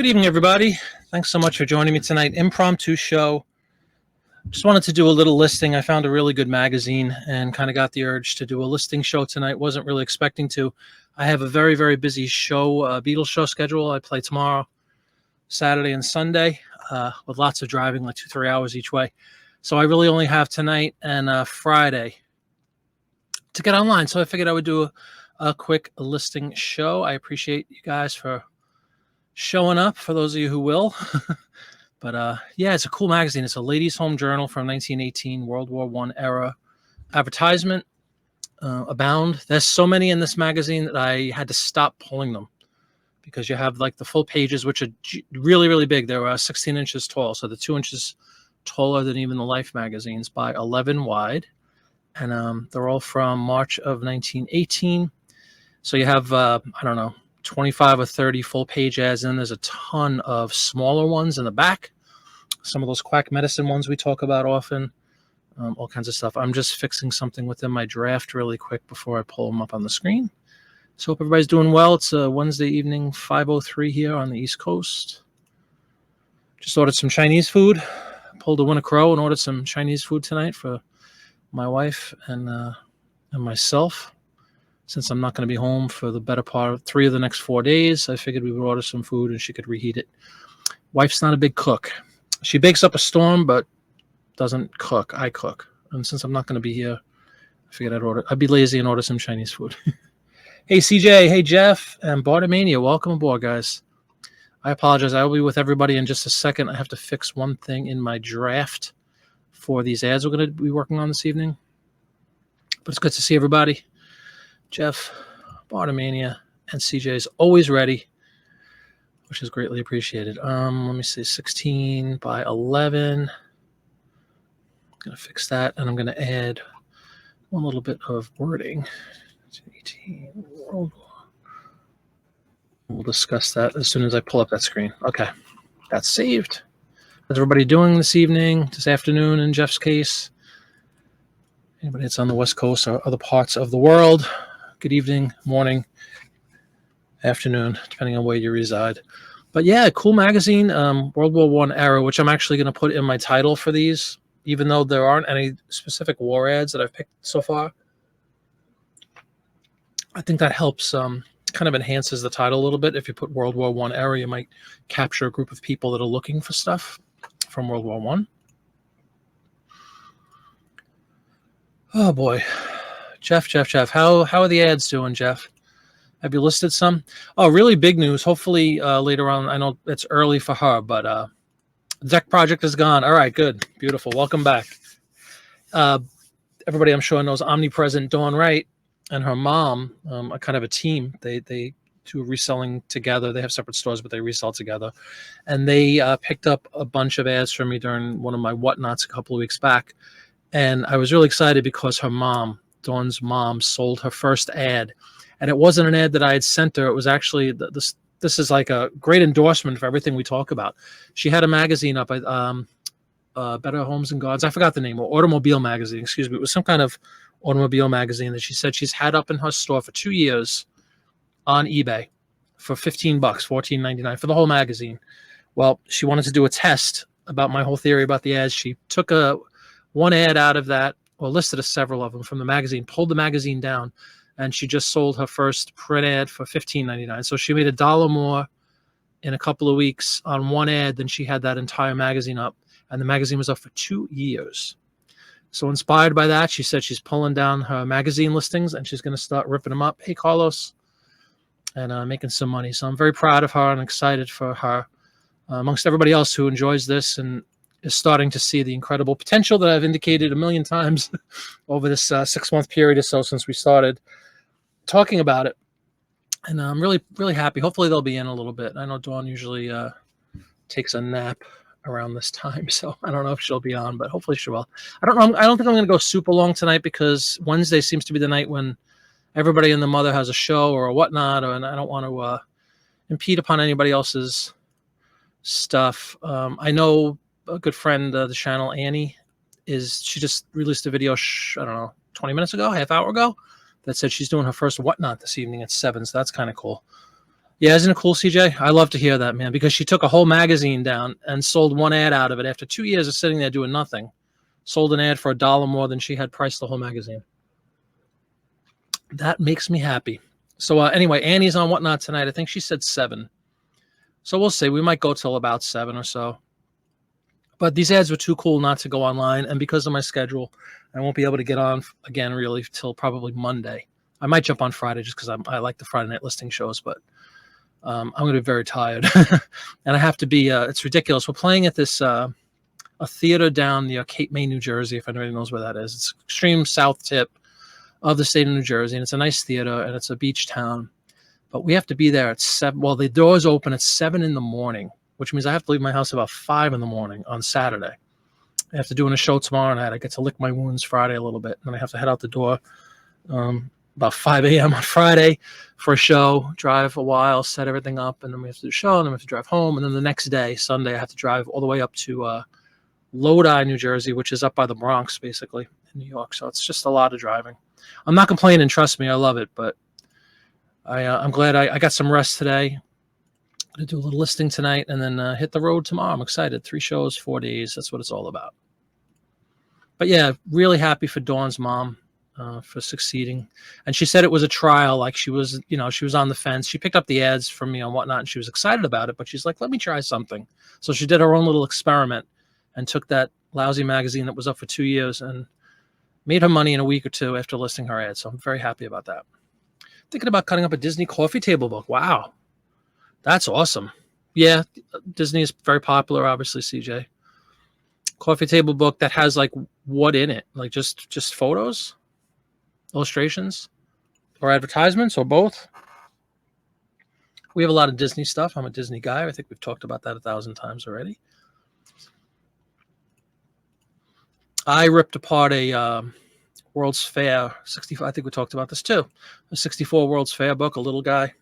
Good evening, everybody. Thanks so much for joining me tonight. Impromptu show. Just wanted to do a little listing. I found a really good magazine and kind of got the urge to do a listing show tonight. Wasn't really expecting to. I have a very, very busy show, Beatles show schedule. I play tomorrow, Saturday, and Sunday with lots of driving, like 2-3 hours each way. So I really only have tonight and Friday to get online. So I figured I would do a quick listing show. I appreciate you guys for showing up, for those of you who will. But yeah, it's a cool magazine. It's a ladies' home journal from 1918, World War I era. Advertisement abound. There's so many in this magazine that I had to stop pulling them because you have like the full pages, which are really, really big. They're 16 inches tall. So they're 2 inches taller than even the Life magazines by 11 wide. And they're all from March of 1918. So you have, I don't know, 25 or 30 full page ads, and there's a ton of smaller ones in the back. Some of those quack medicine ones we talk about often, all kinds of stuff. I'm just fixing something within my draft really quick before I pull them up on the screen. So hope everybody's doing well. It's a Wednesday evening, 5:03 here on the East Coast. Just ordered some Chinese food. Pulled a Winter Crow and ordered some Chinese food tonight for my wife and myself. Since I'm not going to be home for the better part of 3 of the next 4 days, I figured we would order some food and she could reheat it. Wife's not a big cook. She bakes up a storm, but doesn't cook. I cook. And since I'm not going to be here, I figured I'd be lazy and order some Chinese food. Hey, CJ. Hey, Jeff. And Bartomania. Welcome aboard, guys. I apologize. I will be with everybody in just a second. I have to fix one thing in my draft for these ads we're going to be working on this evening. But it's good to see everybody. Jeff, Bartomania, and CJ is always ready, which is greatly appreciated. Let me see, 16 by 11. I'm going to fix that, and I'm going to add one little bit of wording. 18 World War. We'll discuss that as soon as I pull up that screen. Okay, that's saved. How's everybody doing this evening, this afternoon in Jeff's case? Anybody that's on the West Coast or other parts of the world? Good evening, morning, afternoon, depending on where you reside. But yeah, cool magazine, World War I era, which I'm actually going to put in my title for these, even though there aren't any specific war ads that I've picked so far. I think that helps, kind of enhances the title a little bit. If you put World War I era, you might capture a group of people that are looking for stuff from World War I. Oh boy. Jeff, how are the ads doing, Jeff? Have you listed some? Oh, really big news. Hopefully later on, I know it's early for her, but the deck project is gone. All right, good. Beautiful. Welcome back. Everybody I'm sure knows Omnipresent Dawn Wright and her mom are kind of a team. They do reselling together. They have separate stores, but they resell together. And they picked up a bunch of ads from me during one of my whatnots a couple of weeks back. And I was really excited because her mom, Dawn's mom, sold her first ad, and it wasn't an ad that I had sent her. It was actually this is like a great endorsement for everything we talk about. She had a magazine up at Better Homes and Gardens. I forgot the name, or Automobile magazine. Excuse me. It was some kind of automobile magazine that she said she's had up in her store for 2 years on eBay for $15, $14.99 for the whole magazine. Well, she wanted to do a test about my whole theory about the ads. She took one ad out of that, or listed several of them from the magazine, pulled the magazine down, and she just sold her first print ad for $15.99. So she made $1 more in a couple of weeks on one ad than she had that entire magazine up, and the magazine was up for 2 years. So inspired by that, she said she's pulling down her magazine listings, and she's going to start ripping them up. Hey, Carlos. And making some money. So I'm very proud of her and excited for her, amongst everybody else who enjoys this and is starting to see the incredible potential that I've indicated a million times over this 6-month period or so since we started talking about it. And I'm really, really happy. Hopefully they'll be in a little bit. I know Dawn usually takes a nap around this time, so I don't know if she'll be on, but hopefully she will. I don't know. I don't think I'm going to go super long tonight because Wednesday seems to be the night when everybody and the mother has a show or a whatnot, and I don't want to impede upon anybody else's stuff. I know a good friend, the channel Annie, she just released a video, I don't know, 20 minutes ago, half hour ago, that said she's doing her first whatnot this evening at 7. So that's kind of cool. Yeah, isn't it cool, CJ? I love to hear that, man, because she took a whole magazine down and sold one ad out of it after 2 years of sitting there doing nothing. Sold an ad for $1 more than she had priced the whole magazine. That makes me happy. So anyway, Annie's on Whatnot tonight. I think she said 7. So we'll see. We might go till about 7 or so. But these ads were too cool not to go online. And because of my schedule, I won't be able to get on again really till probably Monday. I might jump on Friday just because I like the Friday night listing shows, but I'm going to be very tired. And I have to be, it's ridiculous. We're playing at this, a theater down near Cape May, New Jersey, if anybody knows where that is. It's extreme south tip of the state of New Jersey, and it's a nice theater, and it's a beach town. But we have to be there at 7. Well, the doors open at 7 in the morning, which means I have to leave my house about 5 in the morning on Saturday. I have to do a show tomorrow night. I get to lick my wounds Friday a little bit, and then I have to head out the door about 5 a.m. on Friday for a show, drive a while, set everything up, and then we have to do a show, and then we have to drive home. And then the next day, Sunday, I have to drive all the way up to Lodi, New Jersey, which is up by the Bronx, basically, in New York. So it's just a lot of driving. I'm not complaining. Trust me, I love it. But I'm glad I got some rest today. I'm going to do a little listing tonight and then hit the road tomorrow. I'm excited. 3 shows, 4 days. That's what it's all about. But yeah, really happy for Dawn's mom for succeeding. And she said it was a trial. Like she was on the fence. She picked up the ads from me on Whatnot and she was excited about it. But she's like, let me try something. So she did her own little experiment and took that lousy magazine that was up for 2 years and made her money in a week or 2 after listing her ad. So I'm very happy about that. Thinking about cutting up a Disney coffee table book. Wow. That's awesome. Yeah, Disney is very popular, obviously, CJ. Coffee table book that has like what in it? Like just photos, illustrations, or advertisements, or both? We have a lot of Disney stuff. I'm a Disney guy. I think we've talked about that 1,000 times already. I ripped apart a World's Fair 64. I think we talked about this too. A 64 World's Fair book, a little guy.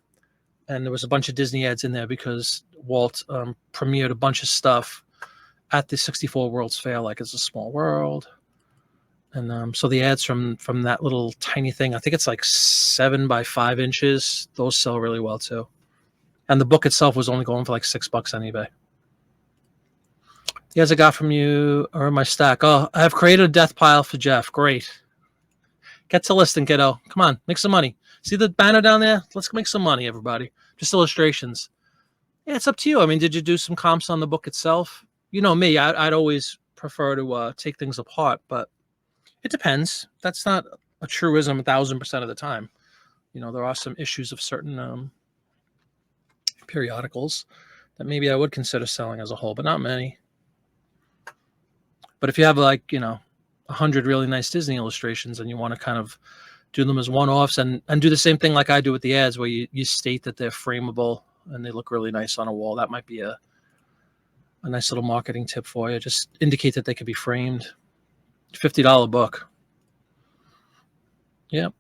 And there was a bunch of Disney ads in there because Walt premiered a bunch of stuff at the 64 World's Fair, like It's a Small World. And so the ads from that little tiny thing, I think it's like 7 by 5 inches. Those sell really well too. And the book itself was only going for like $6 on eBay. The ads I got from you are in my stack. Oh, I have created a death pile for Jeff. Great. Get to listing, kiddo. Come on, make some money. See the banner down there? Let's make some money, everybody. Just illustrations. Yeah, it's up to you. I mean, did you do some comps on the book itself? You know me, I'd always prefer to take things apart, but it depends. That's not a truism 1,000% of the time. You know, there are some issues of certain periodicals that maybe I would consider selling as a whole, but not many. But if you have 100 really nice Disney illustrations and you want to kind of do them as one-offs and do the same thing like I do with the ads where you state that they're frameable and they look really nice on a wall, that might be a nice little marketing tip for you. Just indicate that they could be framed. $50 book. Yep.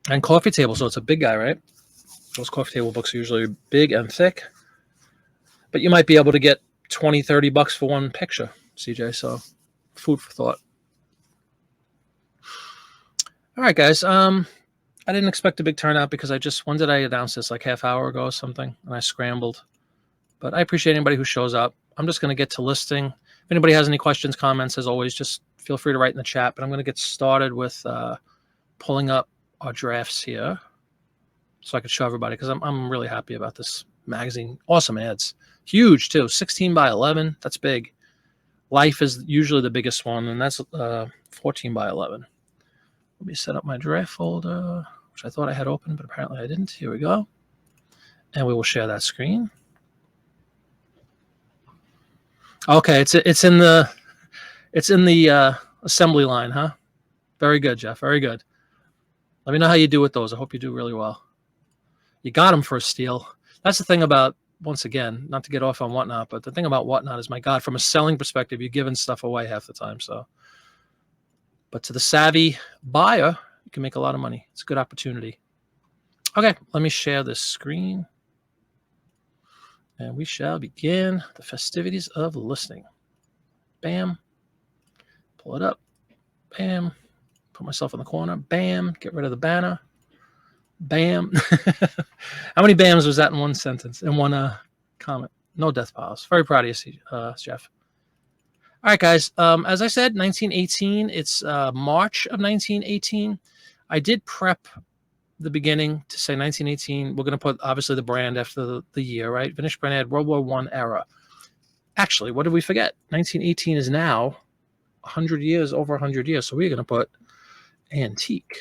And coffee table, so it's a big guy, right? Those coffee table books are usually big and thick. But you might be able to get $20, $30 for one picture, CJ, so food for thought. All right, guys. I didn't expect a big turnout because when did I announce this? Like half hour ago or something, and I scrambled. But I appreciate anybody who shows up. I'm just going to get to listing. If anybody has any questions, comments, as always, just feel free to write in the chat. But I'm going to get started with pulling up our drafts here so I could show everybody because I'm really happy about this magazine. Awesome ads. Huge, too. 16 by 11. That's big. Life is usually the biggest one, and that's 14 by 11. Let me set up my draft folder, which I thought I had open, but apparently I didn't. Here we go. And we will share that screen. Okay, it's in the assembly line, huh? Very good, Jeff. Very good. Let me know how you do with those. I hope you do really well. You got them for a steal. That's the thing about, once again, not to get off on Whatnot, but the thing about Whatnot is, my God, from a selling perspective, you're giving stuff away half the time. But to the savvy buyer, you can make a lot of money. It's a good opportunity. Okay, let me share this screen. And we shall begin the festivities of listing. Bam. Pull it up. Bam. Put myself in the corner. Bam. Get rid of the banner. Bam. How many bams was that in one sentence, in one comment? No death piles. Very proud of you, Jeff. All right, guys. As I said, 1918. It's March of 1918. I did prep the beginning to say 1918. We're going to put, obviously, the brand after the year, right? Vintage brand ad, World War I era. Actually, what did we forget? 1918 is now 100 years, over 100 years. So we're going to put antique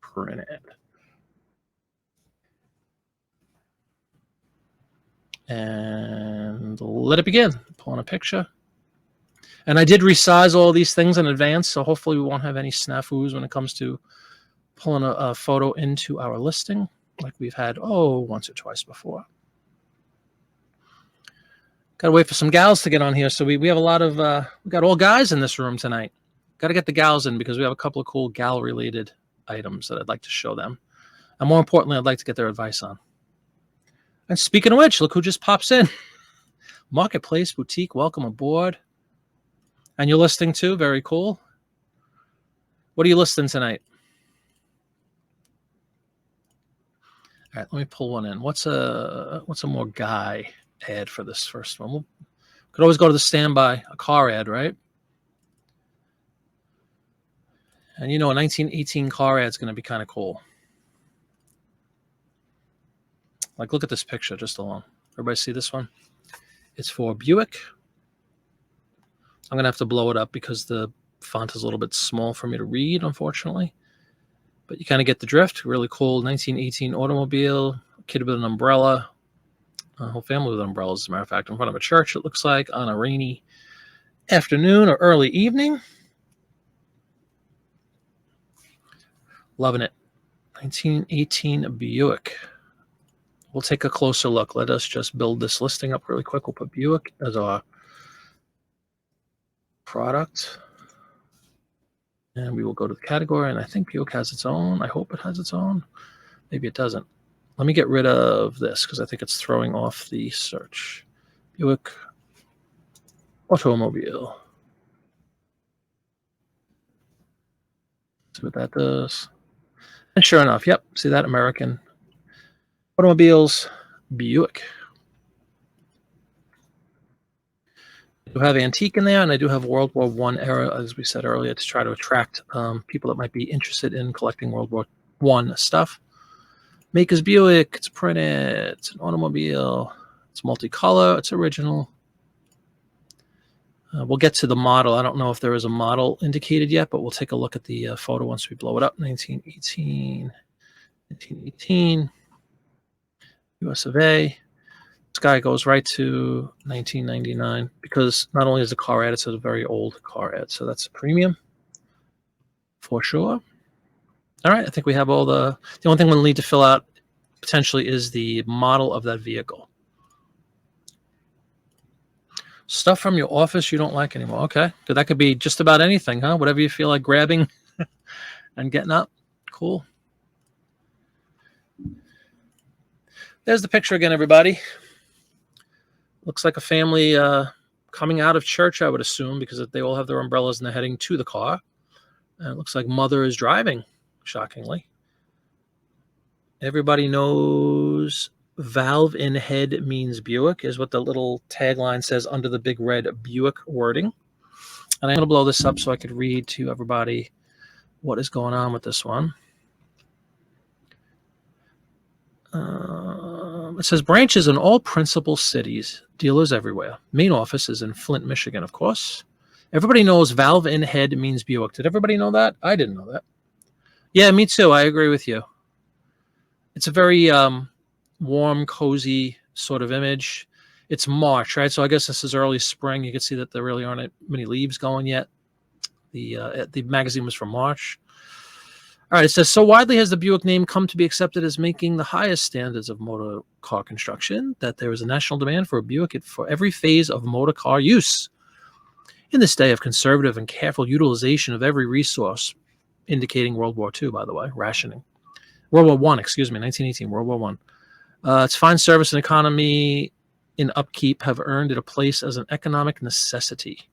printed. And let it begin. Pulling a picture. And I did resize all these things in advance, so hopefully we won't have any snafus when it comes to pulling a photo into our listing, like we've had, once or twice before. Got to wait for some gals to get on here. So we have a lot of, we got all guys in this room tonight. Got to get the gals in because we have a couple of cool gal-related items that I'd like to show them. And more importantly, I'd like to get their advice on. And speaking of which, look who just pops in. Marketplace Boutique, welcome aboard. And you're listing too? Very cool. What are you listing tonight? All right, let me pull one in. What's a more guy ad for this first one? We could always go to the standby, a car ad, right? And you know, a 1918 car ad is going to be kind of cool. Like, look at this picture just alone. Everybody see this one? It's for Buick. I'm going to have to blow it up because the font is a little bit small for me to read, unfortunately. But you kind of get the drift. Really cool 1918 automobile, kid with an umbrella, a whole family with umbrellas, as a matter of fact, in front of a church, it looks like, on a rainy afternoon or early evening. Loving it. 1918 Buick. We'll take a closer look. Let us just build this listing up really quick. We'll put Buick as our product. And we will go to the category. And I think Buick has its own. I hope it has its own. Maybe it doesn't. Let me get rid of this because I think it's throwing off the search. Buick automobile. See what that does. And sure enough, yep. See that? American automobiles, Buick. I do have antique in there, and I do have World War I era, as we said earlier, to try to attract people that might be interested in collecting World War I stuff. Maker's Buick, it's printed, it's an automobile, it's multicolor, it's original. We'll get to the model. I don't know if there is a model indicated yet, but we'll take a look at the photo once we blow it up. 1918, US of A. This guy goes right to 1999 because not only is the car ad, it's a very old car ad. So that's a premium for sure. All right, I think we have all the only thing we'll need to fill out potentially is the model of that vehicle. Stuff from your office you don't like anymore. Okay, that could be just about anything, huh? Whatever you feel like grabbing and getting up. Cool. There's the picture again, everybody. Looks like a family coming out of church, I would assume, because they all have their umbrellas and they're heading to the car. And it looks like mother is driving, shockingly. Everybody knows valve in head means Buick, is what the little tagline says under the big red Buick wording. And I'm going to blow this up so I could read to everybody what is going on with this one. It says branches in all principal cities, dealers everywhere. Main office is in Flint, Michigan, of course. Everybody knows valve in head means Buick. Did everybody know that? I didn't know that. Yeah, me too. I agree with you. It's a very warm, cozy sort of image. It's March, right? So I guess this is early spring. You can see that there really aren't many leaves going yet. The magazine was from March. All right, it says, so widely has the Buick name come to be accepted as making the highest standards of motor car construction that there is a national demand for a Buick for every phase of motor car use. In this day of conservative and careful utilization of every resource, indicating World War II, by the way, rationing. World War I, 1918, World War I. Its fine service and economy in upkeep have earned it a place as an economic necessity.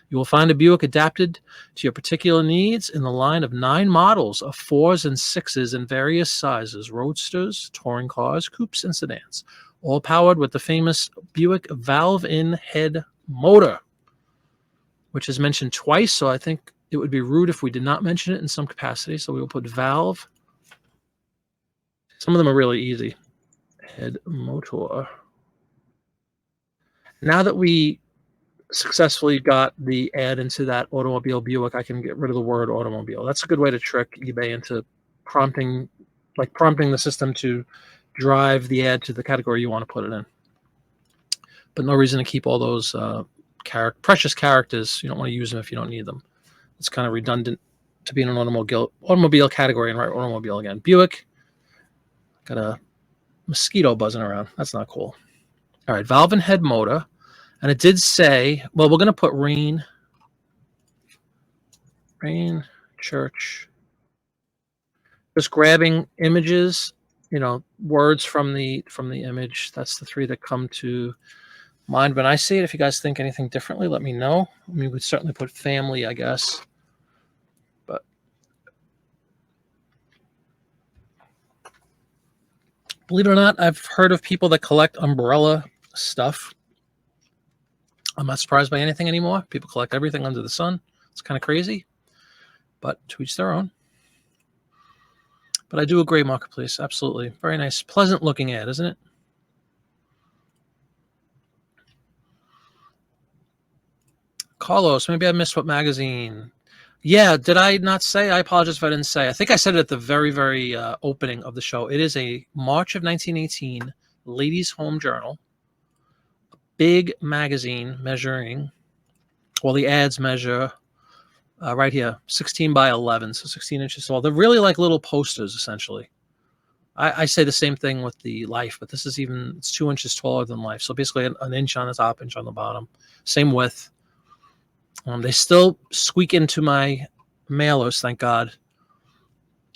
You will find a Buick adapted to your particular needs in the line of 9 models of 4s and 6s in various sizes, roadsters, touring cars, coupes, and sedans, all powered with the famous Buick valve-in head motor, which is mentioned twice, so I think it would be rude if we did not mention it in some capacity, so we will put valve. Some of them are really easy. Head motor. Now that we successfully got the ad into that automobile Buick, I can get rid of the word automobile. That's a good way to trick eBay into prompting the system to drive the ad to the category you want to put it in. But no reason to keep all those precious characters. You don't want to use them if you don't need them. It's kind of redundant to be in an automobile category and write automobile again. Buick. Got a mosquito buzzing around. That's not cool. All right, valve and head motor. And it did say, well, we're going to put rain, church. Just grabbing images, words from the image. That's the 3 that come to mind when I see it. If you guys think anything differently, let me know. I mean, we'd certainly put family, I guess. But believe it or not, I've heard of people that collect umbrella stuff. I'm not surprised by anything anymore. People collect everything under the sun. It's kind of crazy, but to each their own. But I do agree, Marketplace. Absolutely. Very nice. Pleasant looking ad, isn't it? Carlos, maybe I missed what magazine. Yeah, did I not say? I apologize if I didn't say. I think I said it at the very, very opening of the show. It is a March of 1918 Ladies' Home Journal. Big magazine measuring, well, the ads measure right here, 16 by 11, so 16 inches tall. They're really like little posters, essentially. I say the same thing with the Life, but this is it's 2 inches taller than Life. So basically an inch on the top, inch on the bottom. Same width. They still squeak into my mailers, thank God.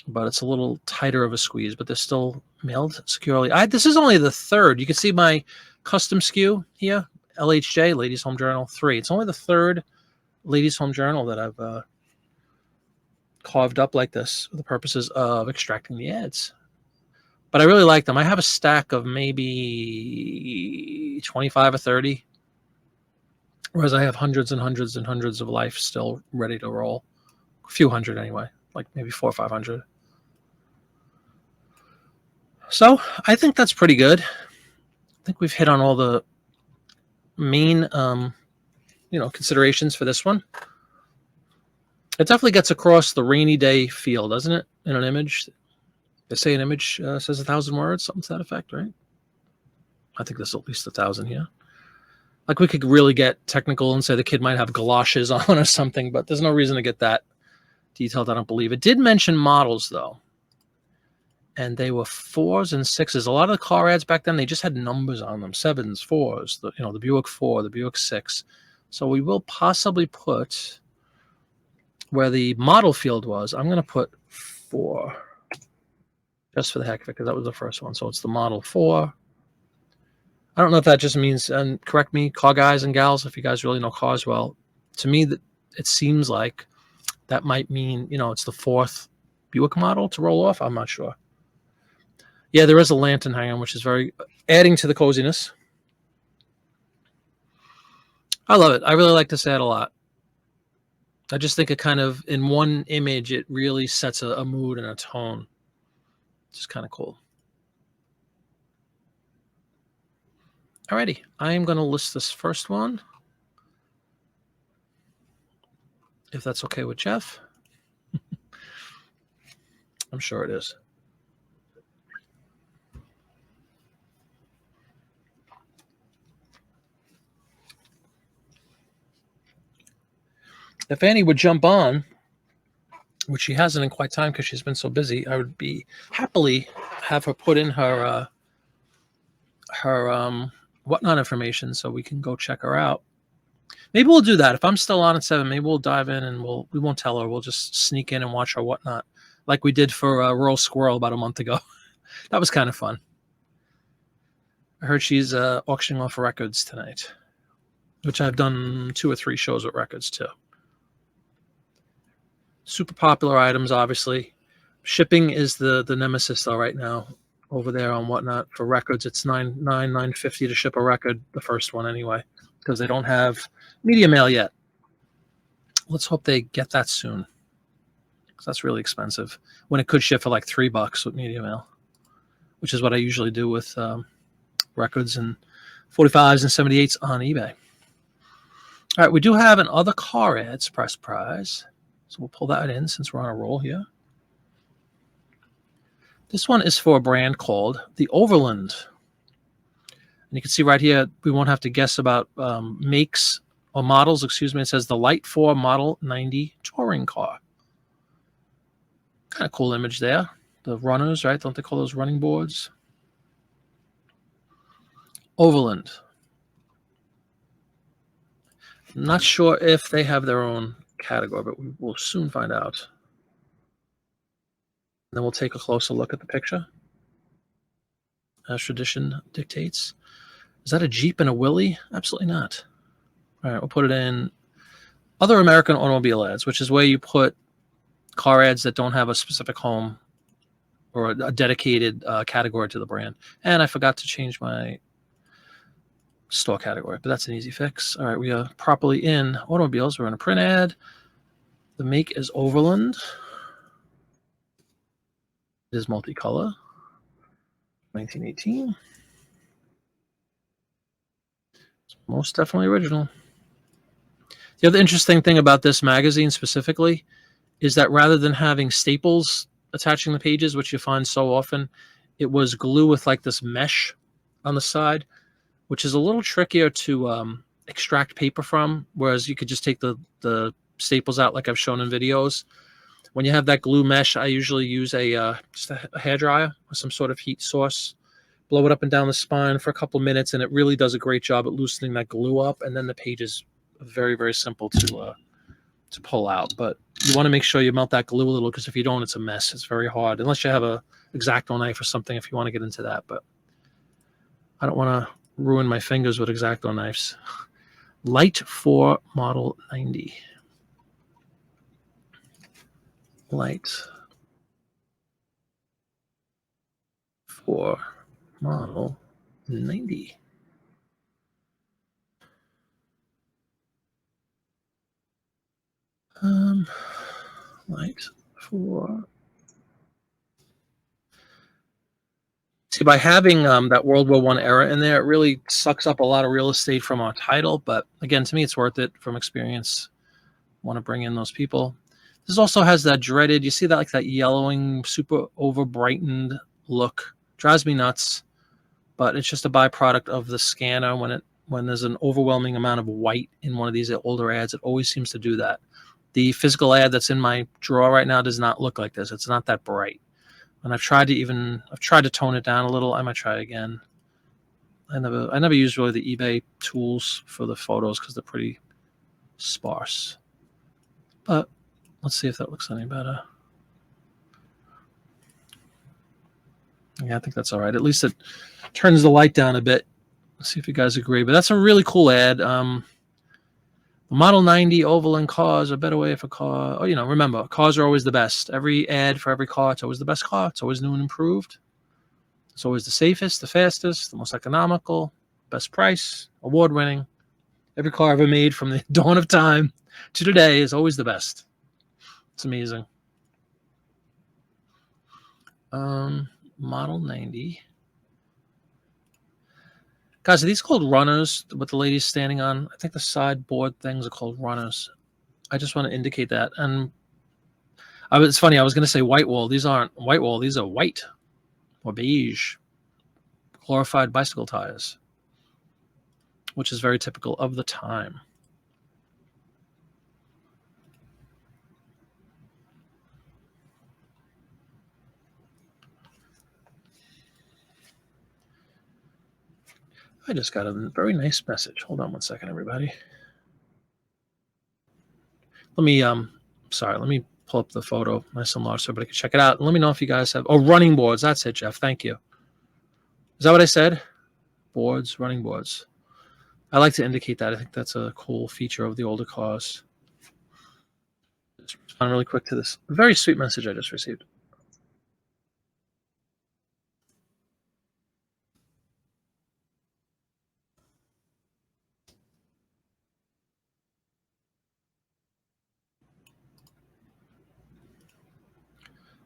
But it's a little tighter of a squeeze, but they're still mailed securely. This is only the 3rd. You can see my custom SKU here, LHJ, Ladies Home Journal 3. It's only the 3rd Ladies Home Journal that I've carved up like this for the purposes of extracting the ads. But I really like them. I have a stack of maybe 25 or 30, whereas I have hundreds and hundreds and hundreds of Life still ready to roll. A few hundred anyway, like maybe 400 or 500. So I think that's pretty good. I think we've hit on all the main, considerations for this one. It definitely gets across the rainy day feel, doesn't it? In an image. They say an image says 1,000 words, something to that effect, right? I think there's at least 1,000 here. Like we could really get technical and say the kid might have galoshes on or something, but there's no reason to get that detailed, I don't believe. It did mention models, though. And they were 4s and 6s. A lot of the car ads back then, they just had numbers on them. 7s, 4s, the Buick 4, the Buick 6. So we will possibly put where the model field was. I'm going to put 4 just for the heck of it, because that was the first one. So it's the Model 4. I don't know if that just means, and correct me, car guys and gals, if you guys really know cars well. To me, it seems like that might mean, it's the 4th Buick model to roll off. I'm not sure. Yeah, there is a lantern hanging, which is very adding to the coziness. I love it. I really like this ad a lot. I just think it kind of, in one image, it really sets a mood and a tone. It's just kind of cool. Alrighty, I am going to list this first one, if that's okay with Jeff. I'm sure it is. If Annie would jump on, which she hasn't in quite time because she's been so busy, I would be happily have her put in her whatnot information so we can go check her out. Maybe we'll do that. If I'm still on at 7, maybe we'll dive in and we won't tell her. We'll just sneak in and watch her whatnot, like we did for Rural Squirrel about a month ago. That was kind of fun. I heard she's auctioning off records tonight. which I've done 2 or 3 shows with records too. Super popular items, obviously. Shipping is the nemesis though right now over there on Whatnot for records. It's $9.50 to ship a record, the first one anyway, because they don't have media mail yet. Let's hope they get that soon, because that's really expensive when it could ship for like $3 with media mail, which is what I usually do with records and 45s and 78s on eBay. All right, we do have an other car ad, surprise, surprise. So we'll pull that in since we're on a roll here. This one is for a brand called the Overland. And you can see right here, we won't have to guess about makes or models, excuse me. It says the Light 4 Model 90 touring car. Kind of cool image there. The runners, right? Don't they call those running boards? Overland. I'm not sure if they have their own category, but we will soon find out. And then we'll take a closer look at the picture, as tradition dictates. Is that a Jeep and a Willie? Absolutely not. All right, we'll put it in other American automobile ads, which is where you put car ads that don't have a specific home or a dedicated category to the brand. And I forgot to change my store category, but that's an easy fix. All right, we are properly in automobiles. We're in a print ad. The make is Overland. It is multicolor. 1918. It's most definitely original. The other interesting thing about this magazine specifically is that rather than having staples attaching the pages, which you find so often, it was glue with like this mesh on the side, which is a little trickier to extract paper from, whereas you could just take the staples out like I've shown in videos. When you have that glue mesh, I usually use just a hairdryer or some sort of heat source, blow it up and down the spine for a couple of minutes, and it really does a great job at loosening that glue up, and then the page is very, very simple to pull out. But you want to make sure you melt that glue a little, because if you don't, it's a mess. It's very hard, unless you have a X-Acto knife or something if you want to get into that. But I don't want to ruin my fingers with X-Acto knives. Light 4 Model 90. Light 4 Model 90. Light 4. See, by having that World War I era in there, it really sucks up a lot of real estate from our title. But again, to me, it's worth it from experience. Want to bring in those people. This also has that dreaded, you see that like that yellowing, super over brightened look. Drives me nuts, but it's just a byproduct of the scanner. When there's an overwhelming amount of white in one of these older ads, it always seems to do that. The physical ad that's in my drawer right now does not look like this. It's not that bright. And I've tried to tone it down a little. I might try again. I never use really the eBay tools for the photos because they're pretty sparse. But let's see if that looks any better. Yeah, I think that's all right. At least it turns the light down a bit. Let's see if you guys agree. But that's a really cool ad. The Model 90 Overland cars, a better way for car. Oh, remember, cars are always the best. Every ad for every car, it's always the best car. It's always new and improved. It's always the safest, the fastest, the most economical, best price, award-winning. Every car ever made from the dawn of time to today is always the best. It's amazing. Model 90. Guys, are these called runners, what the lady's standing on? I think the sideboard things are called runners. I just want to indicate that. And it's funny, I was going to say white wall. These aren't white wall. These are white or beige glorified bicycle tires, which is very typical of the time. I just got a very nice message. Hold on one second, everybody. Let me pull up the photo nice and large so everybody can check it out. And let me know if you guys have, running boards. That's it, Jeff. Thank you. Is that what I said? Boards, running boards. I like to indicate that. I think that's a cool feature of the older cars. Just respond really quick to this very sweet message I just received.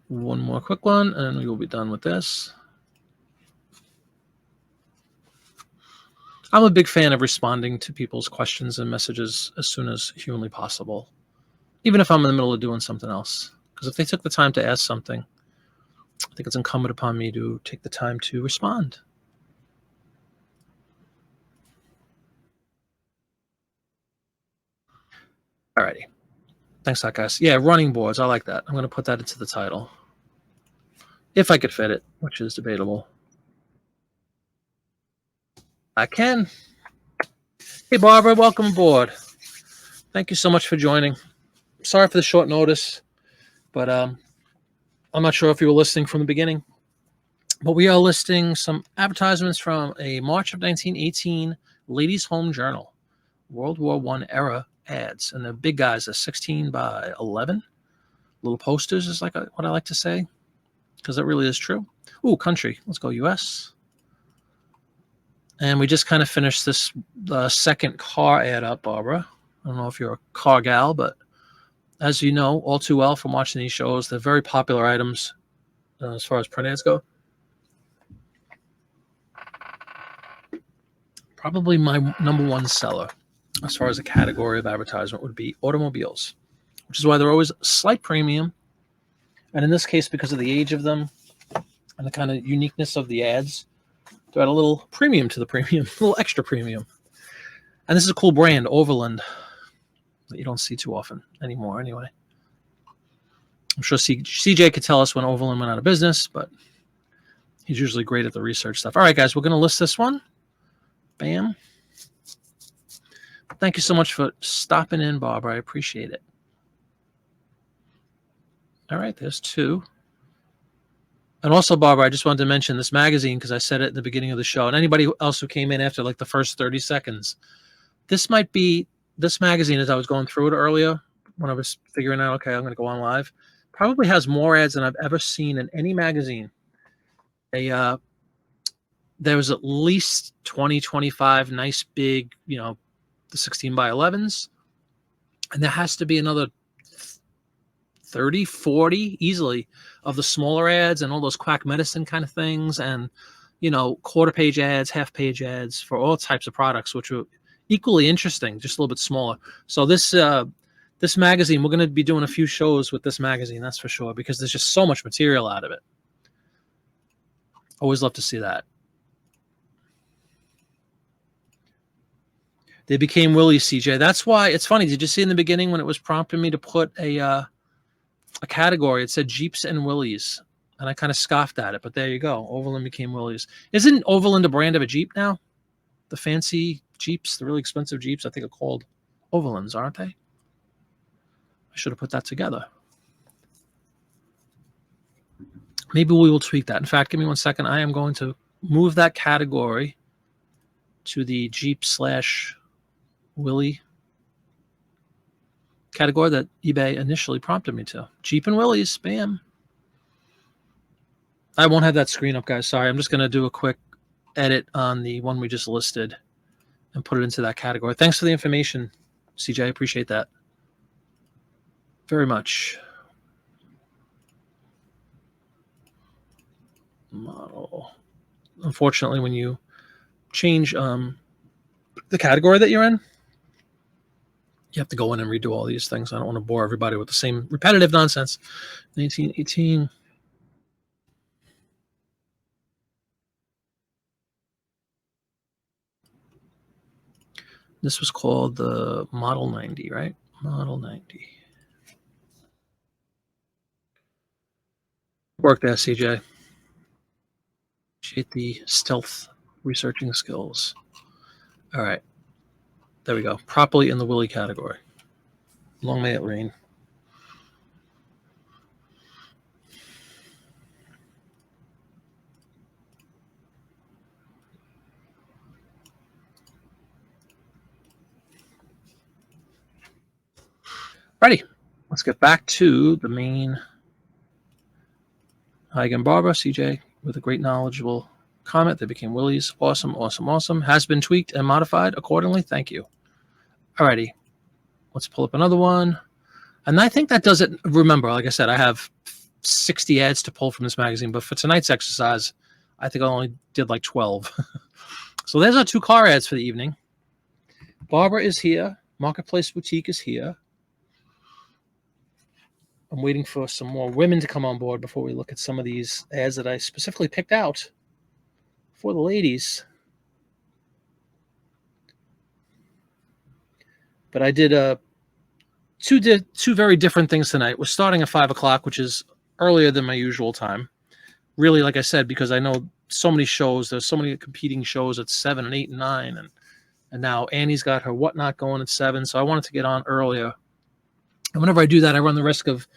One more quick one, and we will be done with this. I'm a big fan of responding to people's questions and messages as soon as humanly possible, even if I'm in the middle of doing something else. Because if they took the time to ask something, I think it's incumbent upon me to take the time to respond. Alrighty. Thanks, that guys. Yeah, running boards. I like that. I'm going to put that into the title. If I could fit it, which is debatable. I can. Hey, Barbara, welcome aboard. Thank you so much for joining. Sorry for the short notice, but I'm not sure if you were listening from the beginning. But we are listing some advertisements from a March of 1918 Ladies' Home Journal, World War I era ads. And the big guys are 16 by 11. Little posters is like what I like to say, because it really is true. Ooh, country. Let's go US. And we just kind of finished this second car ad up, Barbara. I don't know if you're a car gal, but as you know all too well from watching these shows, they're very popular items as far as print ads go. Probably my number one seller as far as a category of advertisement would be automobiles, which is why they're always a slight premium. And in this case, because of the age of them and the kind of uniqueness of the ads, they're at a little premium to the premium, a little extra premium. And this is a cool brand, Overland, that you don't see too often anymore anyway. I'm sure CJ could tell us when Overland went out of business, but he's usually great at the research stuff. All right, guys, we're going to list this one. Bam. Thank you so much for stopping in, Barbara. I appreciate it. All right, there's two. And also, Barbara, I just wanted to mention this magazine because I said it at the beginning of the show. And anybody else who came in after like the first 30 seconds, this might be this magazine as I was going through it earlier when I was figuring out, okay, I'm going to go on live, probably has more ads than I've ever seen in any magazine. There was at least 20, 25 nice big, the 16 by 11s. And there has to be another 30, 40 easily of the smaller ads and all those quack medicine kind of things. And, quarter page ads, half page ads for all types of products, which are equally interesting, just a little bit smaller. So this magazine, we're going to be doing a few shows with this magazine, that's for sure, because there's just so much material out of it. Always love to see that. They became Willie's, CJ. That's why it's funny. Did you see in the beginning when it was prompting me to put a category? It said Jeeps and Willys, and I kind of scoffed at it. But there you go. Overland became Willys. Isn't Overland a brand of a Jeep now? The fancy Jeeps, the really expensive Jeeps, I think are called Overlands, aren't they? I should have put that together. Maybe we will tweak that. In fact, give me 1 second. I am going to move that category to the Jeep / Willie category that eBay initially prompted me to. Jeep and Willys, bam. I won't have that screen up, guys. Sorry. I'm just going to do a quick edit on the one we just listed and put it into that category. Thanks for the information, CJ. I appreciate that very much. Model. Unfortunately, when you change the category that you're in, you have to go in and redo all these things. I don't want to bore everybody with the same repetitive nonsense. 1918. This was called the Model 90, right? Model 90. Work there, CJ. Appreciate the stealth researching skills. All right. There we go. Properly in the Willie category. Long may it rain. Righty, let's get back to the main. Hi again, Barbara. CJ with a great knowledgeable comment. They became Willie's. Awesome, awesome, awesome. Has been tweaked and modified accordingly. Thank you. Alrighty, let's pull up another one. And I think that does it. Remember, like I said, I have 60 ads to pull from this magazine, but for tonight's exercise, I think I only did like 12. So there's our 2 car ads for the evening. Barbara is here. Marketplace Boutique is here. I'm waiting for some more women to come on board before we look at some of these ads that I specifically picked out for the ladies. But I did two very different things tonight. We're starting at 5 o'clock, which is earlier than my usual time. Really, like I said, because I know so many shows. There's so many competing shows at 7 and 8 and 9. And now Annie's got her Whatnot going at 7. So I wanted to get on earlier. And whenever I do that, I run the risk of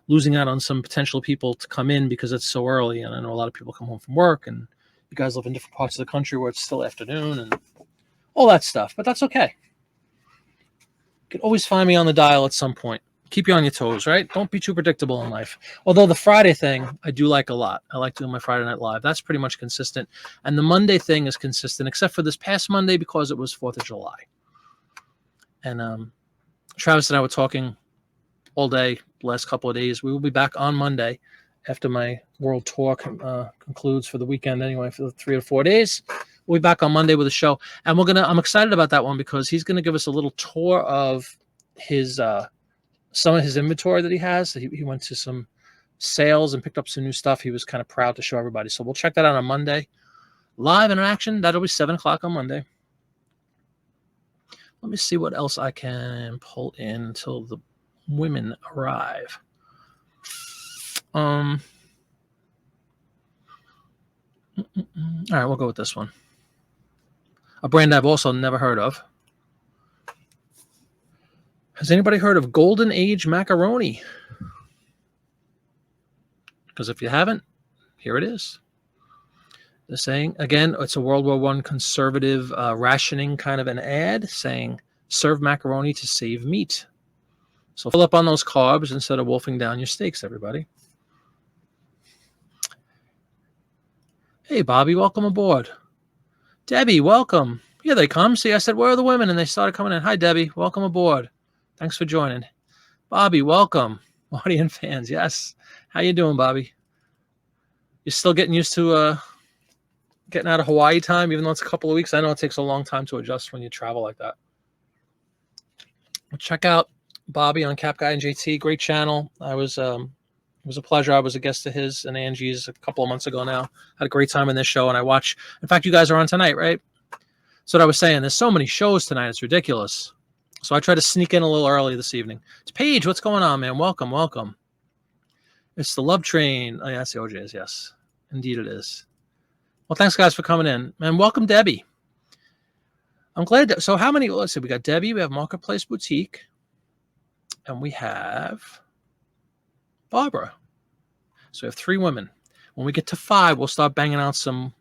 losing out on some potential people to come in because it's so early. And I know a lot of people come home from work, and you guys live in different parts of the country where it's still afternoon and all that stuff. But that's okay. You can always find me on the dial at some point. Keep you on your toes, right? Don't be too predictable in life. Although the Friday thing, I do like a lot. I like doing my Friday Night Live. That's pretty much consistent. And the Monday thing is consistent, except for this past Monday because it was 4th of July. And Travis and I were talking all day, last couple of days. We will be back on Monday after my world tour concludes for the weekend anyway, for the 3 or 4 days. We'll be back on Monday with a show. And I'm excited about that one because he's going to give us a little tour of his some of his inventory that he has. He went to some sales and picked up some new stuff. He was kind of proud to show everybody. So we'll check that out on Monday. Live in action. That'll be 7 o'clock on Monday. Let me see what else I can pull in until the women arrive. All right, we'll go with this one. A brand I've also never heard of. Has anybody heard of Golden Age macaroni? Because if you haven't, here it is. They're saying, again, it's a World War I conservative rationing kind of an ad saying, serve macaroni to save meat. So fill up on those carbs instead of wolfing down your steaks, everybody. Hey, Bobby, welcome aboard. Debbie, welcome. Here they come. See, I said, where are the women? And they started coming in. Hi, Debbie. Welcome aboard. Thanks for joining. Bobby, welcome. Audience fans, yes. How you doing, Bobby? You're still getting used to getting out of Hawaii time, even though it's a couple of weeks? I know it takes a long time to adjust when you travel like that. Well, check out Bobby on Cap Guy and JT. Great channel. It was a pleasure. I was a guest of his and Angie's a couple of months ago now. Had a great time in this show, and I watch. In fact, you guys are on tonight, right? So what I was saying, there's so many shows tonight. It's ridiculous. So I try to sneak in a little early this evening. It's Paige. What's going on, man? Welcome, welcome. It's the Love Train. Oh, yeah, that's the OJ's. Yes, indeed it is. Well, thanks, guys, for coming in. And welcome, Debbie. I'm glad. So how many? Let's see. We got Debbie. We have Marketplace Boutique. And we have Barbara. So we have 3 women. When we get to 5, we'll start banging out some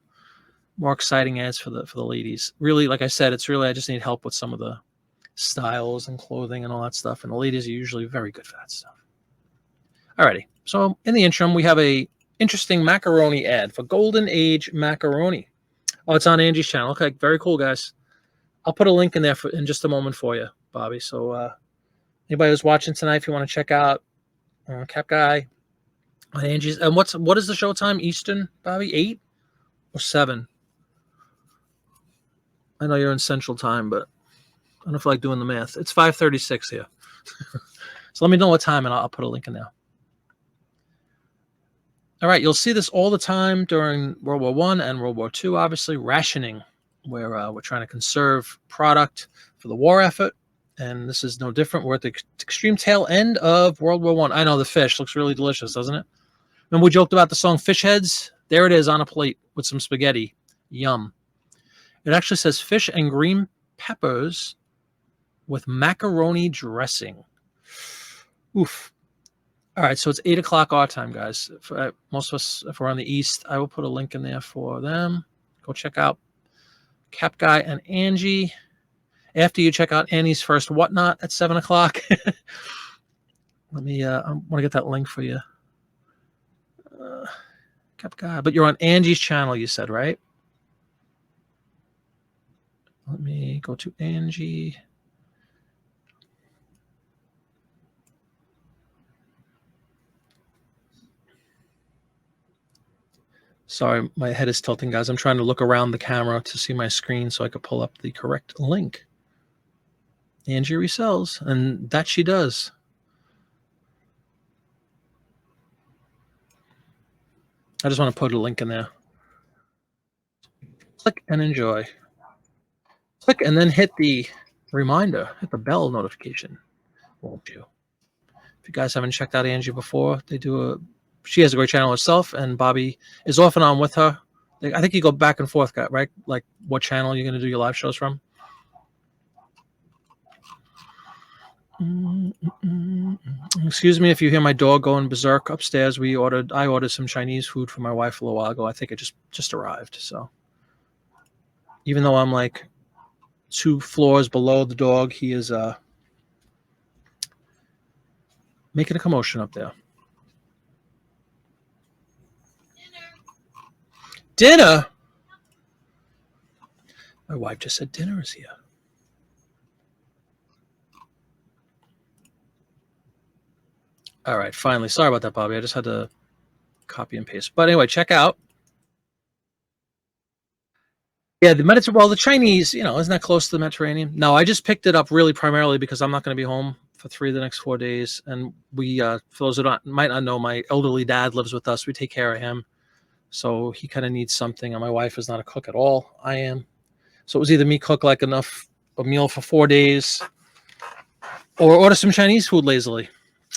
more exciting ads for the ladies. Really, like I said, it's really I just need help with some of the styles and clothing and all that stuff. And the ladies are usually very good for that stuff. Alrighty. So in the interim, we have a interesting macaroni ad for Golden Age macaroni. Oh, it's on Angie's channel. Okay, very cool, guys. I'll put a link in there in just a moment for you, Bobby. So anybody who's watching tonight, if you want to check out Cap Guy on Angie's. And what is the show time? Eastern, Bobby? 8 or 7? I know you're in Central Time, but I don't feel like doing the math. It's 5:36 here. So let me know what time, and I'll put a link in there. All right, you'll see this all the time during World War I and World War II, obviously, rationing, where we're trying to conserve product for the war effort. And this is no different. We're at the extreme tail end of World War I. I know the fish looks really delicious, doesn't it? Remember we joked about the song Fish Heads? There it is on a plate with some spaghetti. Yum. It actually says fish and green peppers with macaroni dressing. Oof. All right, so it's 8 o'clock our time, guys. Most of us, if we're on the East, I will put a link in there for them. Go check out Cap Guy and Angie. After you check out Annie's first Whatnot at 7 o'clock. Let me. I want to get that link for you. God, but you're on Angie's channel, you said, right? Let me go to Angie. Sorry, my head is tilting, guys. I'm trying to look around the camera to see my screen so I could pull up the correct link. Angie resells, and that she does. I just want to put a link in there. Click and enjoy. Click and then hit the reminder, hit the bell notification, won't you? If you guys haven't checked out Angie before, she has a great channel herself, and Bobby is off and on with her. I think you go back and forth, right? Like what channel you're going to do your live shows from. Excuse me if you hear my dog going berserk upstairs. I ordered some Chinese food for my wife a little while ago. I think it just arrived. So even though I'm like 2 floors below the dog, he is making a commotion up there. Dinner? My wife just said dinner is here. All right, finally. Sorry about that, Bobby. I just had to copy and paste. But anyway, check out. Yeah, the Chinese, isn't that close to the Mediterranean? No, I just picked it up really primarily because I'm not going to be home for 3 of the next 4 days. And we, for those who might not know, my elderly dad lives with us. We take care of him. So he kind of needs something. And my wife is not a cook at all. I am. So it was either me cook like a meal for 4 days or order some Chinese food lazily.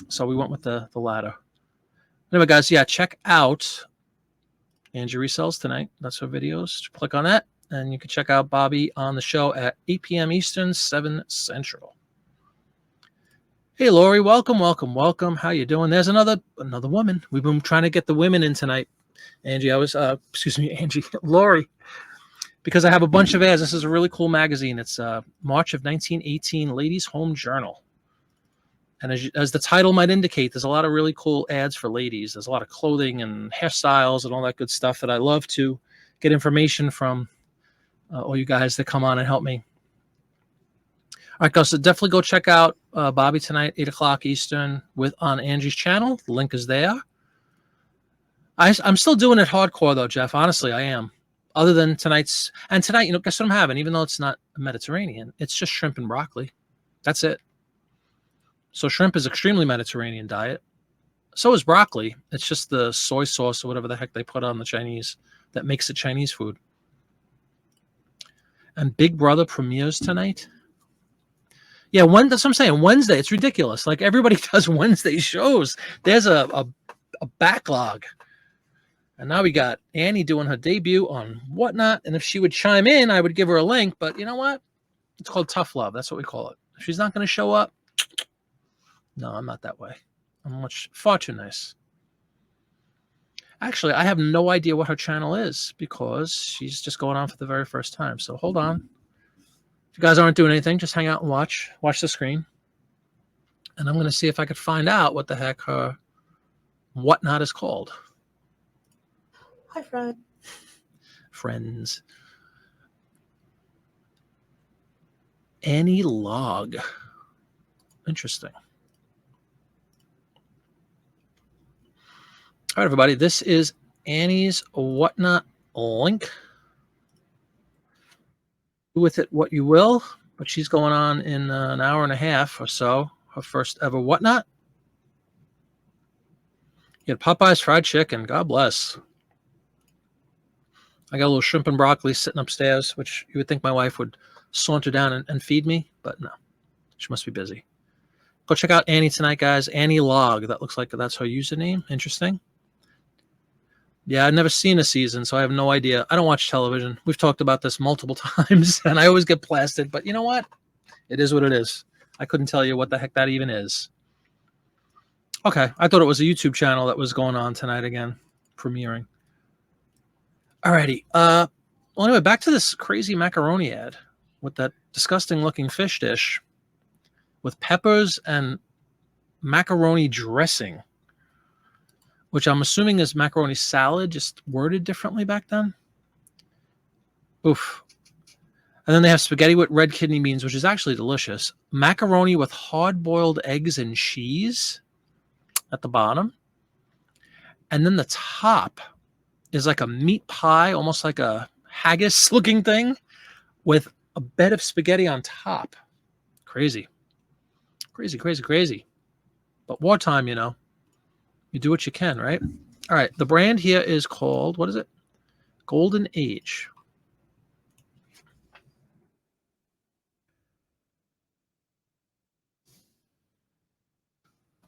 So we went with the latter. Anyway, guys, yeah, check out Angie Resells tonight. That's her videos. Click on that, and you can check out Bobby on the show at 8 p.m. Eastern, 7 Central. Hey, Lori, welcome. How you doing? There's another woman. We've been trying to get the women in tonight. Angie, Lori, because I have a bunch of ads. This is a really cool magazine. It's March of 1918 Ladies Home Journal. And as the title might indicate, there's a lot of really cool ads for ladies. There's a lot of clothing and hairstyles and all that good stuff that I love to get information from all you guys that come on and help me. All right, guys, so definitely go check out Bobby tonight, 8 o'clock Eastern, on Angie's channel. The link is there. I'm still doing it hardcore, though, Jeff. Honestly, I am. Other than tonight's. And tonight, guess what I'm having? Even though it's not Mediterranean, it's just shrimp and broccoli. That's it. So shrimp is extremely Mediterranean diet. So is broccoli. It's just the soy sauce or whatever the heck they put on the Chinese that makes it Chinese food. And Big Brother premieres tonight. Yeah, that's what I'm saying. Wednesday, it's ridiculous. Like everybody does Wednesday shows. There's a backlog. And now we got Annie doing her debut on Whatnot. And if she would chime in, I would give her a link. But you know what? It's called tough love. That's what we call it. If she's not going to show up, no, I'm not that way. I'm far too nice. Actually, I have no idea what her channel is because she's just going on for the very first time. So hold on. If you guys aren't doing anything, just hang out and watch the screen. And I'm going to see if I could find out what the heck her Whatnot is called. Hi, friend. Friends. Annie Log. Interesting. All right, everybody. This is Annie's Whatnot link. Do with it what you will, but she's going on in an hour and a half or so. Her first ever Whatnot. You had Popeye's fried chicken. God bless. I got a little shrimp and broccoli sitting upstairs, which you would think my wife would saunter down and feed me, but no. She must be busy. Go check out Annie tonight, guys. Annie Log. That looks like that's her username. Interesting. Yeah, I've never seen a season, so I have no idea. I don't watch television. We've talked about this multiple times, and I always get blasted. But you know what? It is what it is. I couldn't tell you what the heck that even is. Okay, I thought it was a YouTube channel that was going on tonight again, premiering. Alrighty. Well, anyway, back to this crazy macaroni ad with that disgusting-looking fish dish with peppers and macaroni dressing, which I'm assuming is macaroni salad, just worded differently back then. Oof. And then they have spaghetti with red kidney beans, which is actually delicious. Macaroni with hard-boiled eggs and cheese at the bottom. And then the top is like a meat pie, almost like a haggis-looking thing with a bed of spaghetti on top. Crazy. Crazy, crazy, crazy. But wartime, you know. You do what you can, right? All right. The brand here is called, what is it? Golden Age.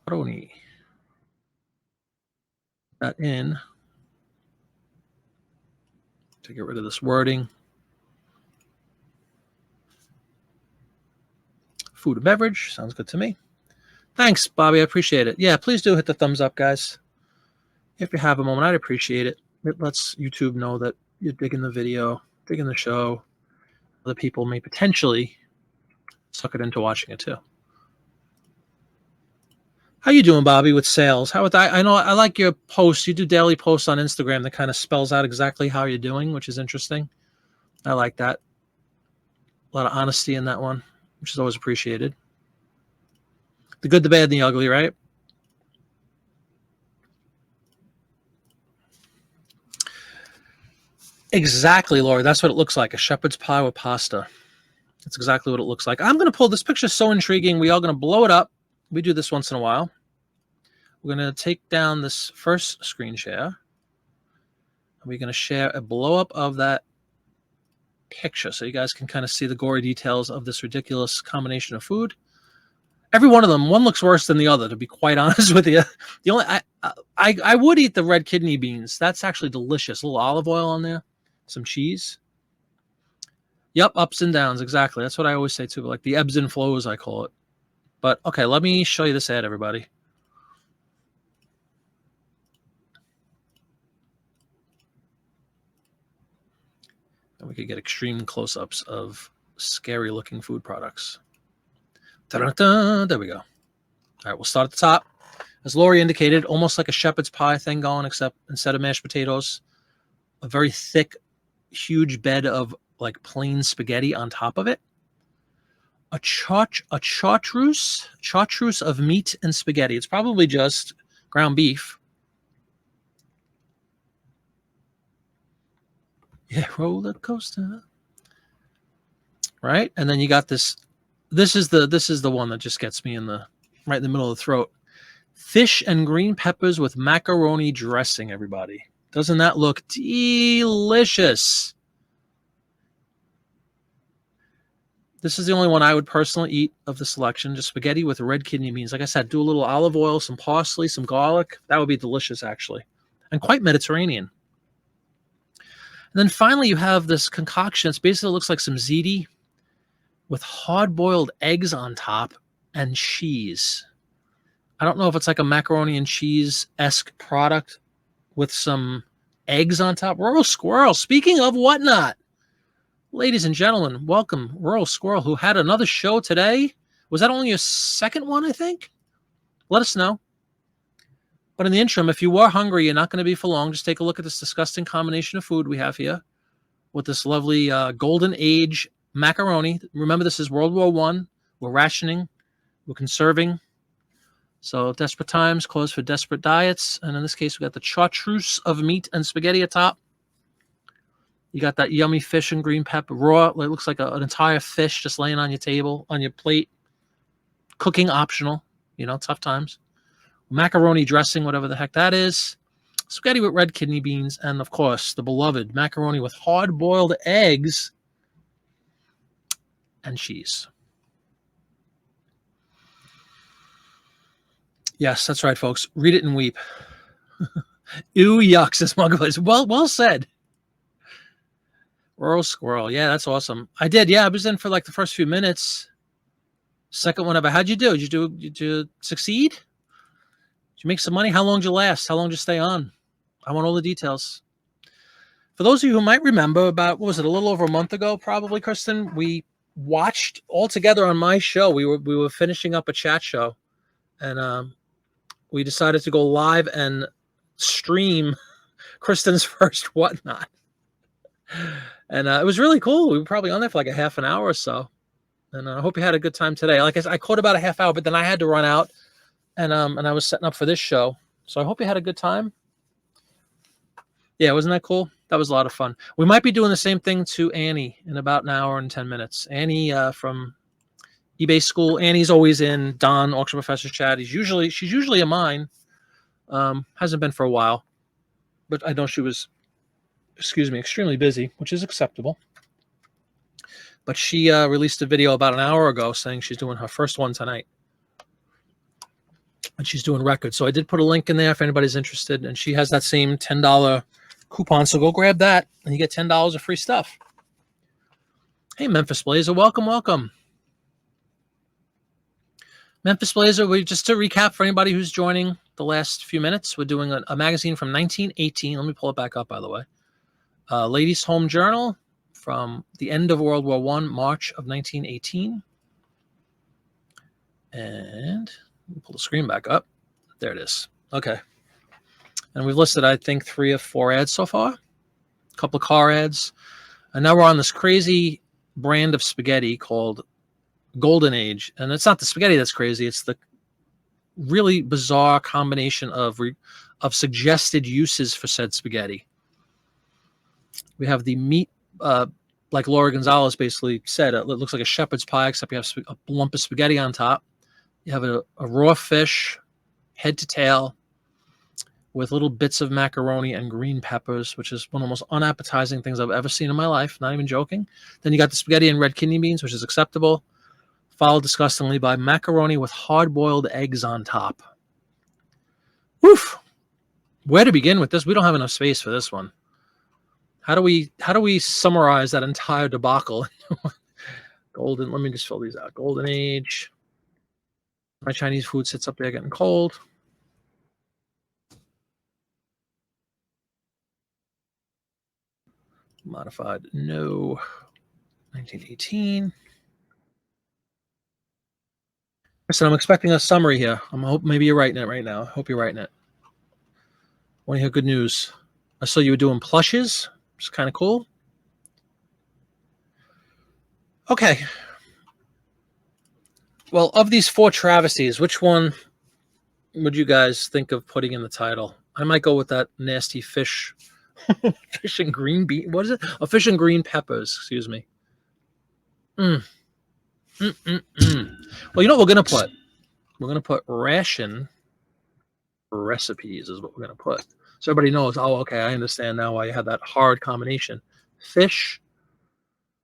Macaroni. That in to get rid of this wording. Food and beverage. Sounds good to me. Thanks, Bobby. I appreciate it. Yeah, please do hit the thumbs up, guys. If you have a moment, I'd appreciate it. It lets YouTube know that you're digging the video, digging the show. Other people may potentially suck it into watching it too. How you doing, Bobby, with sales? How with that? I know I like your posts. You do daily posts on Instagram that kind of spells out exactly how you're doing, which is interesting. I like that. A lot of honesty in that one, which is always appreciated. The good, the bad, and the ugly, right? Exactly, Laura. That's what it looks like. A shepherd's pie with pasta. That's exactly what it looks like. I'm going to pull this picture. So intriguing. We are going to blow it up. We do this once in a while. We're going to take down this first screen share. We're going to share a blow up of that picture so you guys can kind of see the gory details of this ridiculous combination of food. Every one of them, one looks worse than the other, to be quite honest with you. The only I would eat the red kidney beans. That's actually delicious. A little olive oil on there, some cheese. Yep, ups and downs, exactly. That's what I always say too, like the ebbs and flows, I call it. But okay, let me show you this ad, everybody. And we could get extreme close-ups of scary-looking food products. Ta-da-da, there we go. All right, we'll start at the top. As Lori indicated, almost like a shepherd's pie thing going, except instead of mashed potatoes, a very thick, huge bed of like plain spaghetti on top of it. A chartreuse of meat and spaghetti. It's probably just ground beef. Yeah, roller coaster. Right? And then you got this. This is the one that just gets me right in the middle of the throat. Fish and green peppers with macaroni dressing, everybody. Doesn't that look delicious? This is the only one I would personally eat of the selection. Just spaghetti with red kidney beans. Like I said, do a little olive oil, some parsley, some garlic. That would be delicious, actually. And quite Mediterranean. And then finally, you have this concoction. It basically looks like some ziti with hard-boiled eggs on top and cheese. I don't know if it's like a macaroni and cheese-esque product with some eggs on top. Rural Squirrel, speaking of whatnot. Ladies and gentlemen, welcome Rural Squirrel, who had another show today. Was that only your second one, I think? Let us know. But in the interim, if you are hungry, you're not going to be for long. Just take a look at this disgusting combination of food we have here with this lovely Golden Age macaroni. Remember, this is World War I. We're rationing. We're conserving. So desperate times cause for desperate diets. And in this case, we got the chartreuse of meat and spaghetti atop. You got that yummy fish and green pepper raw. It looks like an entire fish just laying on your table, on your plate. Cooking optional. You know, tough times. Macaroni dressing, whatever the heck that is. Spaghetti with red kidney beans. And, of course, the beloved macaroni with hard-boiled eggs and cheese. Yes, that's right, folks. Read it and weep. Ew, yuck, says Muggle. Well said. Rural Squirrel. Yeah, that's awesome. I did. Yeah, I was in for like the first few minutes. Second one ever. How'd you do? Did you succeed? Did you make some money? How long did you last? How long did you stay on? I want all the details. For those of you who might remember, about, what was it, a little over a month ago, probably, Kristen, we watched all together on my show. We were finishing up a chat show, and we decided to go live and stream Kristen's first whatnot. And it was really cool. We were probably on there for like a half an hour or so. And I hope you had a good time today. Like I said, I caught about a half hour, but then I had to run out, and I was setting up for this show. So I hope you had a good time. Yeah, wasn't that cool? That was a lot of fun. We might be doing the same thing to Annie in about an hour and 10 minutes. Annie from eBay School. Annie's always in Don Auction Professor's chat. She's usually in mine. Hasn't been for a while, but I know she was, extremely busy, which is acceptable. But she released a video about an hour ago saying she's doing her first one tonight. And she's doing records. So I did put a link in there if anybody's interested. And she has that same $10 coupon. So go grab that and you get $10 of free stuff. Hey, Memphis Blazer. Welcome, welcome. Memphis Blazer, just to recap for anybody who's joining the last few minutes, we're doing a magazine from 1918. Let me pull it back up, by the way. Ladies' Home Journal from the end of World War I, March of 1918. And pull the screen back up. There it is. Okay. And we've listed, I think, 3 or 4 ads so far. A couple of car ads. And now we're on this crazy brand of spaghetti called Golden Age. And it's not the spaghetti that's crazy. It's the really bizarre combination of suggested uses for said spaghetti. We have the meat, like Laura Gonzalez basically said, it looks like a shepherd's pie, except you have a lump of spaghetti on top. You have a raw fish, head to tail, with little bits of macaroni and green peppers, which is one of the most unappetizing things I've ever seen in my life. Not even joking. Then you got the spaghetti and red kidney beans, which is acceptable, followed disgustingly by macaroni with hard-boiled eggs on top. Woof! Where to begin with this? We don't have enough space for this one. How do we summarize that entire debacle? Golden. Let me just fill these out. Golden Age. My Chinese food sits up there getting cold. Modified, no. 1918. Listen, I'm expecting a summary here. I'm hope maybe you're writing it right now. I hope you're writing it. Want to hear good news? I saw you were doing plushes. It's kind of cool. Okay. Well, of these 4 travesties, which one would you guys think of putting in the title? I might go with that nasty fish. Fish and green bean. What is it? Oh, fish and green peppers. Excuse me. Well, you know what we're going to put? We're going to put ration recipes is what we're going to put. So everybody knows, oh, okay, I understand now why you had that hard combination. Fish,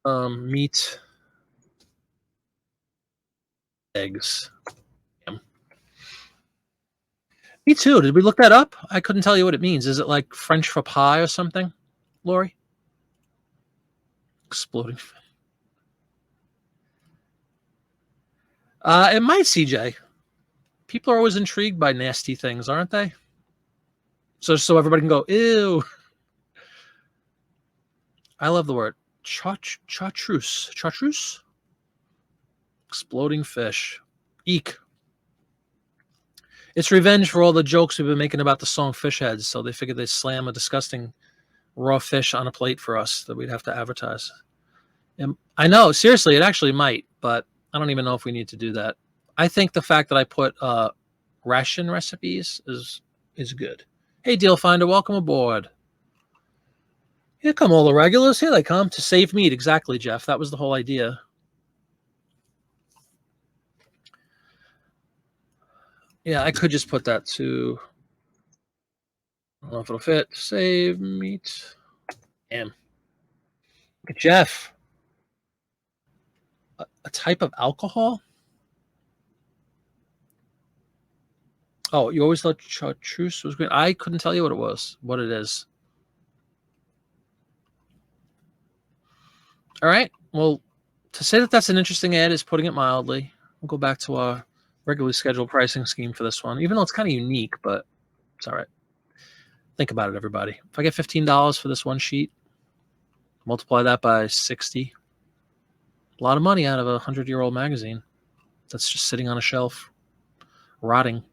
meat, eggs. Yeah. Me too. Did we look that up? I couldn't tell you what it means. Is it like French for pie or something, Lori? Exploding. It might, CJ. People are always intrigued by nasty things, aren't they? So everybody can go, ew. I love the word. Chartreuse. Chartreuse? Exploding fish. Eek. It's revenge for all the jokes we've been making about the song Fish Heads. So they figured they'd slam a disgusting raw fish on a plate for us that we'd have to advertise. And I know, seriously, it actually might, but I don't even know if we need to do that. I think the fact that I put ration recipes is good. Hey, Deal Finder, welcome aboard. Here come all the regulars. Here they come to save meat. Exactly, Jeff. That was the whole idea. Yeah, I could just put that to, I don't know if it'll fit. Save meat. Damn. Look at Jeff. A type of alcohol? Oh, you always thought chartreuse was green? I couldn't tell you what it is. All right. Well, to say that that's an interesting ad is putting it mildly. We'll go back to our regularly scheduled pricing scheme for this one, even though it's kind of unique, but it's all right. Think about it, everybody. If I get $15 for this one sheet, multiply that by 60. A lot of money out of a 100-year-old magazine that's just sitting on a shelf. rotting.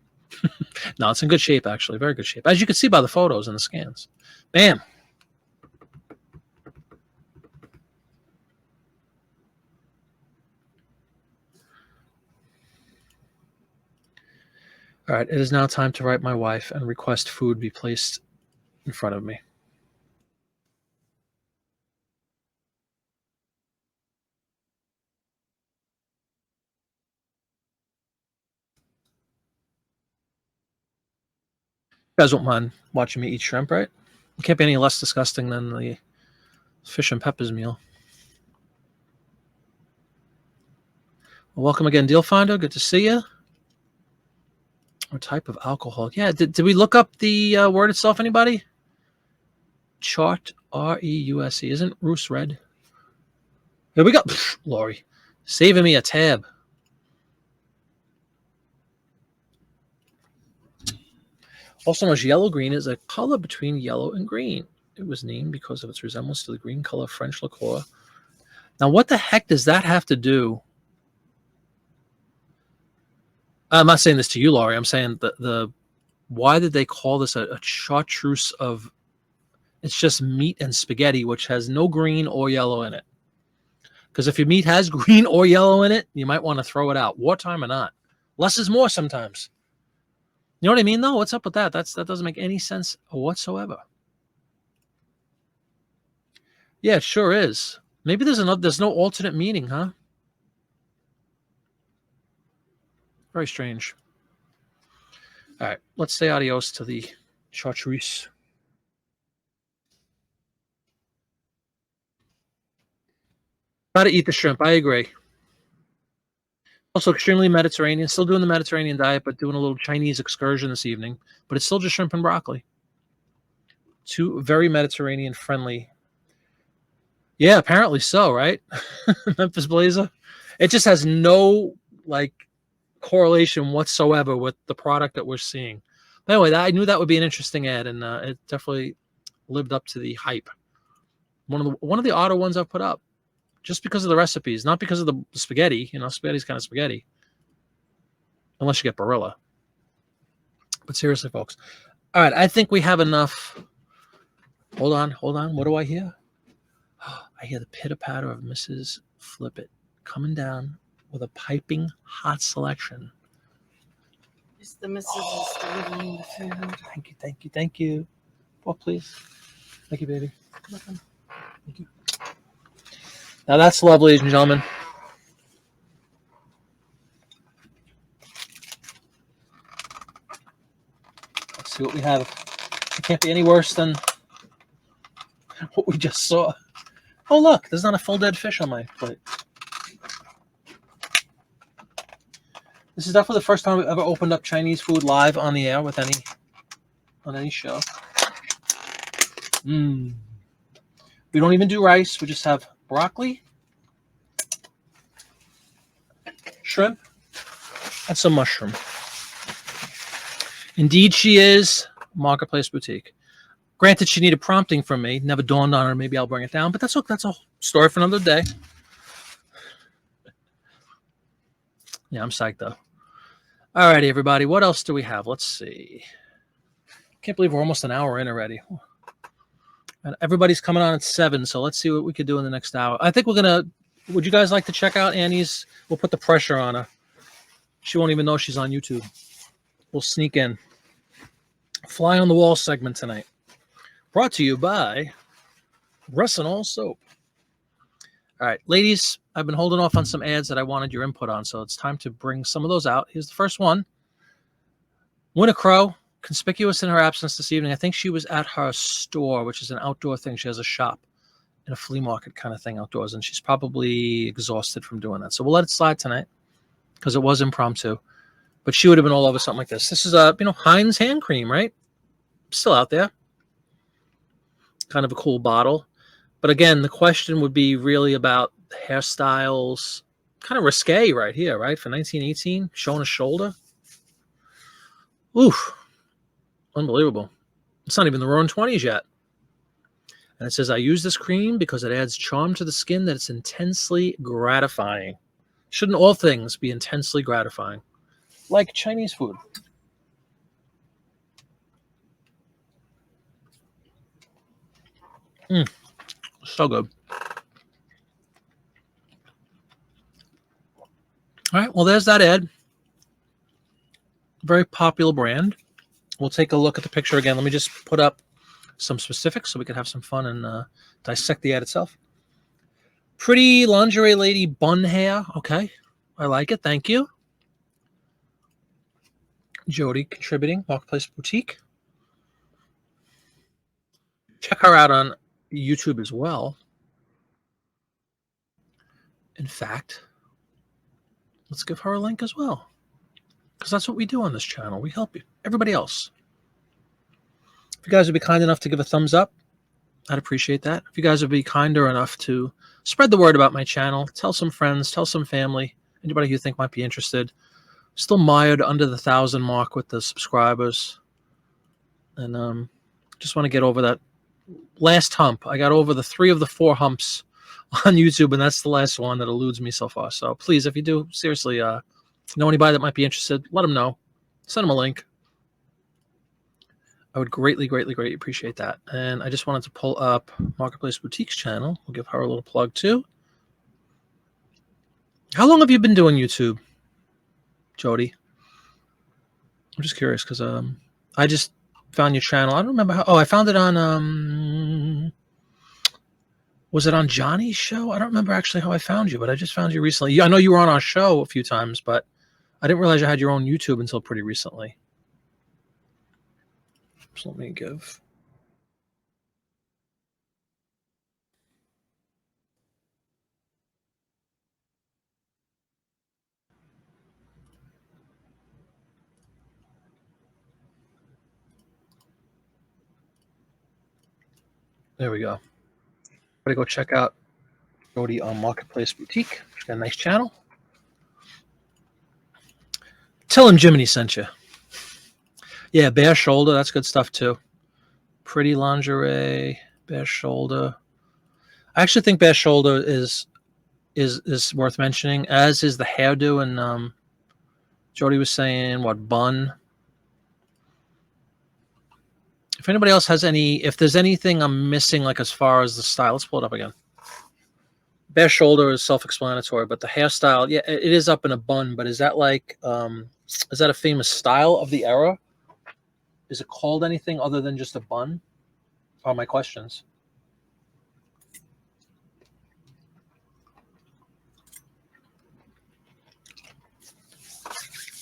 No, it's in good shape, actually. Very good shape. As you can see by the photos and the scans. Bam. All right, it is now time to write my wife and request food be placed in front of me. You guys won't mind watching me eat shrimp, right? It can't be any less disgusting than the fish and peppers meal. Well, welcome again, Deal Finder. Good to see you. What type of alcohol? Yeah, did we look up the word itself, anybody? Chart, R-E-U-S-E. Isn't Roos red? Here we go. Pfft, Lori, saving me a tab. Also known as yellow green is a color between yellow and green. It was named because of its resemblance to the green color of French liqueur. Now, what the heck does that have to do? I'm not saying this to you, Laurie. I'm saying the why did they call this a chartreuse of? It's just meat and spaghetti, which has no green or yellow in it. Because if your meat has green or yellow in it, you might want to throw it out, wartime or not. Less is more sometimes. You know what I mean, though? What's up with that? That doesn't make any sense whatsoever. Yeah, it sure is. Maybe there's no alternate meaning, huh? Very strange. All right, let's say adios to the chartreuse. Gotta eat the shrimp. I agree. Also extremely Mediterranean. Still doing the Mediterranean diet, but doing a little Chinese excursion this evening. But it's still just shrimp and broccoli. Two very Mediterranean friendly. Yeah, apparently so, right? Memphis Blazer. It just has no correlation whatsoever with the product that we're seeing. But anyway, I knew that would be an interesting ad, and it definitely lived up to the hype. One of the odder ones I've put up, just because of the recipes, not because of the spaghetti. You know, spaghetti's kind of spaghetti, unless you get Barilla. But seriously, folks. All right, I think we have enough. Hold on. What do I hear? I hear the pitter-patter of Mrs. Flippit coming down with a piping hot selection. It's the missus is delivering the food. Thank you. Oh, please. Thank you, baby. Welcome. Thank you. Now that's lovely, ladies and gentlemen. Let's see what we have. It can't be any worse than what we just saw. Oh, look, there's not a full dead fish on my plate. This is definitely the first time we've ever opened up Chinese food live on the air with any show. We don't even do rice. We just have broccoli, shrimp, and some mushroom. Indeed, she is Marketplace Boutique. Granted, she needed prompting from me. Never dawned on her. Maybe I'll bring it down, but that's a story for another day. Yeah, I'm psyched though. All righty, everybody. What else do we have? Let's see. Can't believe we're almost an hour in already. And everybody's coming on at 7, so let's see what we could do in the next hour. I think we're gonna. Would you guys like to check out Annie's? We'll put the pressure on her. She won't even know she's on YouTube. We'll sneak in. Fly on the wall segment tonight. Brought to you by Russinol Soap. All right, ladies, I've been holding off on some ads that I wanted your input on, so it's time to bring some of those out. Here's the first one. Winter Crow, conspicuous in her absence this evening. I think she was at her store, which is an outdoor thing. She has a shop in a flea market kind of thing outdoors, and she's probably exhausted from doing that. So we'll let it slide tonight because it was impromptu. But she would have been all over something like this. This is Heinz hand cream, right? Still out there. Kind of a cool bottle. But again, the question would be really about hairstyles. Kind of risque right here, right? For 1918, showing a shoulder. Oof. Unbelievable. It's not even the roaring 20s yet. And it says, I use this cream because it adds charm to the skin that it's intensely gratifying. Shouldn't all things be intensely gratifying? like Chinese food. So good. All right, well, there's that ad. Very popular brand. We'll take a look at the picture again. Let me just put up some specifics so we can have some fun and dissect the ad itself. Pretty lingerie lady bun hair. Okay, I like it. Thank you. Jody contributing, Marketplace Boutique. Check her out on YouTube as well. In fact, let's give her a link as well, because that's what we do on this channel. We help you, everybody else. If you guys would be kind enough to give a thumbs up, I'd appreciate that. If you guys would be kinder enough to spread the word about my channel, tell some friends, tell some family, anybody you think might be interested. Still mired under the 1,000 mark with the subscribers, and just want to get over that last hump. I got over the 3 of the 4 humps on YouTube, and that's the last one that eludes me so far. So please, if you do, seriously, know anybody that might be interested, let them know. Send them a link. I would greatly, greatly, greatly appreciate that. And I just wanted to pull up Marketplace Boutique's channel. We'll give her a little plug too. How long have you been doing YouTube, Jody? I'm just curious because I just found your channel. I don't remember how. Oh, I found it on was it on Johnny's show? I don't remember actually how I found you, but I just found you recently. I know you were on our show a few times, but I didn't realize you had your own YouTube until pretty recently. So let me give. There we go. Gotta go check out Jody on Marketplace Boutique. She's got a nice channel. Tell him Jiminy sent you. Yeah, bare shoulder. That's good stuff too. Pretty lingerie, bare shoulder. I actually think bare shoulder is worth mentioning, as is the hairdo. And Jody was saying what bun. If anybody else has if there's anything I'm missing, like as far as the style, let's pull it up again. Bare shoulder is self-explanatory, but the hairstyle, yeah, it is up in a bun. But is that like, is that a famous style of the era? Is it called anything other than just a bun? Are my questions.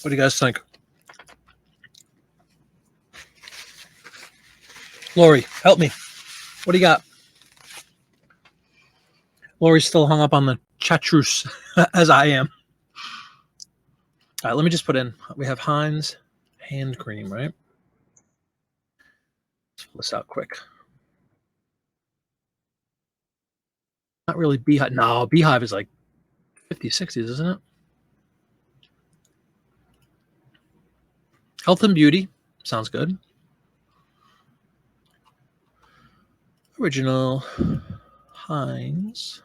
What do you guys think? Lori, help me. What do you got? Lori's still hung up on the chartreuse, as I am. All right, let me just put in. We have Heinz hand cream, right? Let's pull this out quick. Not really Beehive. No, Beehive is like 50s, 60s, isn't it? Health and Beauty. Sounds good. Original Heinz.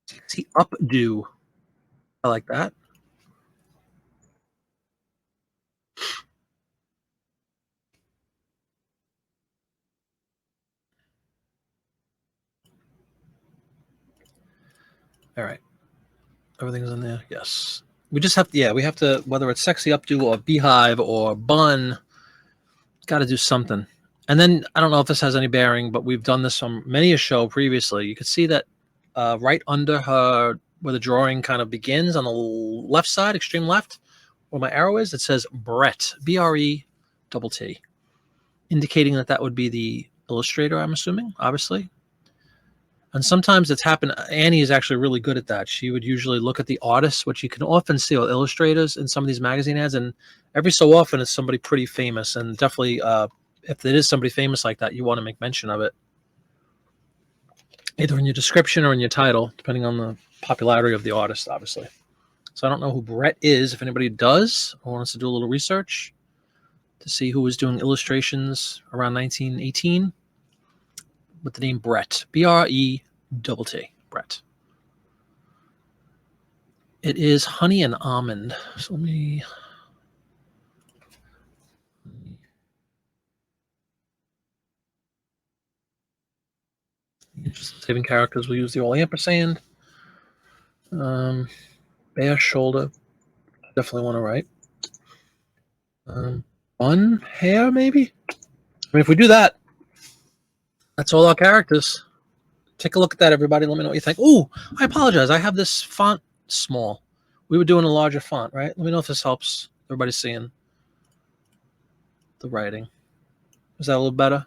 Sexy Updo. I like that. All right. Everything's in there. Yes. We just have to, yeah, we have to, whether it's Sexy Updo or Beehive or Bun, got to do something. And then I don't know if this has any bearing, but we've done this on many a show previously. You could see that right under her, where the drawing kind of begins on the left side, extreme left, where my arrow is, it says Brett, B-R-E-T-T, indicating that that would be the illustrator, I'm assuming, obviously. And sometimes it's happened. Annie is actually really good at that. She would usually look at the artists, which you can often see with illustrators in some of these magazine ads. And every so often it's somebody pretty famous. And definitely, if it is somebody famous like that, you want to make mention of it, either in your description or in your title, depending on the popularity of the artist, obviously. So I don't know who Brett is. If anybody does or wants to do a little research to see who was doing illustrations around 1918 with the name Brett, B-R-E-T-T, Brett. It is honey and almond. So let me. Just saving characters, we'll use the all ampersand. Bear shoulder. Definitely want to write. Bun hair, maybe? I mean, if we do that, that's all our characters. Take a look at that, everybody. Let me know what you think. Oh, I apologize. I have this font small. We were doing a larger font, right? Let me know if this helps everybody seeing the writing. Is that a little better?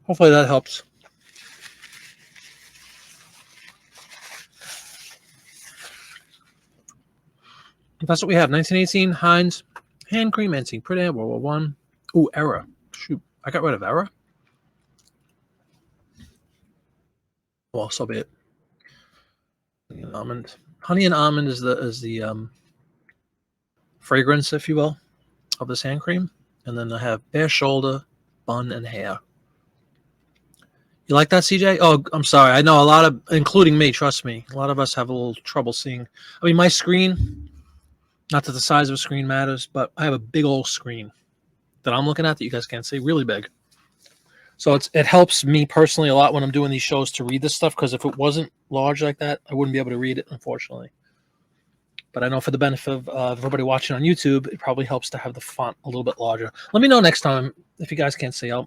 Hopefully that helps. That's what we have. 1918 Heinz hand cream antique pretty World War One. Ooh, error. Shoot, I got rid of error. Well, so be it. Almond, honey and almond is the fragrance, if you will, of this hand cream, and then I have bare shoulder, bun, and hair. You like that, CJ? Oh, I'm sorry. I know a lot of, including me. Trust me, a lot of us have a little trouble seeing. I mean, my screen. Not that the size of a screen matters, but I have a big old screen that I'm looking at that you guys can't see, really big. So it helps me personally a lot when I'm doing these shows to read this stuff, because if it wasn't large like that, I wouldn't be able to read it, unfortunately. But I know for the benefit of everybody watching on YouTube, it probably helps to have the font a little bit larger. Let me know next time if you guys can't see. I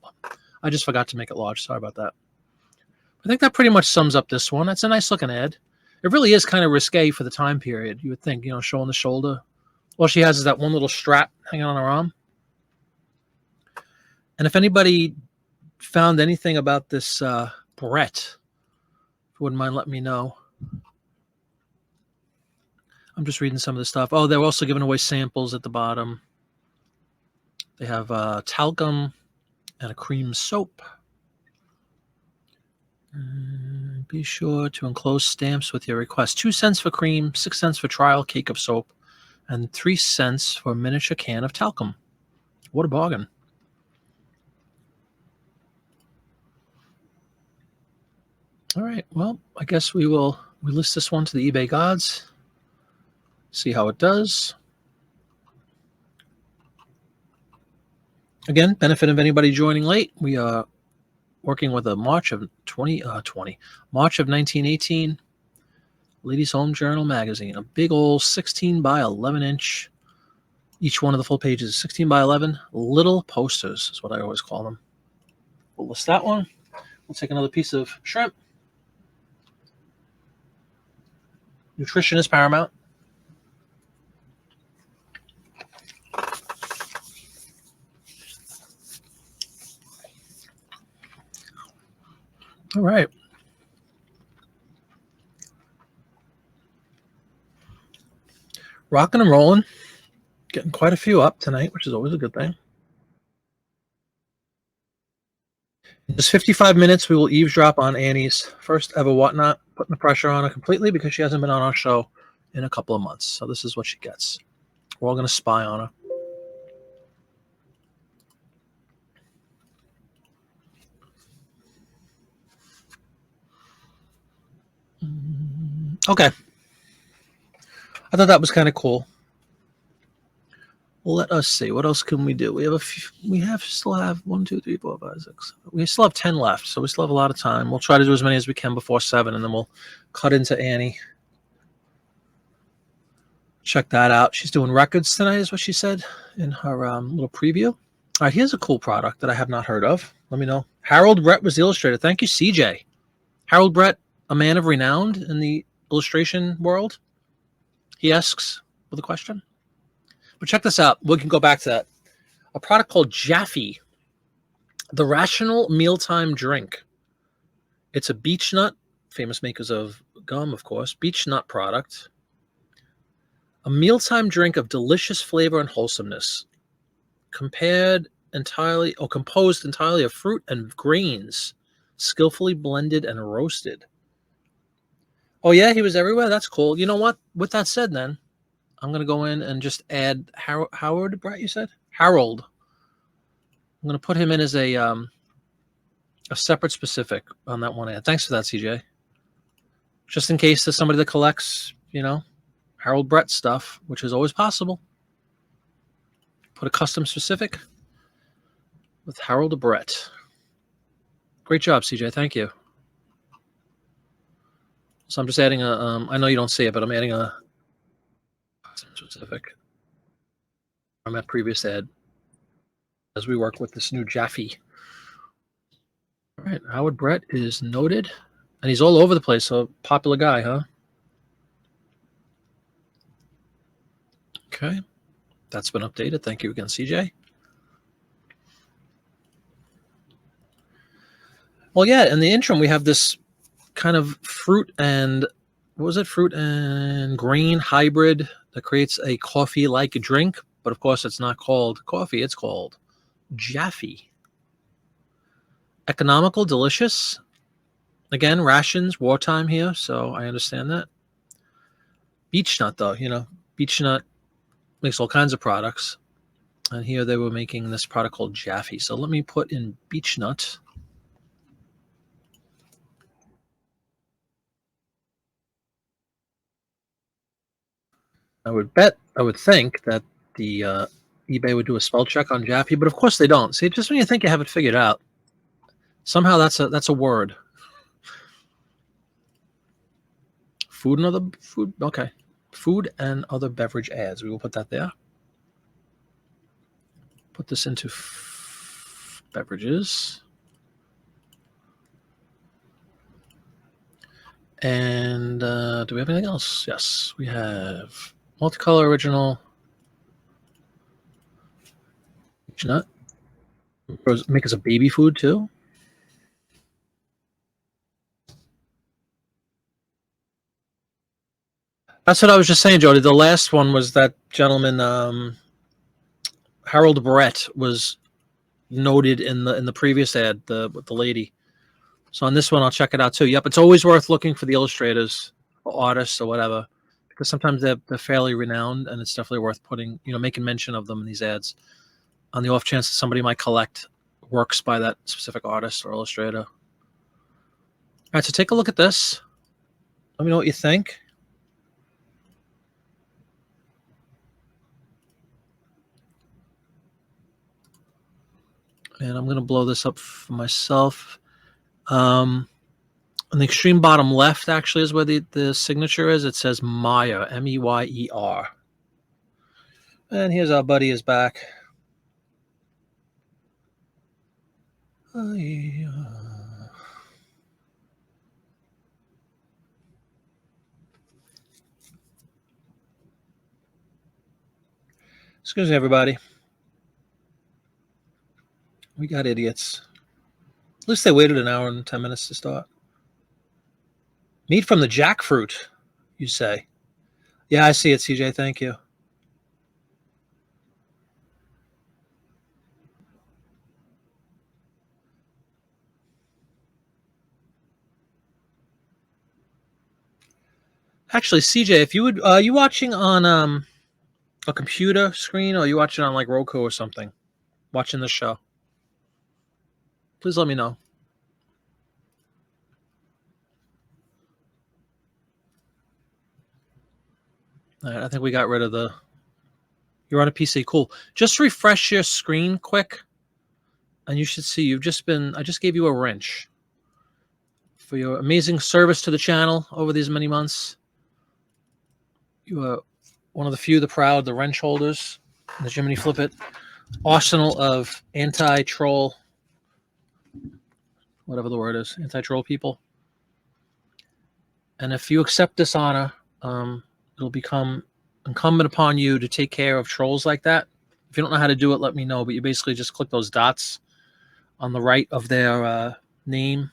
just forgot to make it large. Sorry about that. I think that pretty much sums up this one. That's a nice looking ad. It really is kind of risque for the time period. You would think, showing the shoulder. All she has is that one little strap hanging on her arm. And if anybody found anything about this Brett, if you wouldn't mind letting me know. I'm just reading some of the stuff. Oh, they're also giving away samples at the bottom. They have talcum and a cream soap. Be sure to enclose stamps with your request. 2 cents for cream, 6 cents for trial cake of soap, and 3 cents for a miniature can of talcum. What a bargain. All right, well, I guess we list this one to the eBay gods, see how it does. Again, benefit of anybody joining late, we are working with a March of 1918 Ladies Home Journal magazine, a big old 16 by 11 inch. Each one of the full pages is 16 by 11 little posters is what I always call them. We'll list that one. We'll take another piece of shrimp. Nutrition is paramount. All right. Rocking and rolling. Getting quite a few up tonight, which is always a good thing. In just 55 minutes, we will eavesdrop on Annie's first ever whatnot, putting the pressure on her completely because she hasn't been on our show in a couple of months. So this is what she gets. We're all going to spy on her. Okay. I thought that was kind of cool. Let us see. What else can we do? We still have 1, 2, 3, 4, 5, 6. We still have 10 left, so we still have a lot of time. We'll try to do as many as we can before 7, and then we'll cut into Annie. Check that out. She's doing records tonight, is what she said in her little preview. All right, here's a cool product that I have not heard of. Let me know. Harold Brett was the illustrator. Thank you, CJ. Harold Brett, a man of renown in the illustration world. He asks with a question. But check this out. We can go back to that. A product called Jaffe, the Rational Mealtime Drink. It's a beech nut, famous makers of gum, of course, beech nut product. A mealtime drink of delicious flavor and wholesomeness, composed entirely of fruit and grains, skillfully blended and roasted. Oh yeah, he was everywhere. That's cool. You know what? With that said, then, I'm going to go in and just add Howard Brett, you said? Harold. I'm going to put him in as a separate specific on that one ad. Thanks for that, CJ. Just in case there's somebody that collects, Harold Brett stuff, which is always possible. Put a custom specific with Harold Brett. Great job, CJ. Thank you. So I'm just adding I know you don't see it, but I'm adding a custom specific from that previous ad as we work with this new Jaffe. All right, Howard Brett is noted, and he's all over the place, so popular guy, huh? Okay, that's been updated. Thank you again, CJ. Well, yeah, in the interim, we have this kind of fruit and grain hybrid that creates a coffee-like drink, but of course it's not called coffee, it's called Jaffe. Economical, delicious. Again, rations, wartime here, so I understand that. Beech nut, though, beech nut makes all kinds of products, and here they were making this product called Jaffe. So let me put in beech nut. I would think that the eBay would do a spell check on Jaffe, but of course they don't. See, just when you think you have it figured out, somehow that's a word. Food and other beverage ads. We will put that there. Put this into beverages. And do we have anything else? Yes, we have multicolor original. Nut. Make us a baby food too. That's what I was just saying, Jody. The last one was that gentleman, Harold Brett, was noted in the previous ad with the lady. So on this one, I'll check it out too. Yep, it's always worth looking for the illustrators or artists or whatever, because sometimes they're fairly renowned, and it's definitely worth putting, making mention of them in these ads, on the off chance that somebody might collect works by that specific artist or illustrator. All right, so take a look at this. Let me know what you think. And I'm going to blow this up for myself. On the extreme bottom left, actually, is where the signature is. It says Meyer, M-E-Y-E-R. And here's our buddy is back. Excuse me, everybody. We got idiots. At least they waited an hour and 10 minutes to start. Meat from the jackfruit, you say? Yeah, I see it, CJ. Thank you. Actually, CJ, if you would, are you watching on a computer screen, or are you watching on like Roku or something? Watching the show? Please let me know. All right, I think we got rid of the. You're on a PC. Cool. Just refresh your screen quick, and you should see you've just been. I just gave you a wrench for your amazing service to the channel over these many months. You are one of the few, the proud, the wrench holders, the Jiminy Flip It arsenal of anti-troll, whatever the word is, anti-troll people. And if you accept this honor, it'll become incumbent upon you to take care of trolls like that. If you don't know how to do it, let me know. But you basically just click those dots on the right of their name,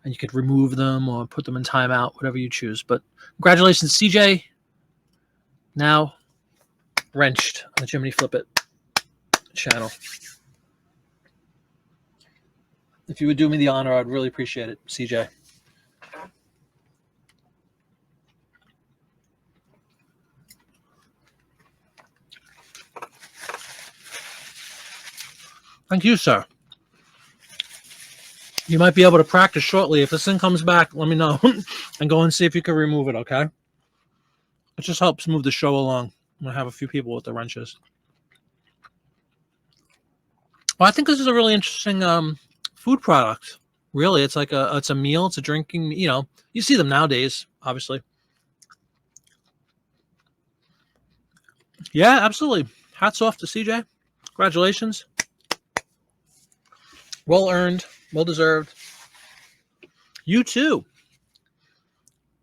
and you could remove them or put them in timeout, whatever you choose. But congratulations, CJ. Now wrenched on the Jiminy Flip It channel. If you would do me the honor, I'd really appreciate it, CJ. Thank you, sir. You might be able to practice shortly. If this thing comes back, let me know and go and see if you can remove it, okay? It just helps move the show along. I'm going to have a few people with the wrenches. Well, I think this is a really interesting food product. Really, it's like it's a meal. It's a drinking, you see them nowadays, obviously. Yeah, absolutely. Hats off to CJ. Congratulations. Well earned, well deserved. You too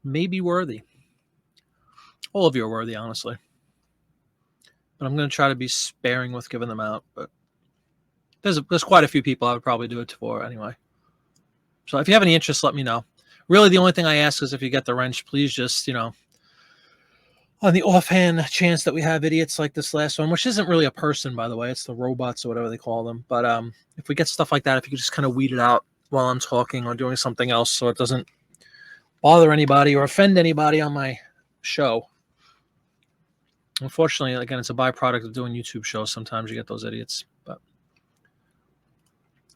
may be worthy. All of you are worthy, honestly. But I'm going to try to be sparing with giving them out. But there's quite a few people I would probably do it for anyway. So if you have any interest, let me know. Really, the only thing I ask is if you get the wrench, please just, on the offhand chance that we have idiots like this last one, which isn't really a person, by the way, it's the robots or whatever they call them. But if we get stuff like that, if you could just kind of weed it out while I'm talking or doing something else so it doesn't bother anybody or offend anybody on my show. Unfortunately, again, it's a byproduct of doing YouTube shows. Sometimes you get those idiots. But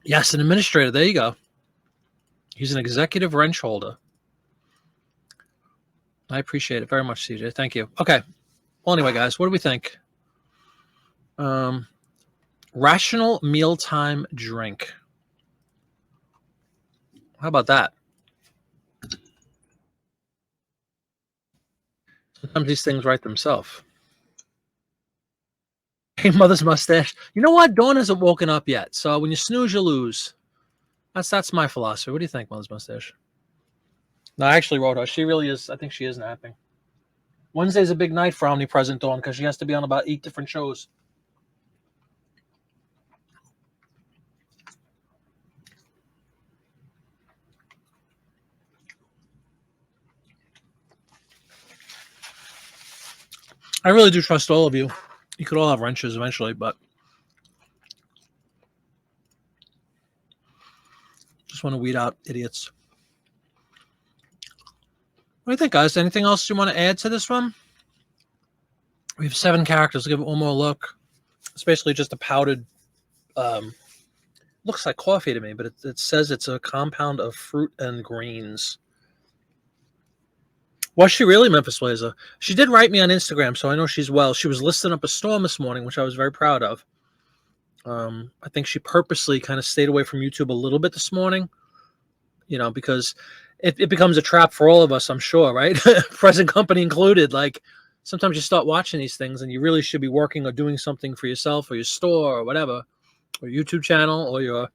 yes, an administrator. There you go. He's an executive wrench holder. I appreciate it very much, CJ. Thank you. Okay. Well, anyway, guys, what do we think? Rational mealtime drink. How about that? Sometimes these things write themselves. Hey, mother's mustache. You know what? Dawn hasn't woken up yet. So when you snooze, you lose. That's my philosophy. What do you think, mother's mustache? No, I actually wrote her. She really is. I think she is napping. Wednesday's a big night for Omnipresent Dawn because she has to be on about 8 different shows. I really do trust all of you. You could all have wrenches eventually, but just want to weed out idiots. What do you think, guys? Anything else you want to add to this one? We have 7 characters. I'll give it one more look. It's basically just a powdered, looks like coffee to me, but it says it's a compound of fruit and grains. Was she really, Memphis Blazer? She did write me on Instagram, so I know she's well. She was listing up a store this morning, which I was very proud of. I think she purposely kind of stayed away from YouTube a little bit this morning, because it becomes a trap for all of us, I'm sure, right? Present company included. Like, sometimes you start watching these things and you really should be working or doing something for yourself or your store or whatever, or YouTube channel or your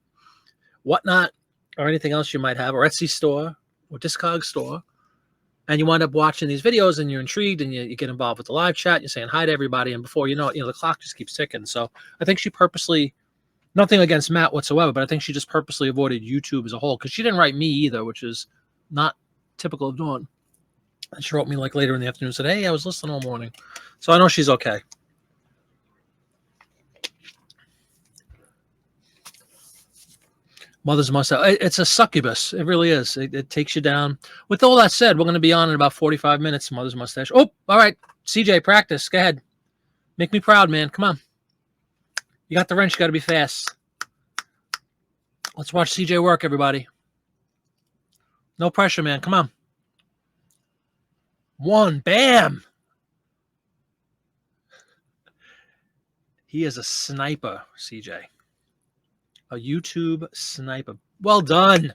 whatnot or anything else you might have, or Etsy store or Discog store. And you wind up watching these videos and you're intrigued and you get involved with the live chat. You're saying hi to everybody. And before you know it, the clock just keeps ticking. So I think she purposely, nothing against Matt whatsoever, but I think she just purposely avoided YouTube as a whole because she didn't write me either, which is not typical of Dawn. And she wrote me like later in the afternoon and said, hey, I was listening all morning. So I know she's okay. Mother's mustache. It's a succubus. It really is. It takes you down. With all that said, we're going to be on in about 45 minutes. Mother's mustache. Oh, all right. CJ, practice. Go ahead. Make me proud, man. Come on. You got the wrench. You got to be fast. Let's watch CJ work, everybody. No pressure, man. Come on. 1. Bam. He is a sniper, CJ. A YouTube sniper. Well done.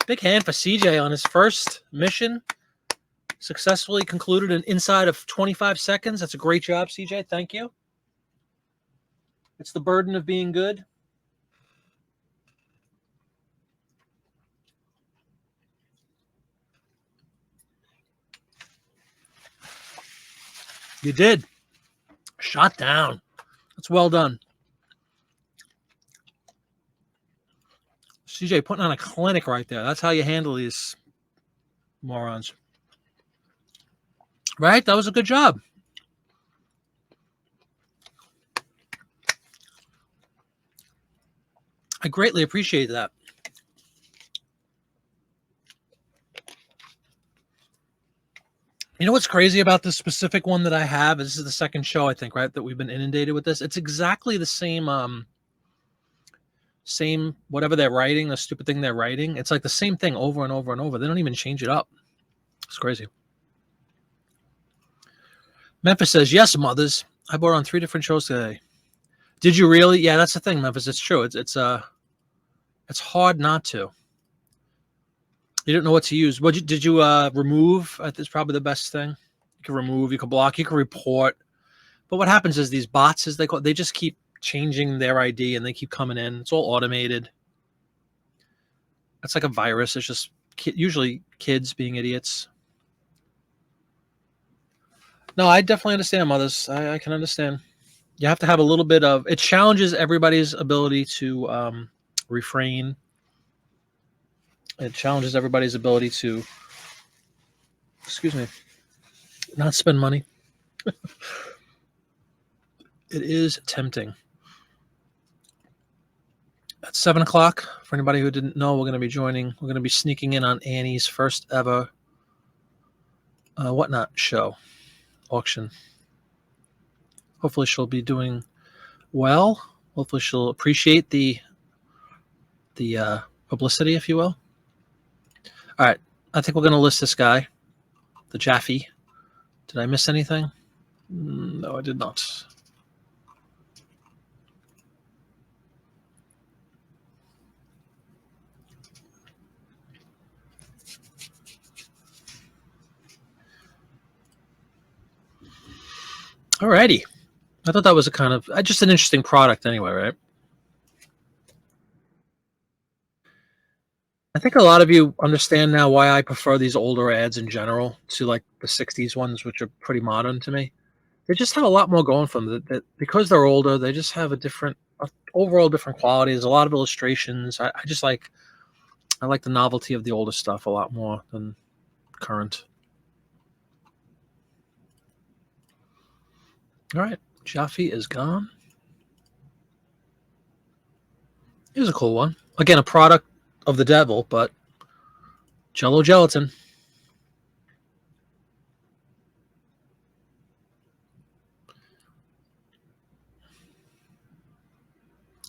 Big hand for CJ on his first mission. Successfully concluded inside of 25 seconds. That's a great job, CJ. Thank you. It's the burden of being good. You did. Shot down. That's well done. CJ putting on a clinic right there. That's how you handle these morons. Right? That was a good job. I greatly appreciate that. You know what's crazy about this specific one that I have? This is the second show, I think, right, that we've been inundated with this. It's exactly the same same whatever they're writing, the stupid thing they're writing. It's like the same thing over and over and over. They don't even change it up. It's crazy. Memphis says, yes, mothers. I bought on 3 different shows today. Did you really? Yeah, that's the thing, Memphis. It's true. It's hard not to. You don't know what to use. Did you remove? That's probably the best thing. You can remove, you can block, you can report. But what happens is these bots, as they just keep changing their ID and they keep coming in. It's all automated. It's like a virus. It's just usually kids being idiots. No, I definitely understand, mothers. I can understand. You have to have a little bit of it. Challenges everybody's ability to refrain. It challenges everybody's ability to, excuse me, not spend money. It is tempting. At 7 o'clock, for anybody who didn't know, we're going to be sneaking in on Annie's first ever Whatnot show auction. Hopefully she'll be doing well. Hopefully she'll appreciate the publicity, if you will. All right, I think we're going to list this guy, the Jaffe. Did I miss anything? No, I did not. Alrighty. I thought that was a kind of just an interesting product anyway, right? I think a lot of you understand now why I prefer these older ads in general to like the 60s ones, which are pretty modern to me. They just have a lot more going for them. That because they're older, they just have a different, overall different quality. There's a lot of illustrations. I like the novelty of the older stuff a lot more than current. All right, Jaffe is gone. Here's a cool one. Again, a product of the devil, but Jello gelatin.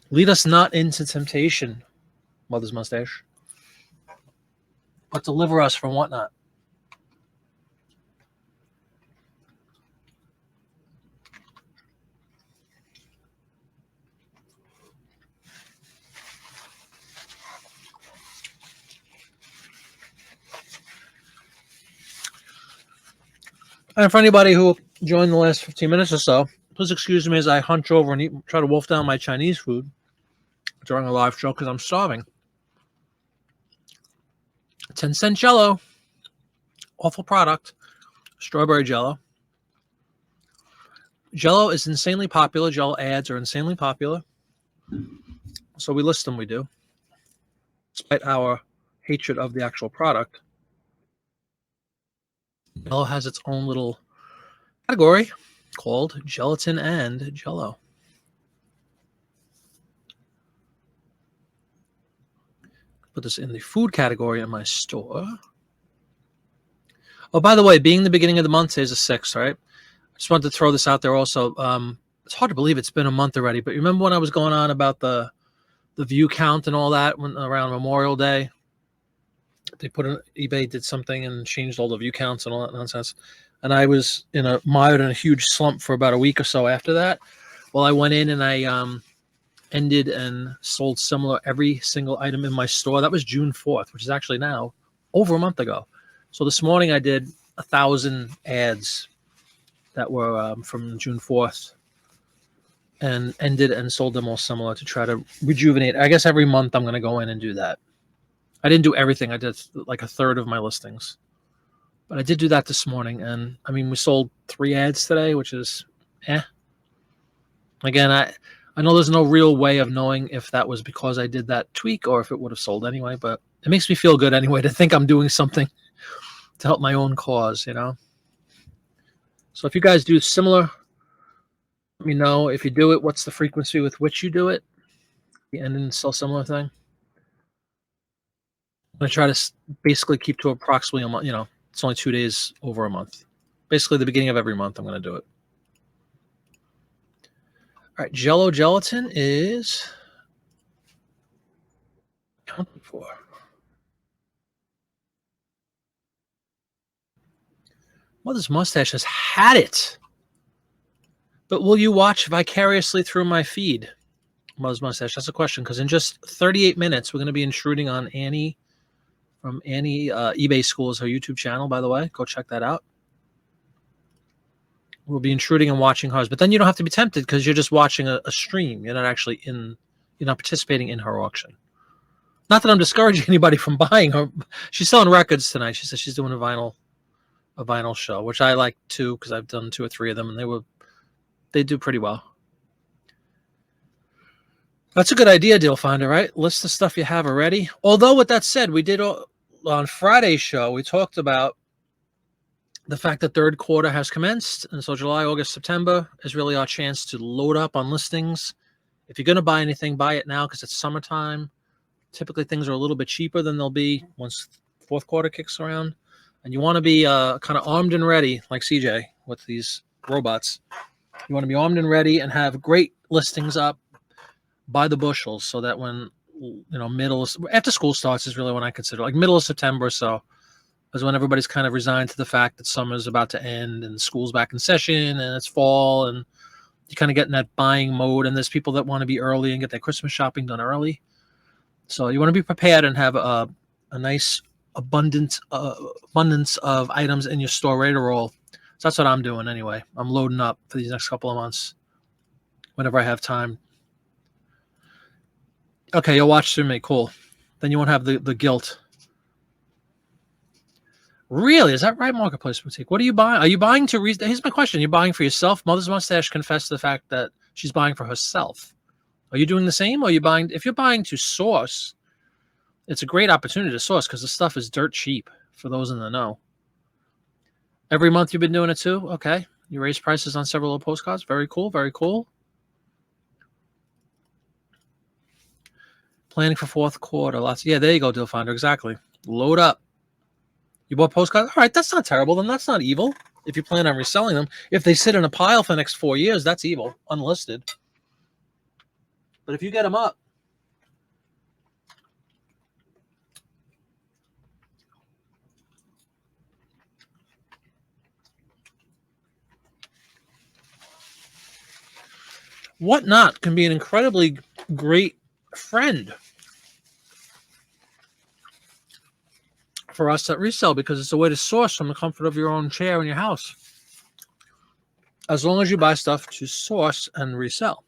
Lead us not into temptation, Mother's Mustache, but deliver us from whatnot. And for anybody who joined the last 15 minutes or so, please excuse me as I hunch over and try to wolf down my Chinese food during a live show because I'm starving. 10-cent Jello. Awful product. Strawberry Jello. Jello is insanely popular. Jello ads are insanely popular. So we list them, we do. Despite our hatred of the actual product. Jello has its own little category called Gelatin and Jello. Put this in the food category in my store. Oh, by the way, being the beginning of the month, today's the 6th, right? I just wanted to throw this out there also. It's hard to believe it's been a month already, but remember when I was going on about the view count and all that around Memorial Day? They put in eBay did something and changed all the view counts and all that nonsense. And I was mired in a huge slump for about a week or so after that. Well, I went in and I ended and sold similar every single item in my store. That was June 4th, which is actually now over a month ago. So this morning I did 1,000 ads that were from June 4th and ended and sold them all similar to try to rejuvenate. I guess every month I'm going to go in and do that. I didn't do everything. I did like a third of my listings. But I did do that this morning. And I mean, we sold 3 ads today, which is Again, I know there's no real way of knowing if that was because I did that tweak or if it would have sold anyway, but it makes me feel good anyway to think I'm doing something to help my own cause, So if you guys do similar, let me know. If you do it, what's the frequency with which you do it? The end and sell similar thing. I'm going to try to basically keep to approximately a month. It's only 2 days over a month. Basically, the beginning of every month, I'm going to do it. All right, Jello gelatin is Counting for. Mother's Mustache has had it. But will you watch vicariously through my feed? Mother's Mustache. That's a question, because in just 38 minutes, we're going to be intruding on Annie from Annie eBay Schools, her YouTube channel, by the way. Go check that out. We'll be intruding and watching hers. But then you don't have to be tempted because you're just watching a stream. You're not actually you're not participating in her auction. Not that I'm discouraging anybody from buying her. She's selling records tonight. She said she's doing a vinyl show, which I like too, because I've done 2 or 3 of them, and they do pretty well. That's a good idea, Deal Finder, right? List the stuff you have already. Although, with that said, we did on Friday's show, we talked about the fact that third quarter has commenced. And so July, August, September is really our chance to load up on listings. If you're going to buy anything, buy it now because it's summertime. Typically, things are a little bit cheaper than they'll be once fourth quarter kicks around. And you want to be kind of armed and ready, like CJ with these robots. You want to be armed and ready and have great listings up by the bushels, so that when after school starts is really when I consider, like middle of September or so, is when everybody's kind of resigned to the fact that summer's about to end and school's back in session and it's fall, and you kind of get in that buying mode. And there's people that want to be early and get their Christmas shopping done early. So you want to be prepared and have a nice abundance of items in your store ready to roll. So that's what I'm doing anyway. I'm loading up for these next couple of months whenever I have time. Okay, you'll watch through me. Cool. Then you won't have the guilt. Really? Is that right, Marketplace Boutique? What are you buying? Are you buying to here's my question. Are you buying for yourself? Mother's Mustache confessed to the fact that she's buying for herself. Are you doing the same? Or are you buying? If you're buying to source, it's a great opportunity to source because the stuff is dirt cheap for those in the know. Every month you've been doing it too? Okay. You raised prices on several of the postcards. Very cool. Very cool. Planning for fourth quarter. Yeah, there you go, Deal Finder. Exactly. Load up. You bought postcards? All right, that's not terrible. Then that's not evil. If you plan on reselling them. If they sit in a pile for the next 4 years, that's evil. Unlisted. But if you get them up. Whatnot can be an incredibly great friend for us that resell, because it's a way to source from the comfort of your own chair in your house. As long as you buy stuff to source and resell.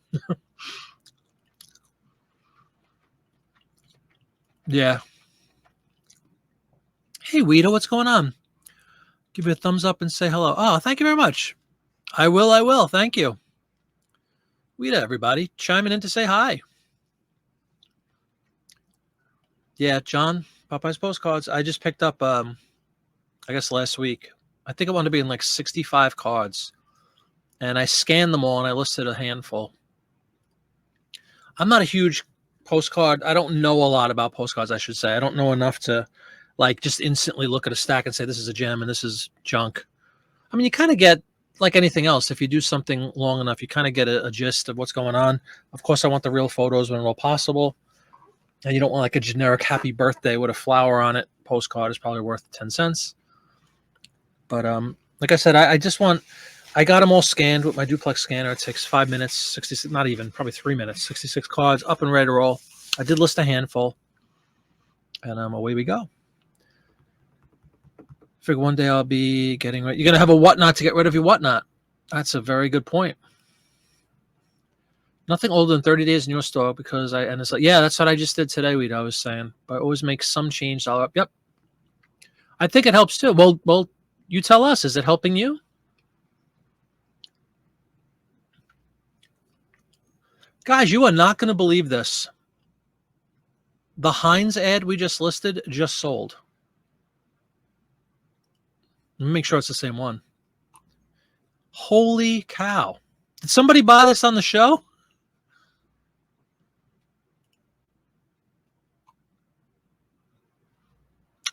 Yeah. Hey, Weeda, what's going on? Give you a thumbs up and say hello. Oh, thank you very much. I will. Thank you. Weeda, everybody, chiming in to say hi. Yeah, John, Popeye's Postcards. I just picked up, I guess last week. I think I wanted to be in like 65 cards. And I scanned them all and I listed a handful. I'm not a huge postcard. I don't know a lot about postcards, I should say. I don't know enough to like just instantly look at a stack and say this is a gem and this is junk. I mean, you kind of get, like anything else, if you do something long enough, you kind of get a gist of what's going on. Of course, I want the real photos when all possible. And you don't want like a generic happy birthday with a flower on it. Postcard is probably worth 10 cents. But like I said, I got them all scanned with my duplex scanner. It takes 5 minutes, 66, not even, probably 3 minutes, 66 cards up and ready to roll. I did list a handful, and away we go. Figure one day I'll be getting ready. You're going to have a whatnot to get rid of your whatnot. That's a very good point. Nothing older than 30 days in your store because and it's like, yeah, that's what I just did today, I was saying. But I always make some change. Yep. I think it helps too. Well, you tell us, is it helping you? Guys, you are not going to believe this. The Heinz ad we just listed just sold. Let me make sure it's the same one. Holy cow. Did somebody buy this on the show?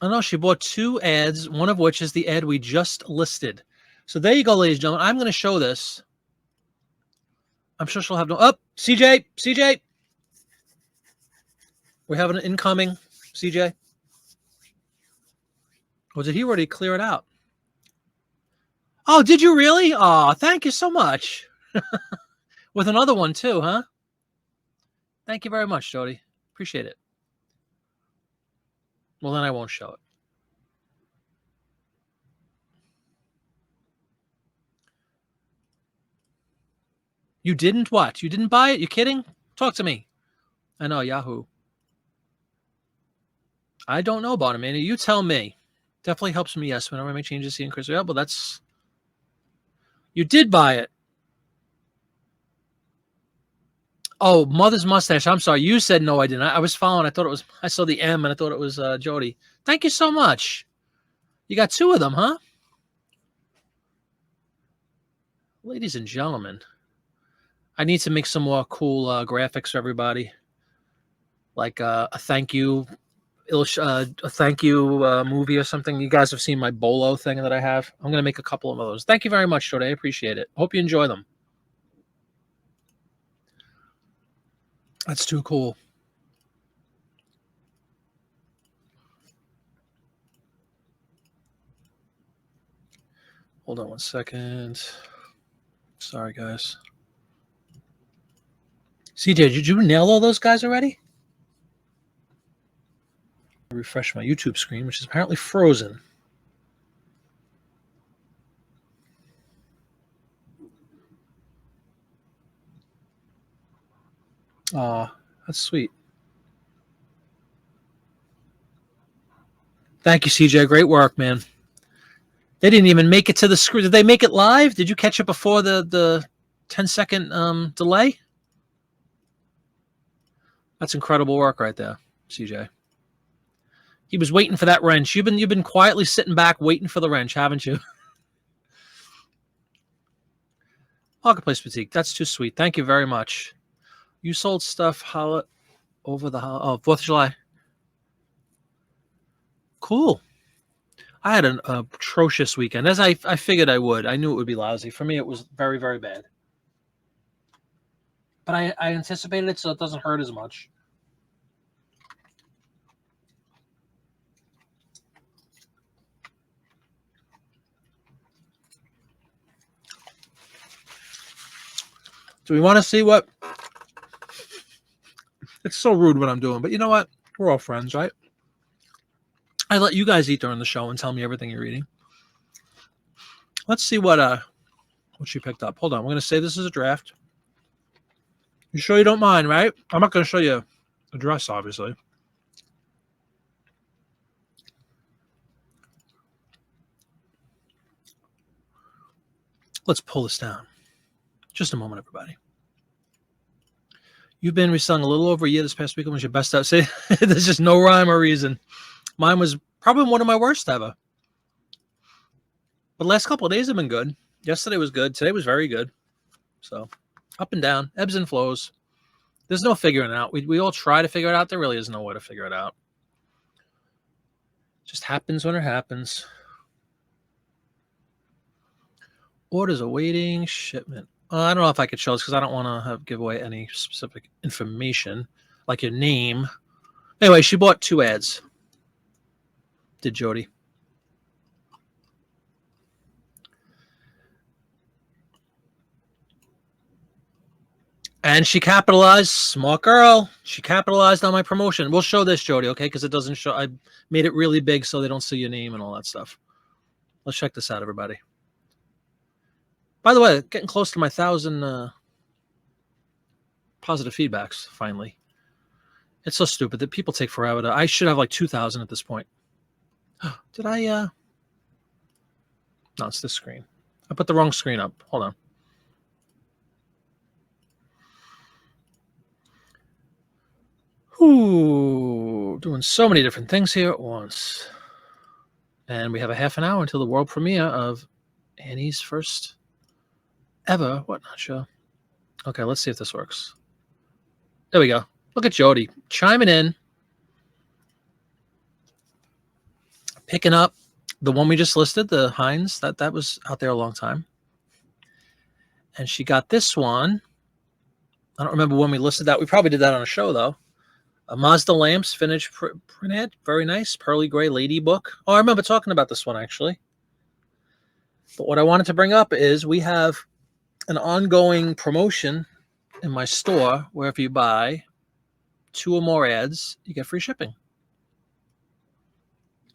I know she bought 2 ads, one of which is the ad we just listed. So there you go, ladies and gentlemen. I'm going to show this. I'm sure she'll have no. Oh, CJ. We have an incoming, CJ. Or did he already clear it out? Oh, did you really? Oh, thank you so much. With another one too, huh? Thank you very much, Jody. Appreciate it. Well, then I won't show it. You didn't what? You didn't buy it? You kidding? Talk to me. I know, Yahoo. I don't know about it, man. You tell me. Definitely helps me, yes, whenever I make changes, see Chris. Yeah, but that's... You did buy it. Oh, Mother's Mustache. I'm sorry. You said no, I didn't. I was following. I thought it was... I saw the M, and I thought it was Jody. Thank you so much. You got two of them, huh? Ladies and gentlemen. I need to make some more cool graphics for everybody. Like a thank you... a thank you movie or something. You guys have seen my bolo thing that I have. I'm going to make a couple of those. Thank you very much, Jody. I appreciate it. Hope you enjoy them. That's too cool. Hold on one second. Sorry, guys. CJ, did you nail all those guys already? Refresh my YouTube screen, which is apparently frozen. Aw, that's sweet. Thank you, CJ. Great work, man. They didn't even make it to the screen. Did they make it live? Did you catch it before the 10-second delay? That's incredible work right there, CJ. He was waiting for that wrench. You've been quietly sitting back waiting for the wrench, haven't you? Marketplace Boutique. That's too sweet. Thank you very much. You sold stuff over the 4th of July. Cool. I had an atrocious weekend, as I figured I would. I knew it would be lousy. For me, it was very, very bad. But I anticipated it, so it doesn't hurt as much. Do we want to see what... It's so rude what I'm doing, but you know what? We're all friends, right? I let you guys eat during the show and tell me everything you're eating. Let's see what she picked up. Hold on. We're going to say this is a draft. You sure you don't mind, right? I'm not going to show you the dress, obviously. Let's pull this down. Just a moment, everybody. You've been reselling a little over a year. This past weekend was your best out. See, there's just no rhyme or reason. Mine was probably one of my worst ever. But the last couple of days have been good. Yesterday was good. Today was very good. So up and down, ebbs and flows. There's no figuring it out. We all try to figure it out. There really is no way to figure it out. It just happens when it happens. Orders awaiting shipment. I don't know if I could show this because I don't want to give away any specific information, like your name. Anyway, she bought 2 ads. Did Jody. And she capitalized. Smart girl. She capitalized on my promotion. We'll show this, Jody, okay? Because it doesn't show. I made it really big so they don't see your name and all that stuff. Let's check this out, everybody. By the way, getting close to my 1,000 positive feedbacks, finally. It's so stupid that people take forever. I should have like 2,000 at this point. Did I? No, it's this screen. I put the wrong screen up. Hold on. Ooh, doing so many different things here at once. And we have a half an hour until the world premiere of Annie's first ever whatnot show. Okay, let's see if this works. There we go. Look at Jody chiming in, picking up the one we just listed, the Heinz. That was out there a long time. And she got this one. I don't remember when we listed that. We probably did that on a show, though. A Mazda lamps vintage printhead, very nice. Pearly gray lady book. Oh, I remember talking about this one actually. But what I wanted to bring up is we have an ongoing promotion in my store where if you buy 2 or more ads, you get free shipping.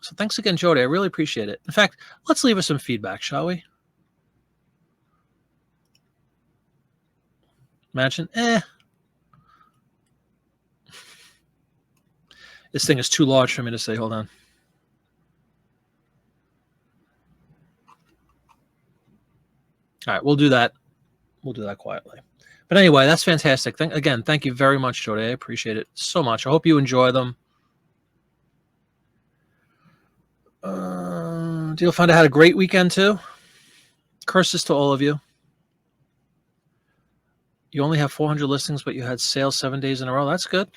So thanks again, Jody. I really appreciate it. In fact, let's leave us some feedback, shall we? Imagine, this thing is too large for me to say. Hold on. All right, we'll do that. We'll do that quietly. But anyway, that's fantastic. Thank you very much, Jody. I appreciate it so much. I hope you enjoy them. Deal Finder had a great weekend too. Curses to all of you. You only have 400 listings, but you had sales 7 days in a row. That's good.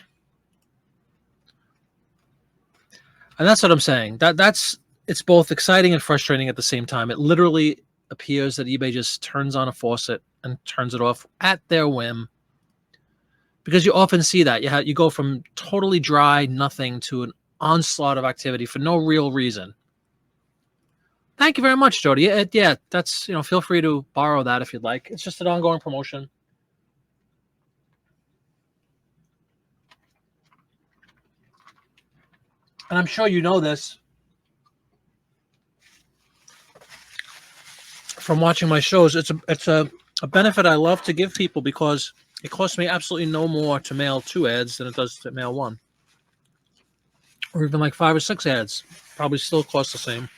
And that's what I'm saying. It's both exciting and frustrating at the same time. It literally appears that eBay just turns on a faucet and turns it off at their whim. Because you often see that. You go from totally dry nothing to an onslaught of activity for no real reason. Thank you very much, Jody. Yeah, that's, feel free to borrow that if you'd like. It's just an ongoing promotion. And I'm sure you know this from watching my shows. It's a benefit I love to give people because it costs me absolutely no more to mail 2 ads than it does to mail 1. Or even like 5 or 6 ads. Probably still cost the same.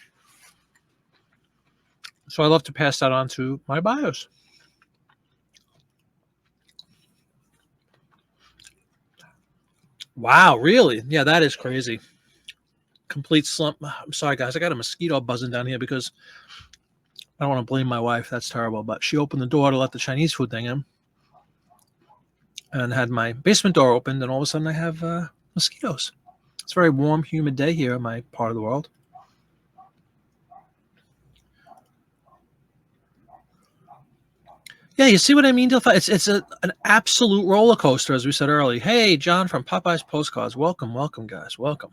So I love to pass that on to my buyers. Wow, really? Yeah, that is crazy. Complete slump. I'm sorry, guys. I got a mosquito buzzing down here because I don't want to blame my wife. That's terrible. But she opened the door to let the Chinese food thing in and had my basement door opened. And all of a sudden I have mosquitoes. It's a very warm, humid day here in my part of the world. Yeah, you see what I mean, Dilfa? It's an absolute roller coaster, as we said earlier. Hey, John from Popeye's Postcards. Welcome, guys. Welcome.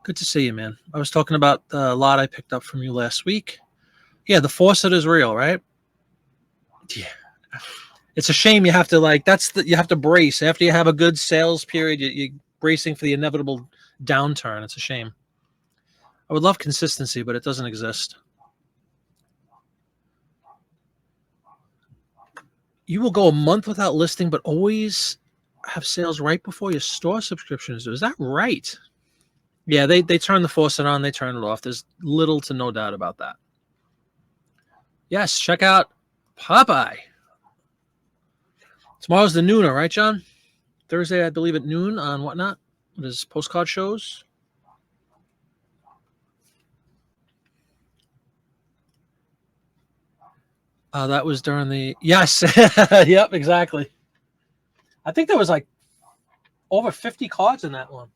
Good to see you, man. I was talking about the lot I picked up from you last week. Yeah, the faucet is real, right? Yeah. It's a shame you have to you have to brace. After you have a good sales period, you're bracing for the inevitable downturn. It's a shame. I would love consistency, but it doesn't exist. You will go a month without listing, but always have sales right before your store subscriptions do. Is that right? Yeah, they turn the faucet on, they turn it off. There's little to no doubt about that. Yes, check out Popeye. Tomorrow's the nooner, right, John? Thursday, I believe, at noon on whatnot. What is postcard shows? That was during the yes, yep, exactly. I think there was like over 50 cards in that one.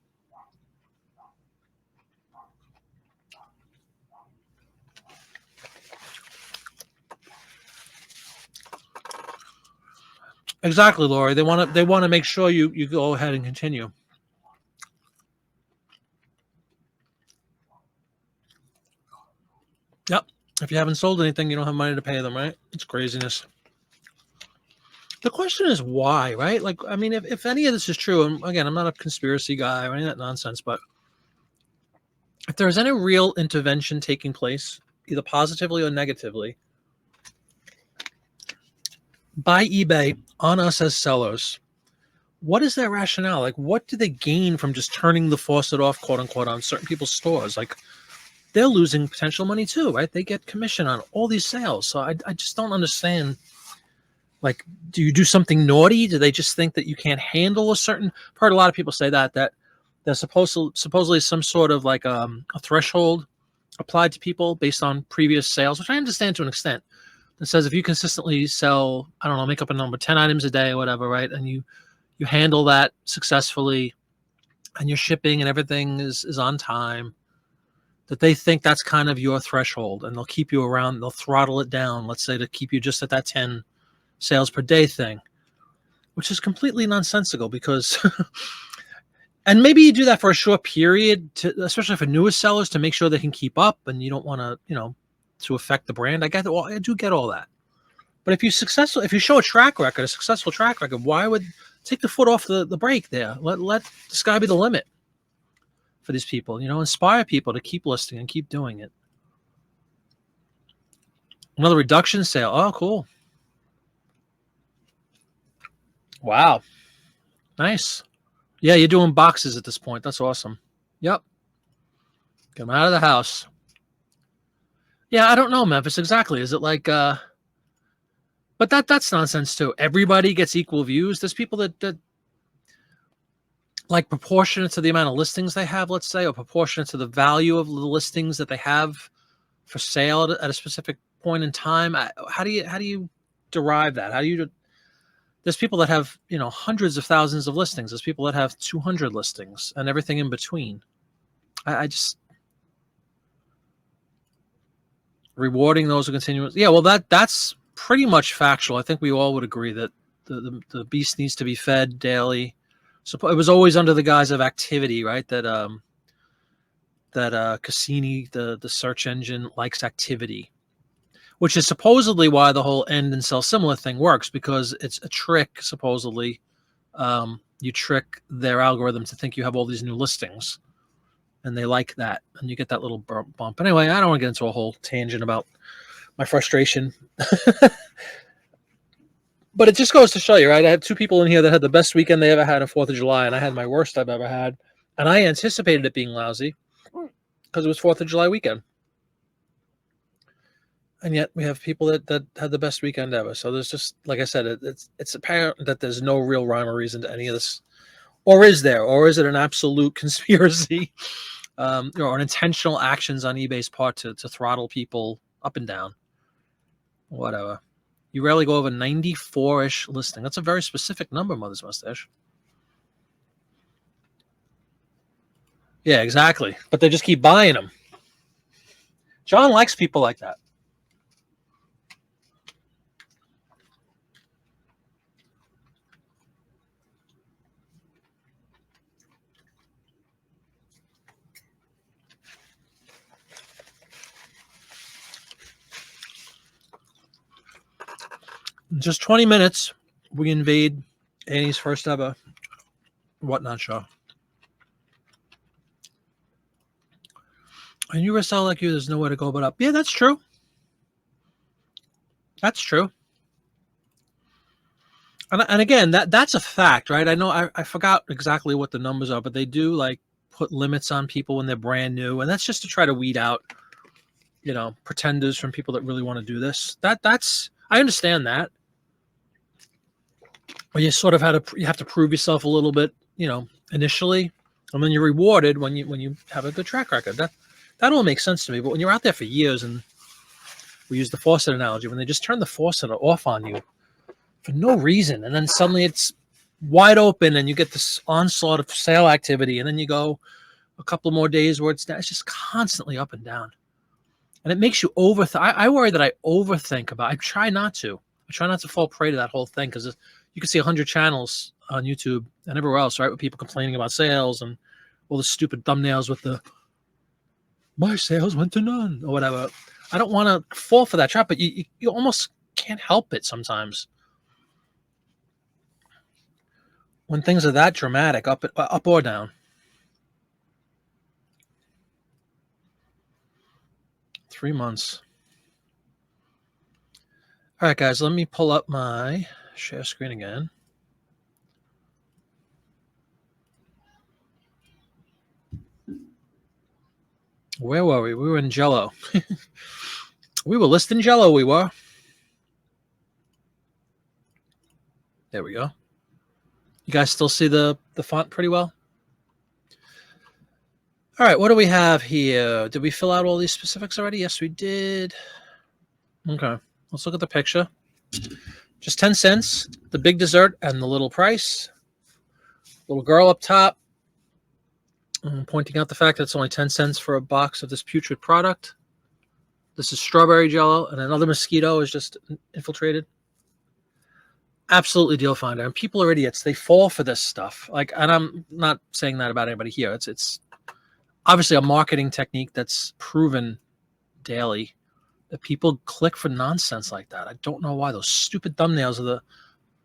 Exactly, Lori. They want to make sure you go ahead and continue. Yep. If you haven't sold anything, you don't have money to pay them, right? It's craziness. The question is why, right? Like, I mean, if any of this is true, and again, I'm not a conspiracy guy or any of that nonsense, but if there's any real intervention taking place, either positively or negatively, by eBay on us as sellers, what is their rationale? Like, what do they gain from just turning the faucet off, quote unquote, on certain people's stores? Like, they're losing potential money too, right? They get commission on all these sales. So I just don't understand. Like, do you do something naughty? Do they just think that you can't handle a certain? I've heard a lot of people say that there's supposedly some sort of like a threshold applied to people based on previous sales, which I understand to an extent. That says if you consistently sell, I don't know, make up a number, 10 items a day or whatever, right? And you handle that successfully and your shipping and everything is on time, that they think that's kind of your threshold and they'll keep you around, they'll throttle it down, let's say, to keep you just at that 10 sales per day thing, which is completely nonsensical because And maybe you do that for a short period, especially for newer sellers, to make sure they can keep up, and you don't want to, to affect the brand. I do get all that. But if if you show a successful track record, why would take the foot off the brake there? Let the sky be the limit for these people. Inspire people to keep listing and keep doing it. Another reduction sale. Oh, cool. Wow. Nice. Yeah, you're doing boxes at this point. That's awesome. Yep. Get them out of the house. Yeah, I don't know, Memphis, exactly. Is it like but that's nonsense too. Everybody gets equal views. There's people that like proportionate to the amount of listings they have, let's say, or proportionate to the value of the listings that they have for sale at a specific point in time. How do you derive that? There's people that have, hundreds of thousands of listings. There's people that have 200 listings and everything in between. I just rewarding those are continuous. Yeah, well, that's pretty much factual. I think we all would agree that the beast needs to be fed daily. So it was always under the guise of activity, right? That Cassini, the search engine, likes activity, which is supposedly why the whole end and sell similar thing works, because it's a trick, supposedly. You trick their algorithm to think you have all these new listings, and they like that, and you get that little bump. Anyway, I don't want to get into a whole tangent about my frustration. But it just goes to show you, right? I have two people in here that had the best weekend they ever had on 4th of July, and I had my worst I've ever had. And I anticipated it being lousy because it was 4th of July weekend. And yet we have people that had the best weekend ever. So there's just, like I said, it's apparent that there's no real rhyme or reason to any of this. Or is there? Or is it an absolute conspiracy or an intentional actions on eBay's part to throttle people up and down? Whatever. You rarely go over 94-ish listing. That's a very specific number, Mother's Mustache. Yeah, exactly. But they just keep buying them. John likes people like that. In just 20 minutes, we invade Annie's first ever Whatnot show. And you were selling like you, there's nowhere to go but up. Yeah, that's true. That's true. And again, that's a fact, right? I know I forgot exactly what the numbers are, but they do like put limits on people when they're brand new, and that's just to try to weed out, pretenders from people that really want to do this. That's I understand that. Well, you sort of you have to prove yourself a little bit, initially, and then you're rewarded when you have a good track record. That all makes sense to me. But when you're out there for years, and we use the faucet analogy, when they just turn the faucet off on you for no reason, and then suddenly it's wide open, and you get this onslaught of sale activity, and then you go a couple more days where it's just constantly up and down, and it makes you overthink. I worry that I overthink about. I try not to fall prey to that whole thing, because you can see 100 channels on YouTube and everywhere else, right, with people complaining about sales and all the stupid thumbnails with the "my sales went to none" or whatever. I don't want to fall for that trap, but you almost can't help it sometimes when things are that dramatic, up or down. Three months. All right, guys, let me pull up my share screen again. Where were we? We were in Jello. We were listing Jello, we were. There we go. You guys still see the font pretty well? All right, what do we have here? Did we fill out all these specifics already? Yes, we did. Okay, let's look at the picture. Just 10 cents, the big dessert and the little price. Little girl up top, pointing out the fact that it's only 10 cents for a box of this putrid product. This is strawberry Jello, and another mosquito is just infiltrated. Absolutely, deal finder. And people are idiots. They fall for this stuff. Like, and I'm not saying that about anybody here. It's obviously a marketing technique that's proven daily that people click for nonsense like that. I don't know why. Those stupid thumbnails are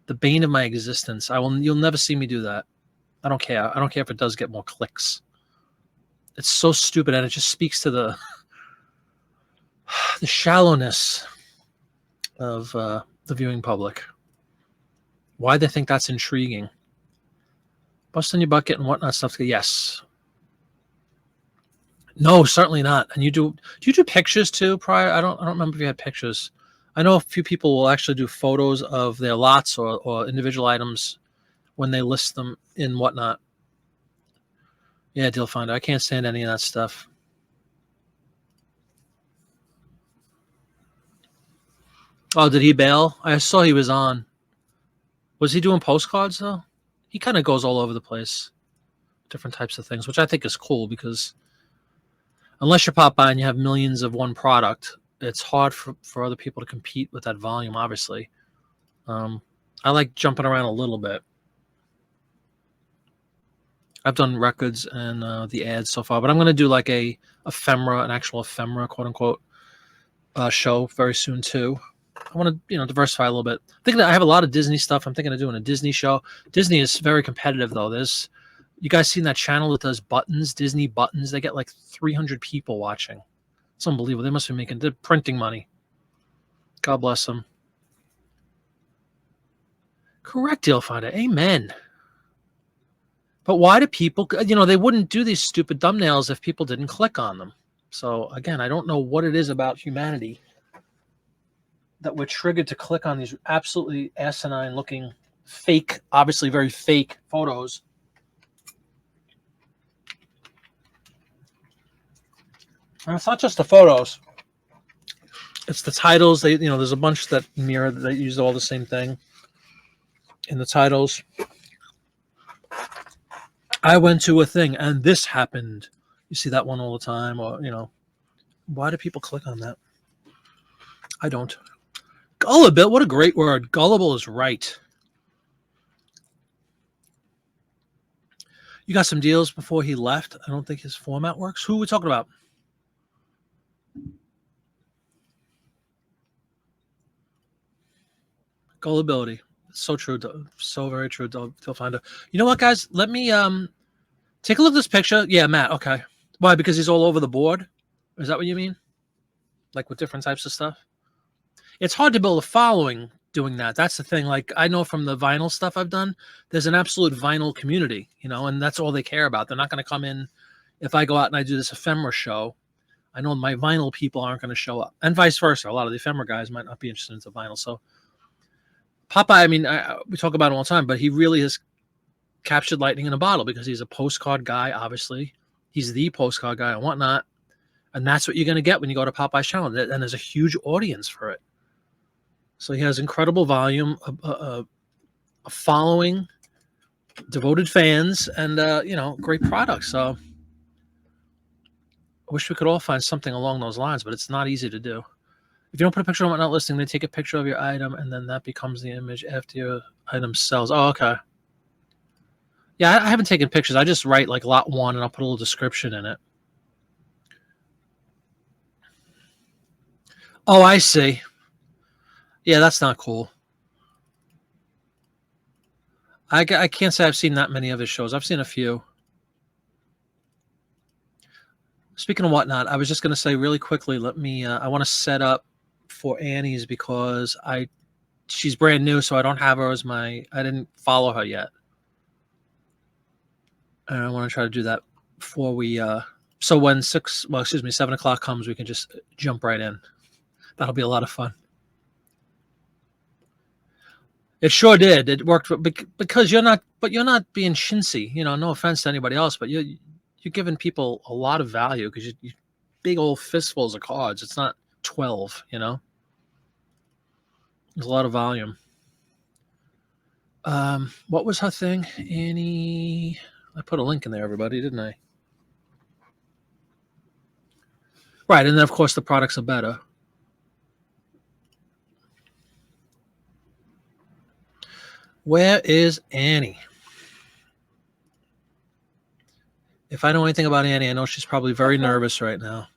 the bane of my existence. You'll never see me do that. I don't care. I don't care if it does get more clicks. It's so stupid, and it just speaks to the shallowness of the viewing public. Why they think that's intriguing. Busting your bucket and whatnot stuff. Yes. No, certainly not. And do you do pictures too prior? I don't remember if you had pictures. I know a few people will actually do photos of their lots or individual items when they list them in whatnot. Yeah, deal finder. I can't stand any of that stuff. Oh, did he bail? I saw he was on. Was he doing postcards though? He kind of goes all over the place, different types of things, which I think is cool because unless you're Popeye and you have millions of one product, it's hard for other people to compete with that volume, obviously. I like jumping around a little bit. I've done records and the ads so far, but I'm going to do like an actual ephemera, quote unquote, show very soon too. I want to, diversify a little bit. I think that I have a lot of Disney stuff. I'm thinking of doing a Disney show. Disney is very competitive though. You guys seen that channel that does buttons, Disney buttons? They get like 300 people watching. It's unbelievable. They must be they're printing money. God bless them. Correct, deal finder. Amen. But why do people, they wouldn't do these stupid thumbnails if people didn't click on them. So again, I don't know what it is about humanity that we're triggered to click on these absolutely asinine looking fake, obviously very fake photos. And it's not just the photos. It's the titles. There's a bunch that mirror that use all the same thing in the titles. I went to a thing and this happened. You see that one all the time, or why do people click on that? I don't. Gullible, what a great word. Gullible is right. You got some deals before he left. I don't think his format works. Who are we talking about? Gullibility. So true. So very true. Deal finder. You know what, guys? Let me take a look at this picture. Yeah, Matt. Okay. Why? Because he's all over the board? Is that what you mean? Like with different types of stuff? It's hard to build a following doing that. That's the thing. Like I know from the vinyl stuff I've done, there's an absolute vinyl community, and that's all they care about. They're not going to come in if I go out and I do this ephemera show. I know my vinyl people aren't going to show up, and vice versa. A lot of the ephemera guys might not be interested in the vinyl. So Popeye, we talk about him all the time, but he really has captured lightning in a bottle because he's a postcard guy. Obviously, he's the postcard guy and whatnot, and that's what you're going to get when you go to Popeye's channel. And there's a huge audience for it. So he has incredible volume, a following, devoted fans, and great products. So I wish we could all find something along those lines, but it's not easy to do. If you don't put a picture on whatnot listing, they take a picture of your item, and then that becomes the image after your item sells. Oh, okay. Yeah, I haven't taken pictures. I just write like lot 1, and I'll put a little description in it. Oh, I see. Yeah, that's not cool. I can't say I've seen that many of his shows. I've seen a few. Speaking of whatnot, I was just going to say really quickly, I want to set up for Annie's because she's brand new, so I don't have her I didn't follow her yet. And I want to try to do that before we, so when 7 o'clock comes, we can just jump right in. That'll be a lot of fun. It sure did. It worked because you're not being chintzy. No offense to anybody else, but you're giving people a lot of value because you big old fistfuls of cards. It's not 12. There's a lot of volume. What was her thing, Annie? I put a link in there, everybody, didn't I? Right, and then of course the products are better. Where is Annie? If I know anything about Annie, I know she's probably very nervous right now.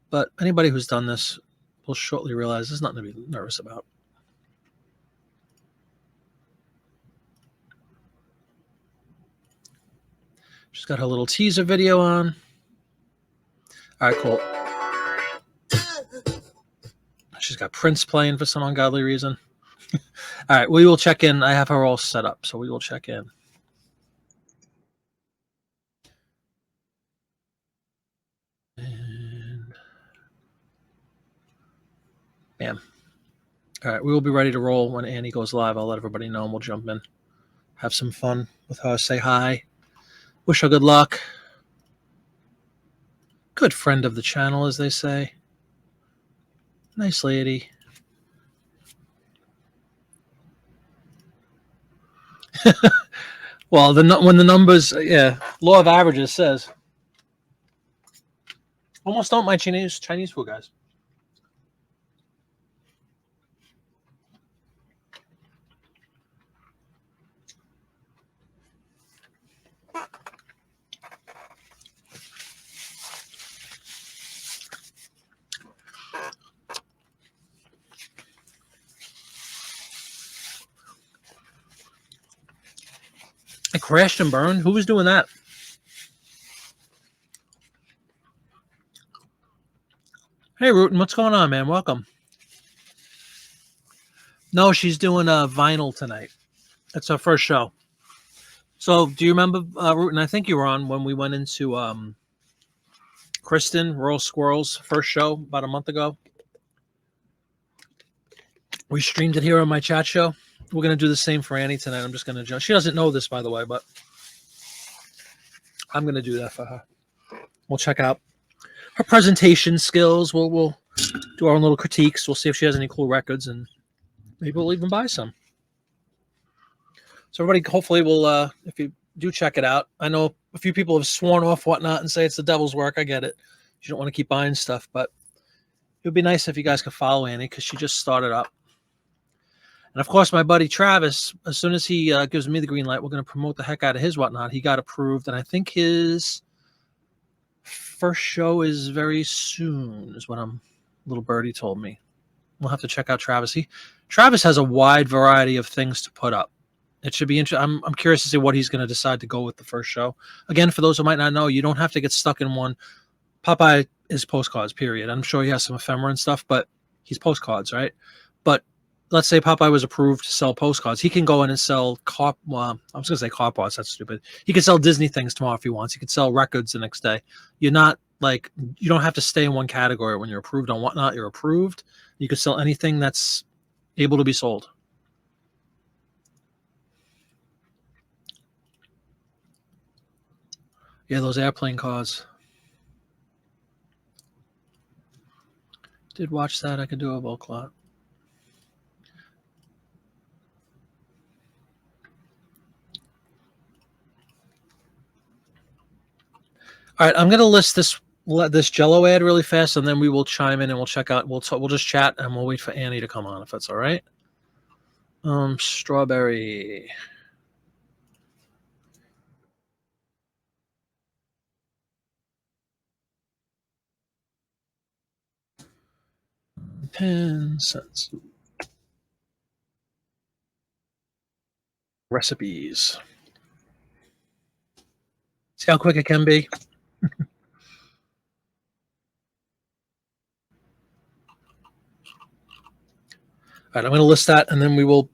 But anybody who's done this will shortly realize there's nothing to be nervous about. She's got her little teaser video on. All right, cool. She's got Prince playing for some ungodly reason. All right, we will check in. I have her all set up, so we will check in. And bam. All right, we will be ready to roll when Annie goes live. I'll let everybody know and we'll jump in. Have some fun with her. Say hi. Wish her good luck. Good friend of the channel, as they say. Nice lady. Well, when the numbers, yeah, law of averages says. Almost don't mind Chinese food, guys. I crashed and burned. Who was doing that? Hey, Rootin, what's going on, man? Welcome. No, she's doing a vinyl tonight. It's her first show. So, do you remember, Rootin? I think you were on when we went into Kristen Royal Squirrel's first show about a month ago. We streamed it here on my chat show. We're going to do the same for Annie tonight. I'm just going to jump. She doesn't know this, by the way, but I'm going to do that for her. We'll check out her presentation skills. We'll do our own little critiques. We'll see if she has any cool records, and maybe we'll even buy some. So everybody, hopefully, will, if you do check it out. I know a few people have sworn off whatnot and say it's the devil's work. I get it. You don't want to keep buying stuff, but it would be nice if you guys could follow Annie because she just started up. And of course, my buddy Travis, as soon as he gives me the green light, we're going to promote the heck out of his whatnot. He got approved, and I think his first show is very soon, is what little birdie told me. We'll have to check out Travis. Travis has a wide variety of things to put up. It should be interesting. I'm curious to see what he's going to decide to go with the first show. Again, for those who might not know, you don't have to get stuck in one. Popeye is postcards, period. I'm sure he has some ephemera and stuff, but he's postcards, right? But let's say Popeye was approved to sell postcards. He can go in and sell I was going to say car parts. That's stupid. He can sell Disney things tomorrow if he wants. He could sell records the next day. You're not like, you don't have to stay in one category. When you're approved on whatnot, you're approved. You could sell anything that's able to be sold. Yeah, those airplane cars. Did watch that. I could do a bulk lot. All right, I'm going to list this Jello ad really fast, and then we will chime in and we'll check out. We'll just chat and we'll wait for Annie to come on if that's all right. Strawberry. $0.10. Recipes. See how quick it can be. All right, I'm going to list that, and then we'll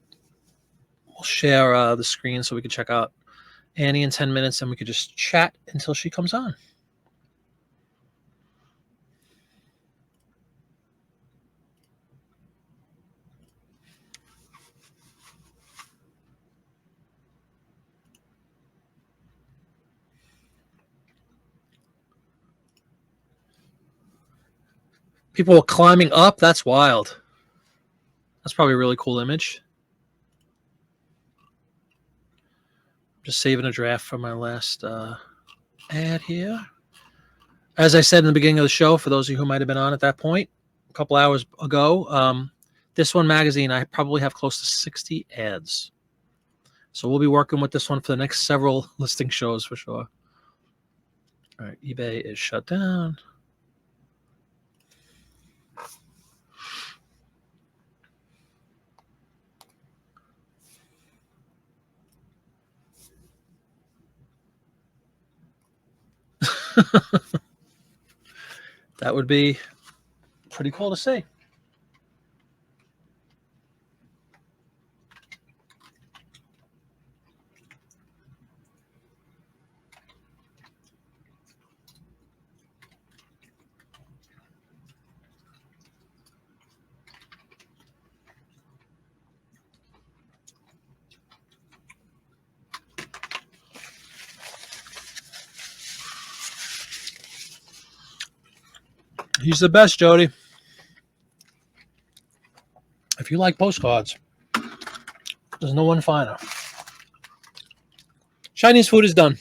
share the screen so we can check out Annie in 10 minutes, and we could just chat until she comes on. People are climbing up. That's wild. That's probably a really cool image. Just saving a draft for my last ad here. As I said in the beginning of the show, for those of you who might have been on at that point, a couple hours ago, This one magazine, I probably have close to 60 ads. So we'll be working with this one for the next several listing shows for sure. All right, eBay is shut down. That would be pretty cool to see. He's the best, Jody. If you like postcards, there's no one finer. Chinese food is done.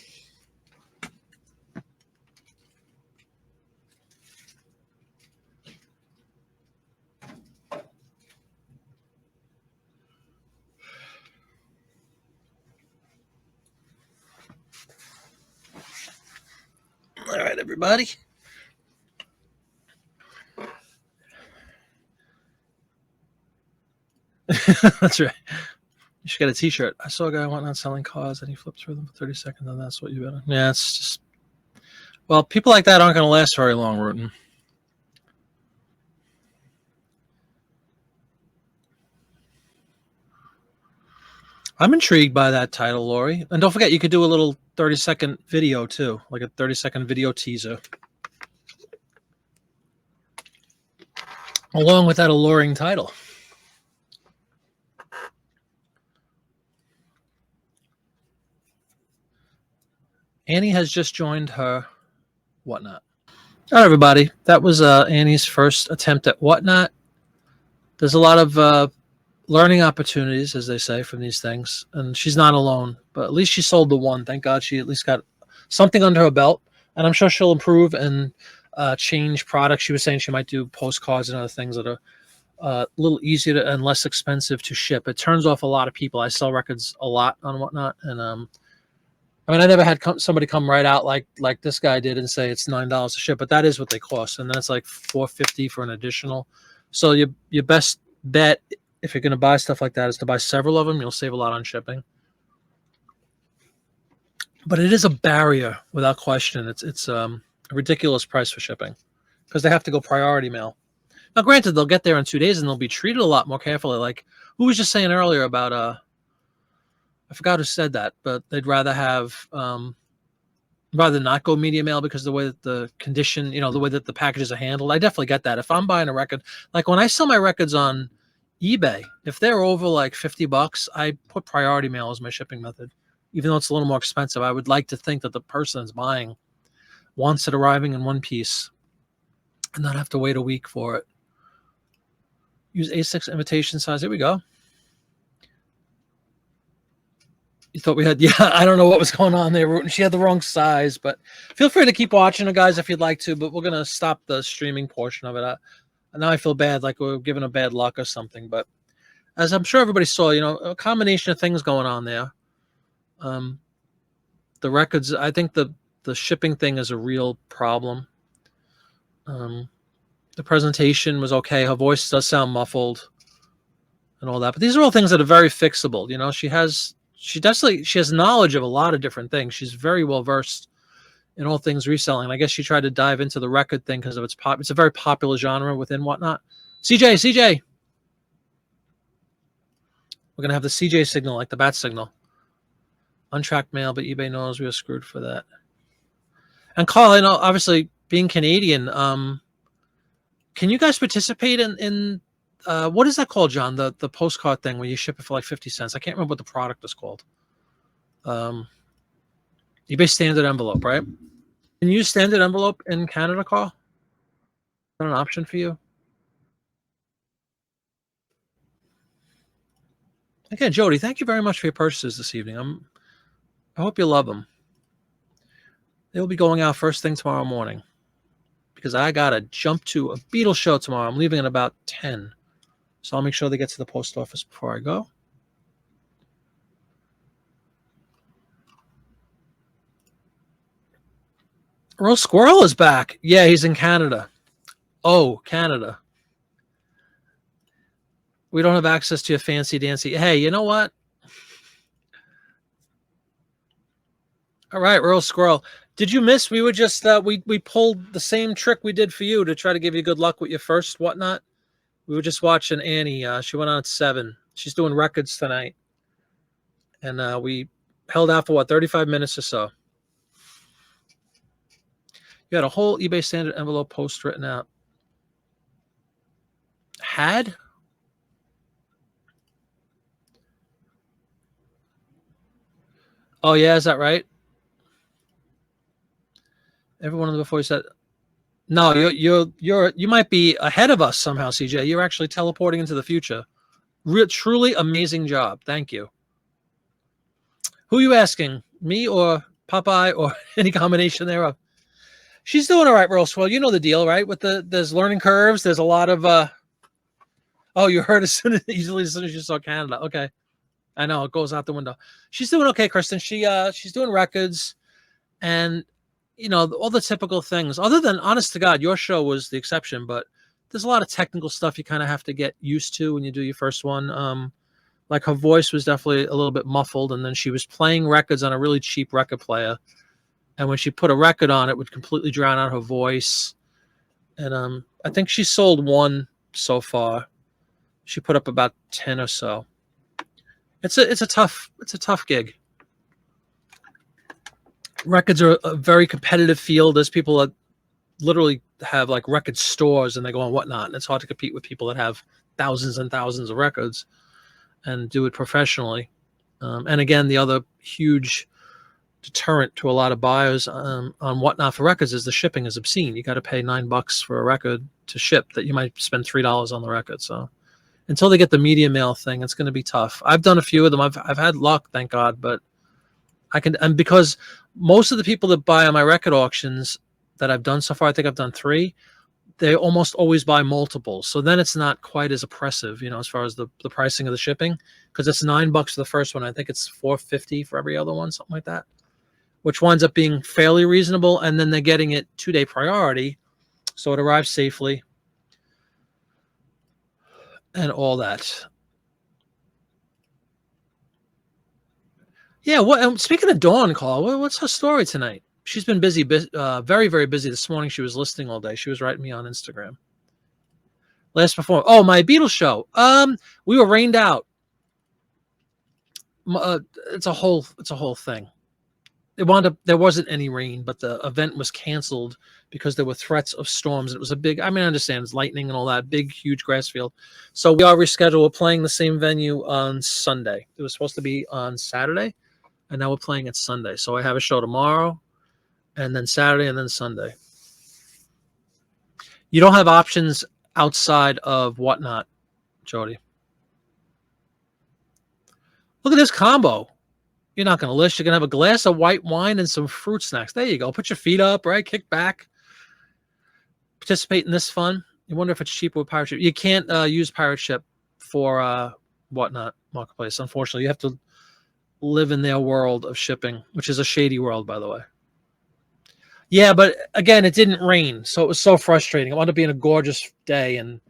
All right, everybody. That's right. You should get a t-shirt. I saw a guy went on selling cars and he flipped through them for 30 seconds, and that's what you better. Yeah, it's just, well, people like that aren't going to last very long, Rutan. I'm intrigued by that title, Lori. And don't forget, you could do a little 30-second video too, like a 30-second video teaser. Along with that alluring title. Annie has just joined her Whatnot. All right, everybody. That was Annie's first attempt at Whatnot. There's a lot of learning opportunities, as they say, from these things. And she's not alone, but at least she sold the one. Thank God she at least got something under her belt. And I'm sure she'll improve and change products. She was saying she might do postcards and other things that are a little easier to, and less expensive to ship. It turns off a lot of people. I sell records a lot on Whatnot. And I mean, I never had somebody come right out like this guy did and say it's $9 to ship, but that is what they cost. And that's like $4.50 for an additional. So your best bet, if you're going to buy stuff like that, is to buy several of them. You'll save a lot on shipping. But it is a barrier without question. It's a ridiculous price for shipping because they have to go priority mail. Now, granted, they'll get there in 2 days and they'll be treated a lot more carefully. Like who was just saying earlier about I forgot who said that, but they'd rather have rather not go media mail because of the way that the condition, the way that the packages are handled. I definitely get that. If I'm buying a record, like when I sell my records on eBay, if they're over like $50, I put priority mail as my shipping method, even though it's a little more expensive. I would like to think that the person that's buying wants it arriving in one piece and not have to wait a week for it. Use A6 invitation size. Here we go. You thought we had, yeah, I don't know what was going on there, Rutan. She had the wrong size, but feel free to keep watching it, guys, if you'd like to, but we're going to stop the streaming portion of it. Now I feel bad, like we're giving a bad luck or something, but as I'm sure everybody saw, a combination of things going on there. The records, I think the shipping thing is a real problem. The presentation was okay. Her voice does sound muffled and all that, but these are all things that are very fixable. She has knowledge of a lot of different things. She's very well versed in all things reselling. I guess she tried to dive into the record thing because of it's a very popular genre within Whatnot. CJ, we're gonna have the CJ signal, like the bat signal. Untracked mail, but eBay knows we are screwed for that. And Carl, obviously being Canadian, can you guys participate in what is that called, John? The postcard thing where you ship it for like 50 cents. I can't remember what the product is called. eBay standard envelope, right? Can you use standard envelope in Canada, Carl? Is that an option for you? Again, Jody, thank you very much for your purchases this evening. I hope you love them. They'll be going out first thing tomorrow morning because I got to jump to a Beatles show tomorrow. I'm leaving at about 10. So I'll make sure they get to the post office before I go. Earl Squirrel is back. Yeah, he's in Canada. Oh, Canada. We don't have access to a fancy dancy. Hey, you know what? All right, Earl Squirrel. Did you miss? We were just we pulled the same trick we did for you to try to give you good luck with your first whatnot. We were just watching Annie. She went on at 7. She's doing records tonight, and we held out for 35 minutes or so. You had a whole eBay standard envelope post written out. Had? Oh yeah, is that right? Everyone before you said, no, you might be ahead of us somehow, CJ. You're actually teleporting into the future. Truly amazing job. Thank you. Who are you asking? Me or Popeye or any combination thereof? She's doing all right, Earl Swell. You know the deal, right? With there's learning curves. There's a lot of oh, you heard as soon as you saw Canada. Okay. I know it goes out the window. She's doing okay, Kristen. She's doing records and all the typical things. Other than, honest to God, your show was the exception, but there's a lot of technical stuff you kind of have to get used to when you do your first one. Like her voice was definitely a little bit muffled, and then she was playing records on a really cheap record player. And when she put a record on, it would completely drown out her voice. And I think she sold one so far. She put up about 10 or so. It's a tough gig. Records are a very competitive field. There's people that literally have like record stores and they go on whatnot, and it's hard to compete with people that have thousands and thousands of records and do it professionally. And again, the other huge deterrent to a lot of buyers on whatnot for records is the shipping is obscene. You got to pay $9 for a record to ship that you might spend $3 on the record. So until they get the media mail thing, it's going to be tough. I've done a few of them. I've had luck, thank God, but and because most of the people that buy on my record auctions that I've done so far, I think I've done 3, they almost always buy multiples. So then it's not quite as oppressive, as far as the pricing of the shipping, because it's $9 for the first one. I think it's $4.50 for every other one, something like that, which winds up being fairly reasonable. And then they're getting it 2-day priority, so it arrives safely and all that. Yeah. Speaking of Dawn, Call, what's her story tonight? She's been busy, very, very busy. This morning she was listing all day. She was writing me on Instagram. Last performance. Oh, my Beatles show. We were rained out. It's a whole thing. It wound up, there wasn't any rain, but the event was canceled because there were threats of storms. It was a big, I understand it's lightning and all that, big, huge grass field. So we are rescheduled. We're playing the same venue on Sunday. It was supposed to be on Saturday, and now we're playing it Sunday. So I have a show tomorrow, and then Saturday, and then Sunday. You don't have options outside of whatnot, Jody. Look at this combo. You're not going to list. You're going to have a glass of white wine and some fruit snacks. There you go. Put your feet up, right? Kick back. Participate in this fun. You wonder if it's cheaper with Pirate Ship. You can't use Pirate Ship for whatnot marketplace. Unfortunately, you have to live in their world of shipping, which is a shady world, by the way. Yeah, but again, it didn't rain, so it was so frustrating. It wound up being a gorgeous day, and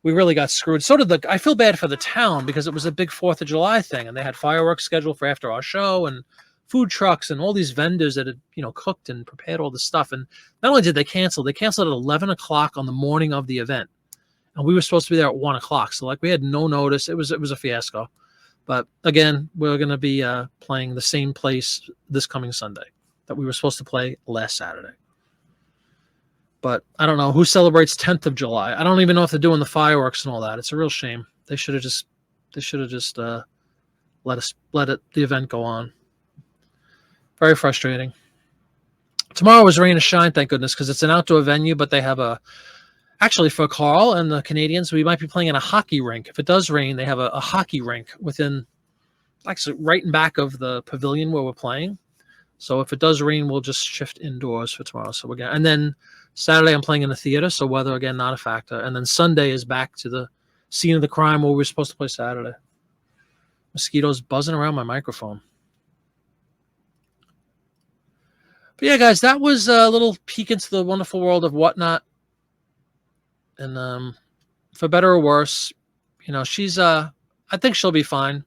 we really got screwed. So did I feel bad for the town because it was a big 4th of July thing, and they had fireworks scheduled for after our show and food trucks and all these vendors that had, cooked and prepared all this stuff. And not only did they cancel at 11 o'clock on the morning of the event, and we were supposed to be there at 1 o'clock. So we had no notice. It was a fiasco. But again, we're going to be playing the same place this coming Sunday that we were supposed to play last Saturday. But I don't know who celebrates 10th of July. I don't even know if they're doing the fireworks and all that. It's a real shame. They should have just let the event go on. Very frustrating. Tomorrow is rain or shine, thank goodness, because it's an outdoor venue, but they have actually for Carl and the Canadians, we might be playing in a hockey rink. If it does rain, they have a hockey rink within, actually right in back of the pavilion where we're playing. So if it does rain, we'll just shift indoors for tomorrow. So and then Saturday I'm playing in the theater, so weather again not a factor. And then Sunday is back to the scene of the crime where we were supposed to play Saturday. Mosquitoes buzzing around my microphone. But yeah, guys, that was a little peek into the wonderful world of Whatnot. And for better or worse, she's I think she'll be fine.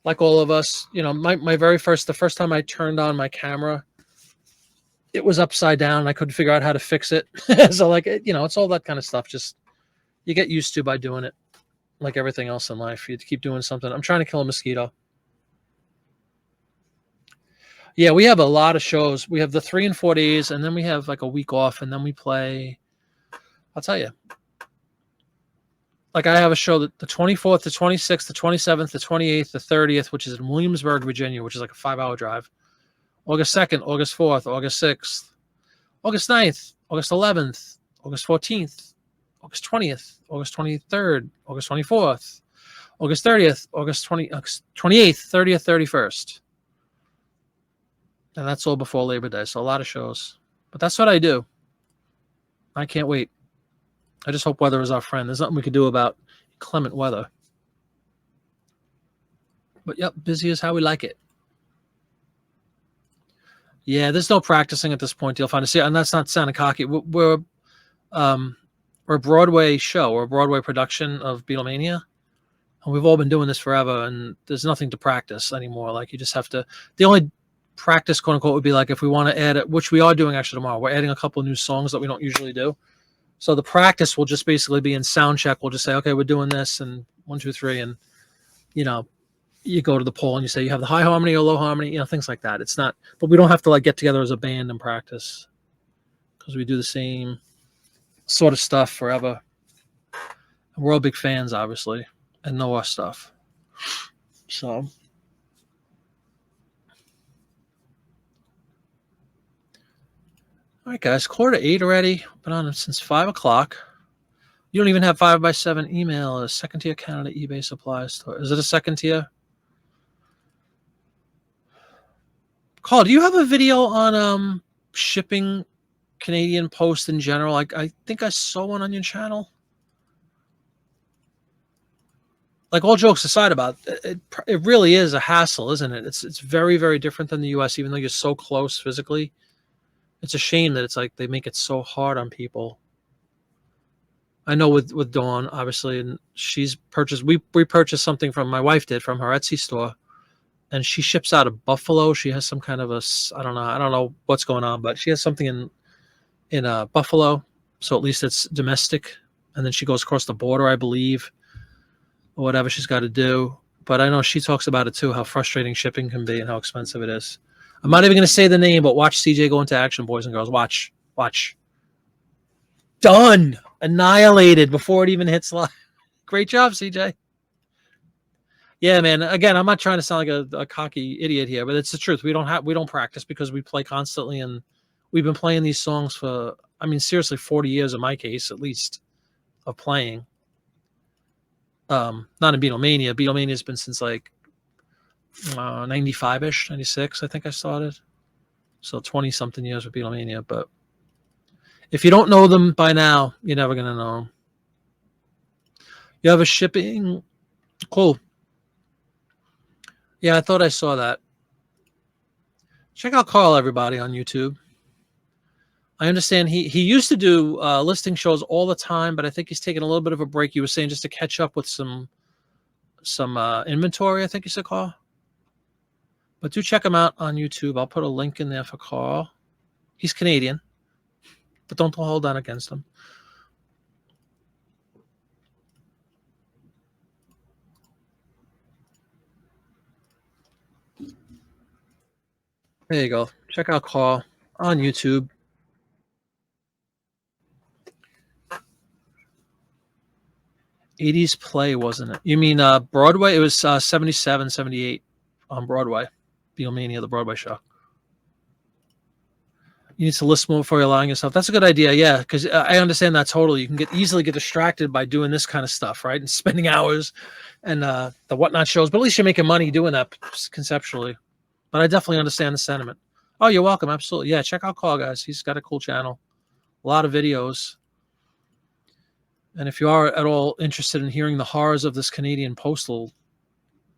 Like all of us, the first time I turned on my camera, it was upside down. I couldn't figure out how to fix it. So it's all that kind of stuff. Just you get used to by doing it. Like everything else in life, you keep doing something. I'm trying to kill a mosquito. Yeah, we have a lot of shows. We have the 3 and 4 days, and then we have like a week off, and then we play. I'll tell you. Like I have a show that the 24th, the 26th, the 27th, the 28th, the 30th, which is in Williamsburg, Virginia, which is like a 5-hour drive. August 2nd, August 4th, August 6th, August 9th, August 11th, August 14th, August 20th, August 23rd, August 24th, August 30th, August 28th, 30th, 31st. And that's all before Labor Day. So a lot of shows. But that's what I do. I can't wait. I just hope weather is our friend. There's nothing we could do about inclement weather. But yep, busy is how we like it. Yeah, there's no practicing at this point. You'll find and that's not sounding cocky. We're a Broadway show or a Broadway production of Beatlemania. And we've all been doing this forever, and there's nothing to practice anymore. Like you just have to. The only practice, quote unquote, would be like if we want to add it, which we are doing actually tomorrow. We're adding a couple of new songs that we don't usually do. So the practice will just basically be in sound check. We'll just say, okay, we're doing this, and 1, 2, 3, and you go to the poll and you say you have the high harmony or low harmony, things like that. It's not, but we don't have to get together as a band and practice because we do the same sort of stuff forever. And we're all big fans, obviously, and know our stuff. So. All right, guys, 7:45 already. Been on since 5 o'clock. You don't even have 5x7 email. A second tier Canada eBay supply store. Is it a second tier? Carl, do you have a video on shipping Canadian Post in general? I think I saw one on your channel. Like all jokes aside about it, it really is a hassle, isn't it? It's very, very different than the U.S. Even though you're so close physically. It's a shame that it's like they make it so hard on people. I know with Dawn, obviously, and she's purchased. We purchased something from my wife did from her Etsy store, and she ships out of Buffalo. She has some kind of I don't know what's going on, but she has something in Buffalo, so at least it's domestic. And then she goes across the border, I believe, or whatever she's got to do. But I know she talks about it too, how frustrating shipping can be and how expensive it is. I'm not even going to say the name, but watch CJ go into action, boys and girls. Watch. Done. Annihilated before it even hits live. Great job, CJ. Yeah, man. Again, I'm not trying to sound like a cocky idiot here, but it's the truth. We don't practice because we play constantly, and we've been playing these songs for, seriously, 40 years in my case, at least, of playing. Not in Beatlemania. Beatlemania has been since 95-ish, 96, I think I started. So 20-something years with Beatlemania. But if you don't know them by now, you're never going to know them. You have a shipping? Cool. Yeah, I thought I saw that. Check out Carl, everybody, on YouTube. I understand he used to do listing shows all the time, but I think he's taking a little bit of a break. You were saying just to catch up with some inventory, I think you said, Carl. But do check him out on YouTube. I'll put a link in there for Carl. He's Canadian, but don't hold on against him. There you go. Check out Carl on YouTube. '80s play, wasn't it? You mean Broadway? It was 77, 78 on Broadway. Beatlemania, the Broadway show. You need to list more before you're allowing yourself. That's a good idea, yeah, because I understand that totally. You can easily get distracted by doing this kind of stuff, right? And spending hours and the Whatnot shows. But at least you're making money doing that conceptually. But I definitely understand the sentiment. Oh, you're welcome. Absolutely. Yeah, check out Carl, guys. He's got a cool channel. A lot of videos. And if you are at all interested in hearing the horrors of this Canadian postal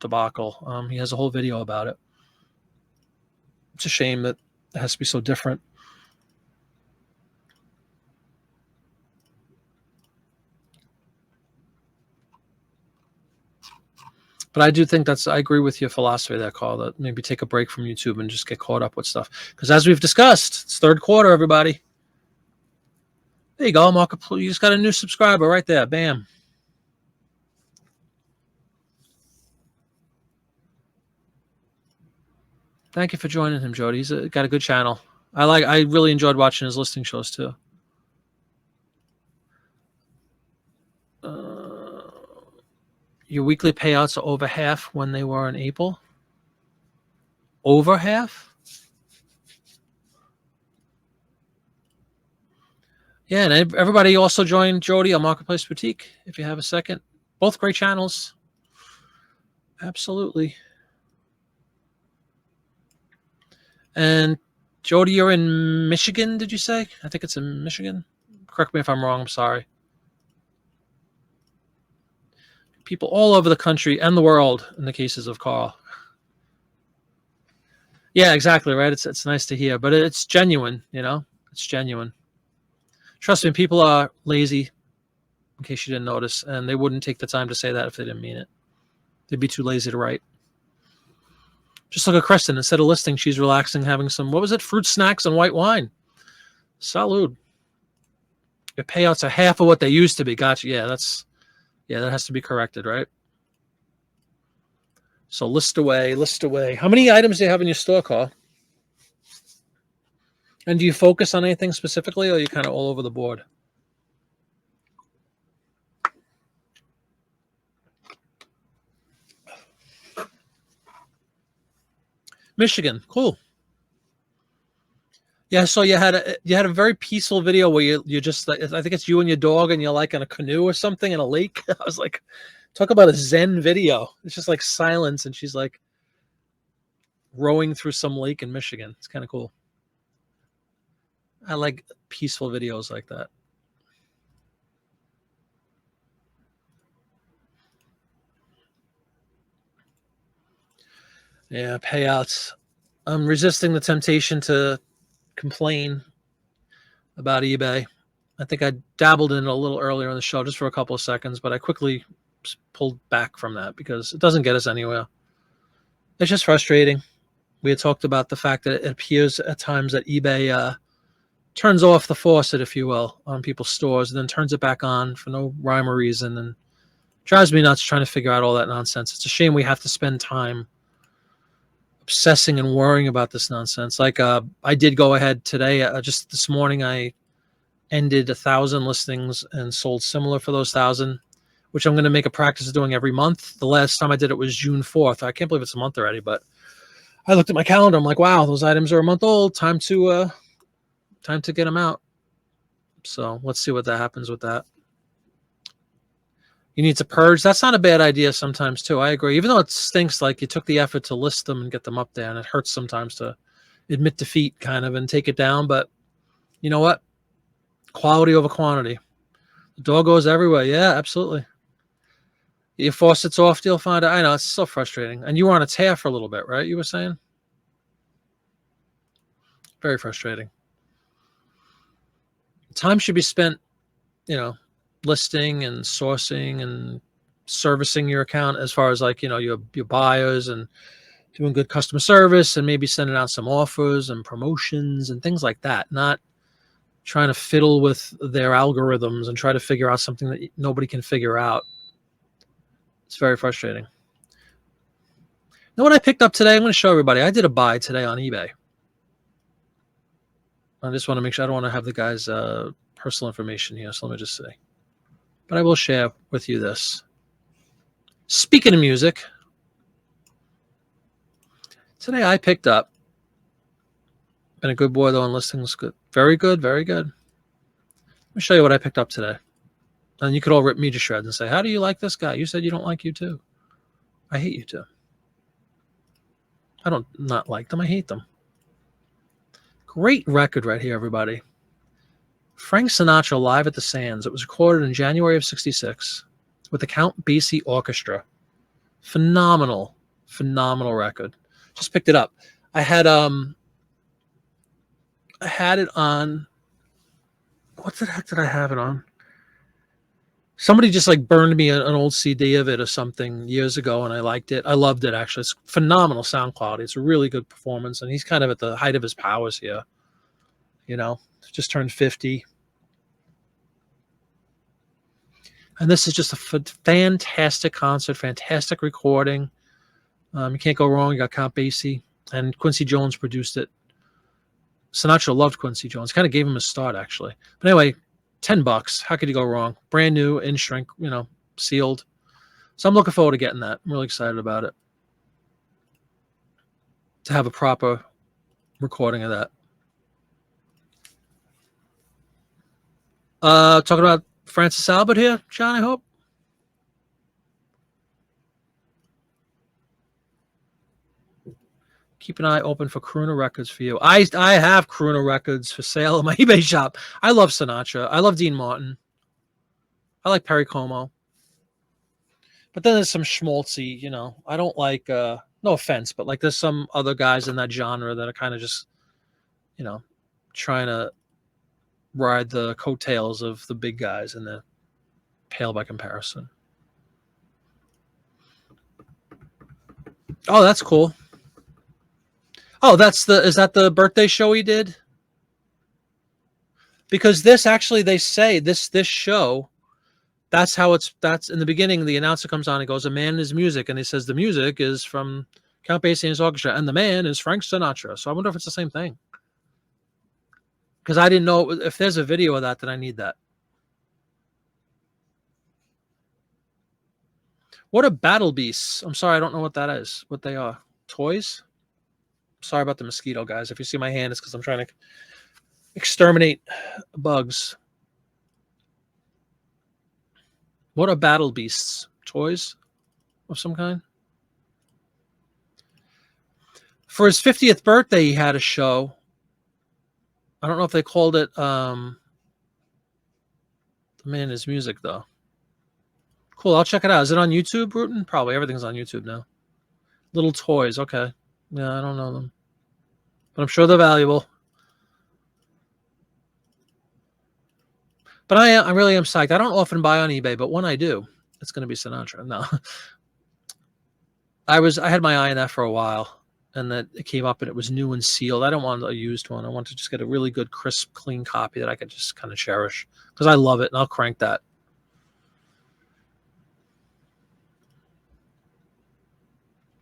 debacle, he has a whole video about it. It's a shame that it has to be so different. But I do think I agree with your philosophy there, Carl, that maybe take a break from YouTube and just get caught up with stuff. Because as we've discussed, it's third quarter, everybody. There you go, Mark. You just got a new subscriber right there. Bam. Thank you for joining him, Jody. He's got a good channel. I really enjoyed watching his listing shows too. Your weekly payouts are over half when they were in April. Over half? Yeah, and everybody also join Jody on Marketplace Boutique if you have a second. Both great channels. Absolutely. And Jody, you're in Michigan, did you say? I think it's in Michigan. Correct me if I'm wrong. I'm sorry. People all over the country and the world in the cases of Carl. Yeah, exactly, right? It's nice to hear, but it's genuine, you know? It's genuine. Trust me, people are lazy, in case you didn't notice, and they wouldn't take the time to say that if they didn't mean it. They'd be too lazy to write. Just look at Kristen. Instead of listing, she's relaxing, having some, what was it? Fruit snacks and white wine. Salud. Your payouts are half of what they used to be. Gotcha. Yeah, that has to be corrected, right? So list away. How many items do you have in your store, Carl? And do you focus on anything specifically, or are you kind of all over the board? Michigan, cool. Yeah, so you had a very peaceful video where you just, I think it's you and your dog, and you're like in a canoe or something in a lake. I was like, talk about a Zen video. It's just like silence, and she's like rowing through some lake in Michigan. It's kind of cool. I like peaceful videos like that. Yeah, payouts. I'm resisting the temptation to complain about eBay. I think I dabbled in it a little earlier in the show just for a couple of seconds, but I quickly pulled back from that because it doesn't get us anywhere. It's just frustrating. We had talked about the fact that it appears at times that eBay turns off the faucet, if you will, on people's stores, and then turns it back on for no rhyme or reason, and drives me nuts trying to figure out all that nonsense. It's a shame we have to spend time obsessing and worrying about this nonsense. Like I did go ahead today, just this morning, I ended 1,000 listings and sold similar for those 1,000, which I'm going to make a practice of doing every month. The last time I did it was June 4th. I can't believe it's a month already, but I looked at my calendar. I'm like, wow, those items are a month old. Time to get them out. So let's see what that happens with that. You need to purge. That's not a bad idea sometimes too. I agree. Even though it stinks, like you took the effort to list them and get them up there, and it hurts sometimes to admit defeat kind of and take it down. But you know what? Quality over quantity. The dog goes everywhere. Yeah, absolutely. Your faucet's off, you'll find out. I know, it's so frustrating. And you were on a tear for a little bit, right? You were saying? Very frustrating. Time should be spent, listing and sourcing and servicing your account as far as like, your buyers, and doing good customer service, and maybe sending out some offers and promotions and things like that. Not trying to fiddle with their algorithms and try to figure out something that nobody can figure out. It's very frustrating. You know what I picked up today? I'm going to show everybody. I did a buy today on eBay. I just want to make sure I don't want to have the guy's personal information here. So let me just say. But I will share with you this. Speaking of music, today I picked up. Been a good boy though on listings. Good. Very good. Very good. Let me show you what I picked up today. And you could all rip me to shreds and say, how do you like this guy? You said you don't like you too. I hate you too. I don't not like them. I hate them. Great record right here, everybody. Frank Sinatra live at the Sands. It was recorded in January of '66 with the Count Basie Orchestra. Phenomenal, phenomenal record. Just picked it up. I had it on. What the heck did I have it on? Somebody just like burned me an old CD of it or something years ago, and I liked it. I loved it, actually. It's phenomenal sound quality. It's a really good performance, and he's kind of at the height of his powers here. You know, just turned 50. And this is just a fantastic concert, fantastic recording. You can't go wrong. You got Count Basie, and Quincy Jones produced it. Sinatra loved Quincy Jones. Kind of gave him a start, actually. But anyway, $10. How could you go wrong? Brand new, in shrink, sealed. So I'm looking forward to getting that. I'm really excited about it. To have a proper recording of that. Talking about Francis Albert here, John, I hope. Keep an eye open for Crooner records for you. I have Crooner records for sale in my eBay shop. I love Sinatra. I love Dean Martin. I like Perry Como. But then there's some schmaltzy, I don't like, no offense, but like there's some other guys in that genre that are kind of just, trying to ride the coattails of the big guys, and they're pale by comparison. Oh, that's cool. Oh, is that the birthday show he did? Because this actually, they say this show, that's in the beginning, the announcer comes on and goes, "A man and his music," and he says the music is from Count Basie and his orchestra, and the man is Frank Sinatra. So I wonder if it's the same thing. Because I didn't know if there's a video of that, then I need that. What are battle beasts? I'm sorry, I don't know what that is. What they are? Toys? Sorry about the mosquito, guys. If you see my hand, it's because I'm trying to exterminate bugs. What are battle beasts? Toys of some kind? For his 50th birthday, he had a show. I don't know if they called it The Man His Music, though. Cool, I'll check it out. Is it on YouTube, Bruton? Probably. Everything's on YouTube now. Little toys, okay. Yeah, I don't know them. But I'm sure they're valuable. But I really am psyched. I don't often buy on eBay, but when I do, it's going to be Sinatra. No. I had my eye on that for a while, and that it came up and it was new and sealed. I don't want a used one. I want to just get a really good, crisp, clean copy that I could just kind of cherish because I love it, and I'll crank that.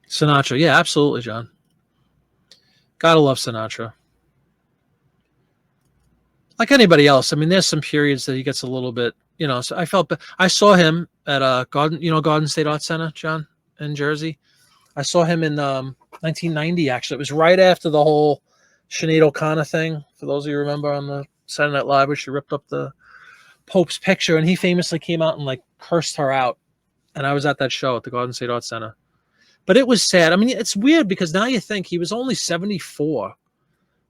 Sinatra. Yeah, absolutely, John. Gotta love Sinatra. Like anybody else, I mean, there's some periods that he gets a little bit, so I saw him at Garden State Arts Center, John, in Jersey. I saw him in 1990, actually. It was right after the whole Sinead O'Connor thing, for those of you who remember on the Saturday Night Live, where she ripped up the Pope's picture, and he famously came out and like cursed her out. And I was at that show at the Garden State Arts Center. But it was sad. I mean, it's weird because now you think he was only 74,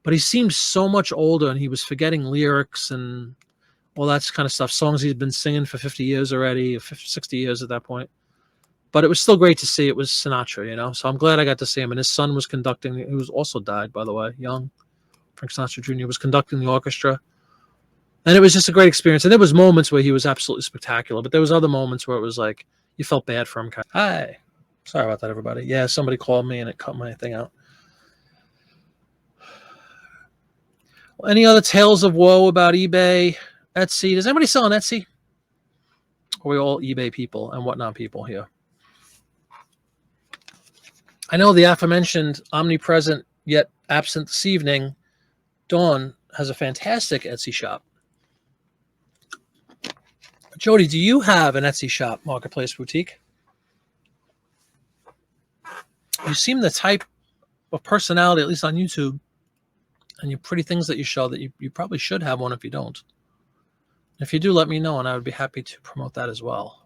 but he seemed so much older, and he was forgetting lyrics and all that kind of stuff. Songs he'd been singing for 50 years already, 50, 60 years at that point. But it was still great to see. It was Sinatra, So I'm glad I got to see him. And his son was conducting. He was also died, by the way, young. Frank Sinatra Jr. was conducting the orchestra. And it was just a great experience. And there was moments where he was absolutely spectacular. But there was other moments where it was like, you felt bad for him. Hi. Sorry about that, everybody. Yeah, somebody called me and it cut my thing out. Any other tales of woe about eBay, Etsy? Does anybody sell on Etsy? Or are we all eBay people and whatnot people here? I know the aforementioned omnipresent yet absent this evening, Dawn, has a fantastic Etsy shop. Jody, do you have an Etsy shop, Marketplace Boutique? You seem the type of personality, at least on YouTube, and your pretty things that you show, that you probably should have one if you don't. If you do, let me know, and I would be happy to promote that as well.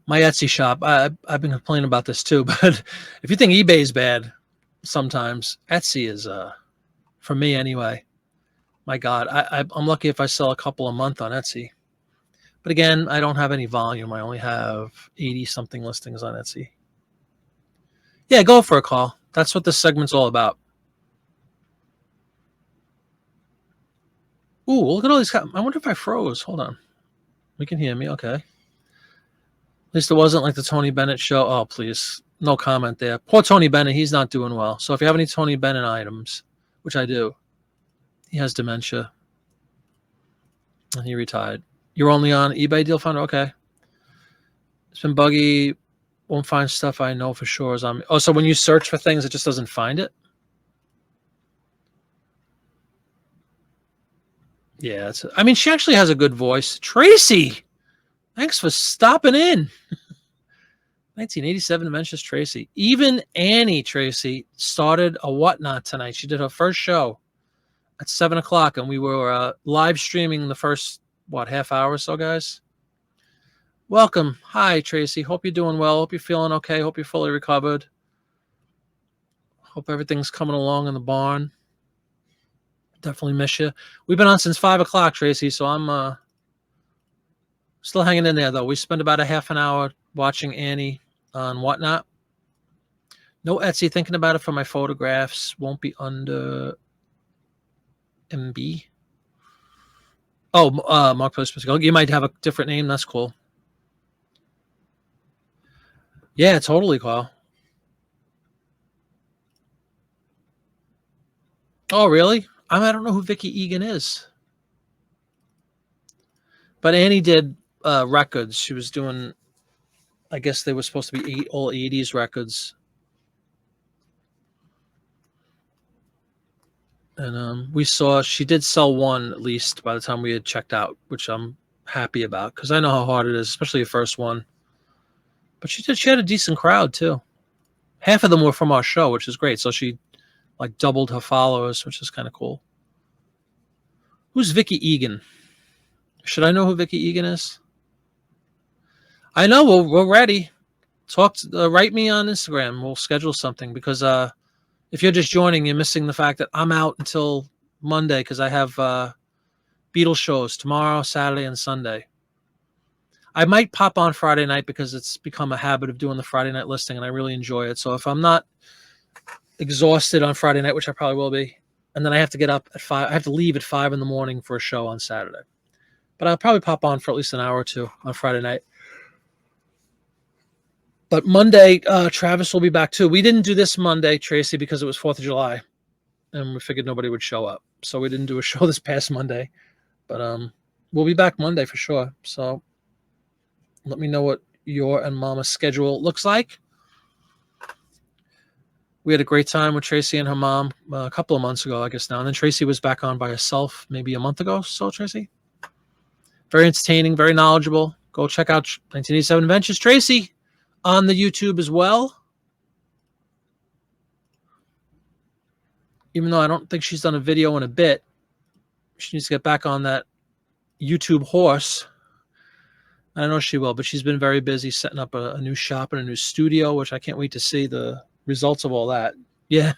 My Etsy shop, I've been complaining about this too, but if you think eBay is bad, sometimes Etsy is For me, anyway. My God, I'm lucky if I sell a couple a month on Etsy. But again, I don't have any volume. I only have 80 something listings on Etsy. Yeah, go for a call. That's what this segment's all about. Ooh, look at all these. I wonder if I froze. Hold on. We can hear me. Okay. At least it wasn't like the Tony Bennett show. Oh, please. No comment there. Poor Tony Bennett. He's not doing well. So if you have any Tony Bennett items, which I do, he has dementia. And he retired. You're only on eBay Deal Finder? Okay. It's been buggy. Won't find stuff I know for sure is on me. Oh, so when you search for things, it just doesn't find it? Yeah. I mean, she actually has a good voice. Tracy, thanks for stopping in. 1987 Dementia's Tracy. Even Annie Tracy started a whatnot tonight. She did her first show at 7 o'clock, and we were live streaming the first, half hour or so, guys? Welcome. Hi, Tracy. Hope you're doing well. Hope you're feeling okay. Hope you're fully recovered. Hope everything's coming along in the barn. Definitely miss you. We've been on since 5 o'clock, Tracy, so I'm still hanging in there, though. We spent about a half an hour watching Annie on Whatnot. No Etsy. Thinking about it for my photographs. Won't be under MB. Oh, Marketplace. You might have a different name. That's cool. Yeah, totally, Carl. Oh, really? I don't know who Vicky Egan is. But Annie did records. She was doing, I guess they were supposed to be all 80s records. And we saw she did sell one at least by the time we had checked out, which I'm happy about because I know how hard it is, especially the first one. But she had a decent crowd too. Half of them were from our show, which is great. So she like doubled her followers, which is kind of cool. Who's Vicky Egan? Should I know who Vicky Egan is? I know. We're ready. Write me on Instagram. We'll schedule something because if you're just joining, you're missing the fact that I'm out until Monday because I have Beatles shows tomorrow, Saturday, and Sunday. I might pop on Friday night because it's become a habit of doing the Friday night listing, and I really enjoy it. So if I'm not exhausted on Friday night, which I probably will be, and then I have to get up at 5, I have to leave at 5 in the morning for a show on Saturday. But I'll probably pop on for at least an hour or two on Friday night. But Monday, Travis will be back too. We didn't do this Monday, Tracy, because it was 4th of July, and we figured nobody would show up. So we didn't do a show this past Monday. But we'll be back Monday for sure. So let me know what your and Mama's schedule looks like. We had a great time with Tracy and her mom a couple of months ago, I guess now. And then Tracy was back on by herself maybe a month ago. So, Tracy, very entertaining, very knowledgeable. Go check out 1987 Adventures Tracy on the YouTube as well. Even though I don't think she's done a video in a bit, she needs to get back on that YouTube horse. I know she will, but she's been very busy setting up a new shop and a new studio, which I can't wait to see the results of all that. Yeah.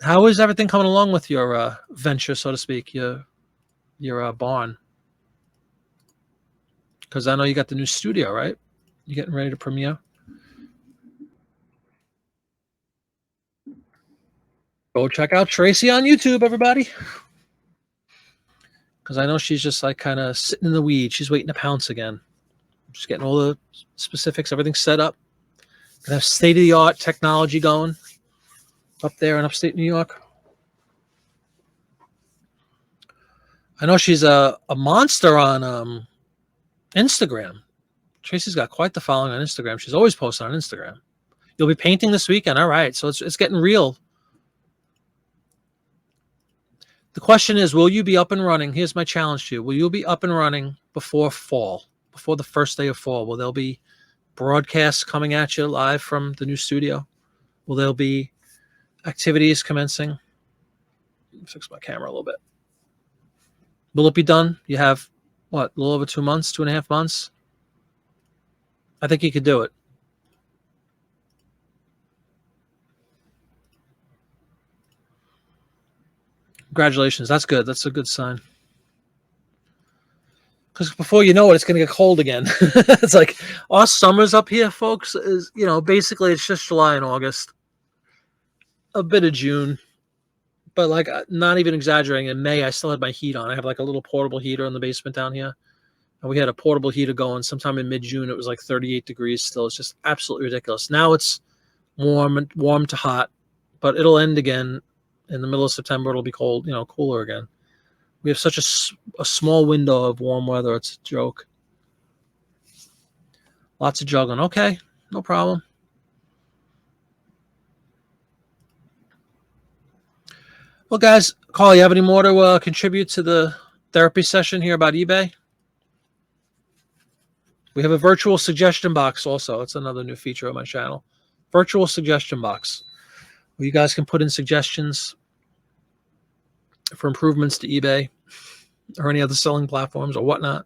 How is everything coming along with your venture, so to speak, your barn? Because I know you got the new studio, right? You getting ready to premiere? Go check out Tracy on YouTube, everybody. Because I know she's just like kind of sitting in the weeds. She's waiting to pounce again. Just getting all the specifics, everything set up. Gonna have state-of-the-art technology going up there in upstate New York. I know she's a monster on Instagram. Tracy's got quite the following on Instagram. She's always posting on Instagram. You'll be painting this weekend. All right. So it's getting real. The question is, will you be up and running? Here's my challenge to you. Will you be up and running before fall, before the first day of fall? Will there be broadcasts coming at you live from the new studio? Will there be activities commencing? Fix my camera a little bit. Will it be done? You have, what, a little over 2 months, 2.5 months? I think you could do it. Congratulations. That's good. That's a good sign. Because before you know it, it's going to get cold again. It's like our summers up here, folks, is, basically it's just July and August, a bit of June. But like, not even exaggerating, in May, I still had my heat on. I have like a little portable heater in the basement down here. And we had a portable heater going sometime in mid-June. It was like 38 degrees still. It's just absolutely ridiculous. Now it's warm to hot, but it'll end again in the middle of September. It'll be cold, cooler again. We have such a small window of warm weather. It's a joke. Lots of juggling. Okay, no problem. Well, guys, Carl, you have any more to contribute to the therapy session here about eBay? We have a virtual suggestion box also. It's another new feature on my channel. Virtual suggestion box, where you guys can put in suggestions for improvements to eBay or any other selling platforms or whatnot.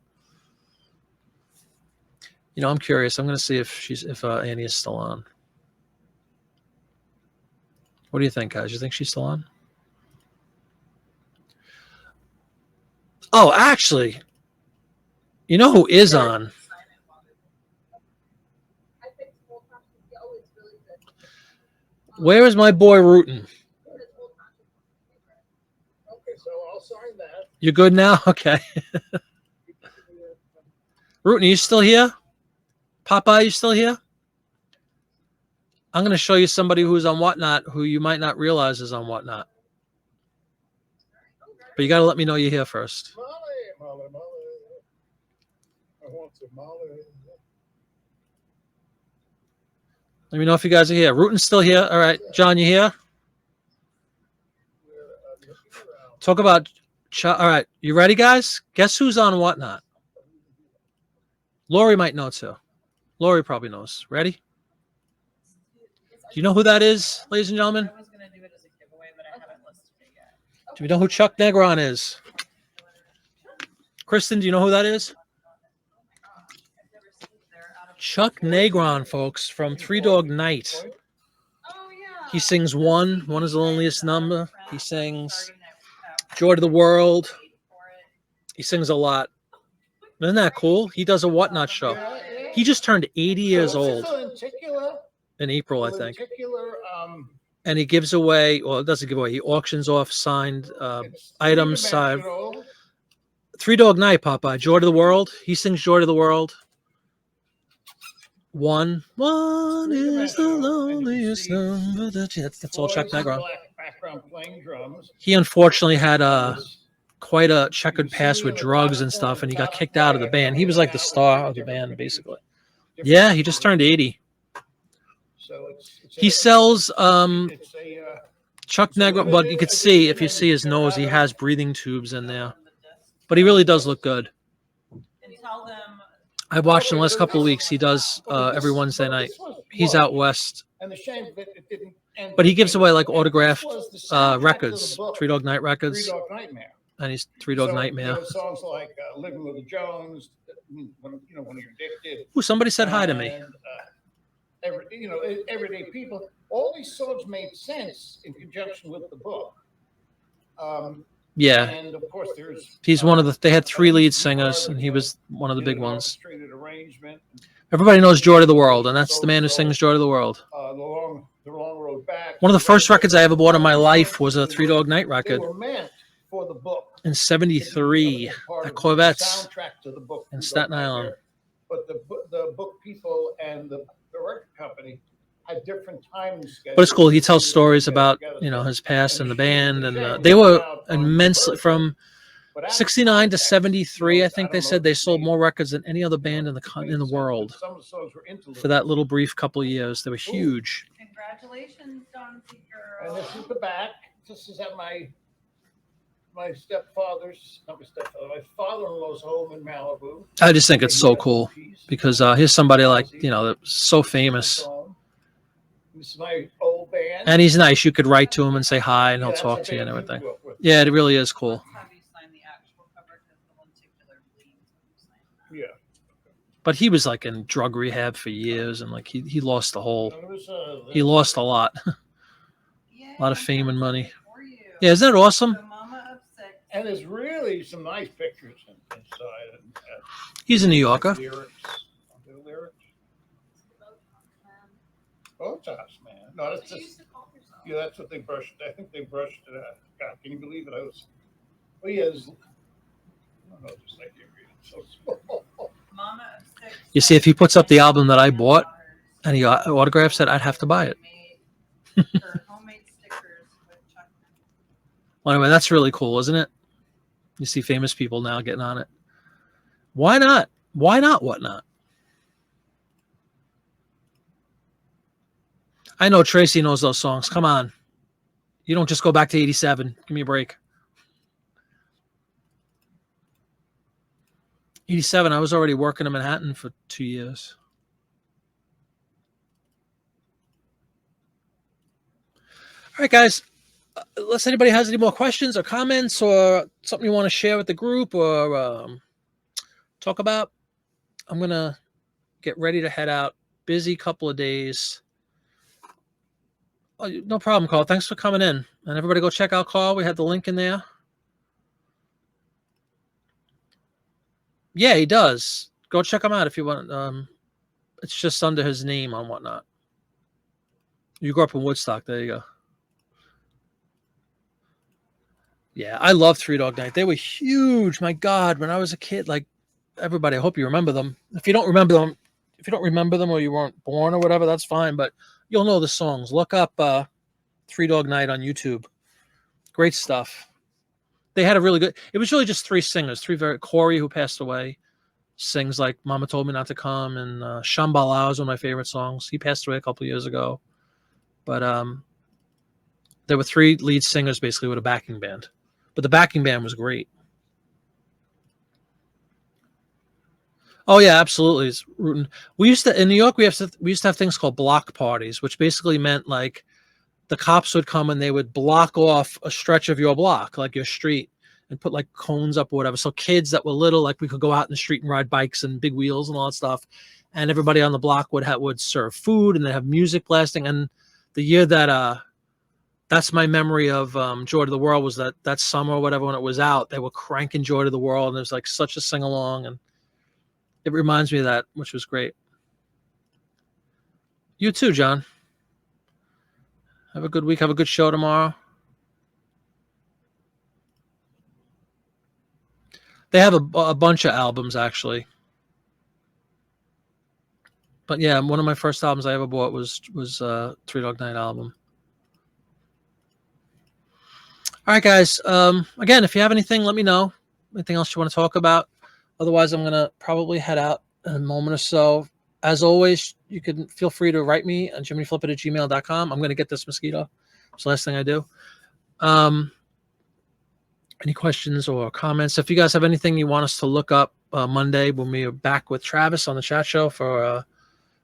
I'm curious. I'm going to see if Annie is still on. What do you think, guys? You think she's still on? Oh, actually, you know who is on? Where is my boy Rootin? Okay, so I'll sign that. You good now? Okay. Rootin, are you still here? Popeye, you still here? I'm going to show you somebody who's on Whatnot who you might not realize is on Whatnot. But you got to let me know you're here first. Molly. I want some Molly. Let me know if you guys are here. Rootin's still here. All right. John, you here? Talk about... All right. You ready, guys? Guess who's on Whatnot? Lori might know, too. Lori probably knows. Ready? Do you know who that is, ladies and gentlemen? I was going to do it as a giveaway, but I haven't listed it yet. Do you know who Chuck Negron is? Kristen, do you know who that is? Chuck Negron, folks, from Three Dog Night. Oh, yeah. He sings One is the Loneliest Number. He sings Joy to the World. He sings a lot. Isn't that cool? He does a Whatnot show. He just turned 80 years old in April, I think. And he gives away, well, it doesn't give away, he auctions off signed items. Three Dog Night, Popeye. Joy to the World. He sings Joy to the World. One is the loneliest number. That's all Chuck Negron. He unfortunately had quite a checkered past with drugs and stuff, and he got kicked out of the band. He was like the star of the band, basically. Yeah, he just turned 80. He sells Chuck Negron, but you could see, if you see his nose, he has breathing tubes in there. But he really does look good. I've watched him the last couple of weeks. He does every Wednesday night. He's out west. But he gives away like autographed records, Three Dog Night records. And he's Three Dog Nightmare. Songs like "Living with the Jones," when you're addicted. Ooh, somebody said hi to me. And, everyday people. All these songs made sense in conjunction with the book. Yeah. And of course, he's one of the. They had 3 lead singers, and he was one of the big ones. Everybody knows "Joy to the World," and that's the man who sings "Joy to the World." The long road back. One of the first records I ever bought in my life was a Three Dog Night record. They were meant for the book. In '73 at Corvettes in Staten Island. But the book people and the record company had different time schedules. But it's cool. He tells stories about his past in the band, and they were immensely from '69 to '73. I think they said they sold more records than any other band in the world. For that little brief couple of years, they were huge. Congratulations, Don Seeker. And this is the back. This is at my stepfather's, not my stepfather, my father-in-law's home in Malibu. I just think it's so cool because here's somebody like, that's so famous. This is my old band. And he's nice. You could write to him and say hi, and he'll talk to you and everything. Yeah, it really is cool. Yeah. But he was like in drug rehab for years, and like he lost the whole. He lost a lot. A lot of fame and money. Yeah, isn't that awesome? And there's really some nice pictures inside. And, He's a New Yorker. lyrics. Are there lyrics? Botox, man. No, that's just. Yeah, that's what they brushed. I think they brushed it out. God, can you believe it? I was. Oh, yeah. I don't know, just like you read it. So small. You see, if he puts up the album that I bought and he autographs it, I'd have to buy it. Well, anyway, that's really cool, isn't it? You see famous people now getting on it. Why not? Why not? Whatnot? I know Tracy knows those songs. Come on. You don't just go back to 87. Give me a break. 87, I was already working in Manhattan for 2 years. All right, guys. Unless anybody has any more questions or comments or something you want to share with the group or talk about, I'm going to get ready to head out. Busy couple of days. Oh, no problem, Carl. Thanks for coming in. And everybody go check out Carl. We had the link in there. Yeah, he does. Go check him out if you want. It's just under his name on Whatnot. You grew up in Woodstock. There you go. Yeah, I love Three Dog Night. They were huge. My God, when I was a kid, like everybody, I hope you remember them. If you don't remember them or you weren't born or whatever, that's fine. But you'll know the songs. Look up Three Dog Night on YouTube. Great stuff. They had a really good. It was really just three singers. Corey, who passed away, sings like "Mama Told Me Not to Come," and "Shambhala" is one of my favorite songs. He passed away a couple of years ago, but there were three lead singers basically with a backing band. But the backing band was great. Oh yeah, absolutely. It's rooting. We used to in New York. We used to have things called block parties, which basically meant like the cops would come and they would block off a stretch of your block, like your street, and put like cones up or whatever. So kids that were little, like we could go out in the street and ride bikes and big wheels and all that stuff. And everybody on the block would serve food and they have music blasting. And the year that that's my memory of Joy to the World was that summer or whatever when it was out, they were cranking Joy to the World and there's like such a sing along and it reminds me of that, which was great. You too, John. Have a good week. Have a good show tomorrow. They have a bunch of albums, actually. But yeah, one of my first albums I ever bought was Three Dog Night album. All right, guys. Again, if you have anything, let me know. Anything else you want to talk about? Otherwise, I'm going to probably head out in a moment or so. As always, you can feel free to write me on jiminyflippit@gmail.com. I'm going to get this mosquito. It's the last thing I do. Any questions or comments? If you guys have anything you want us to look up Monday when we are back with Travis on the chat show for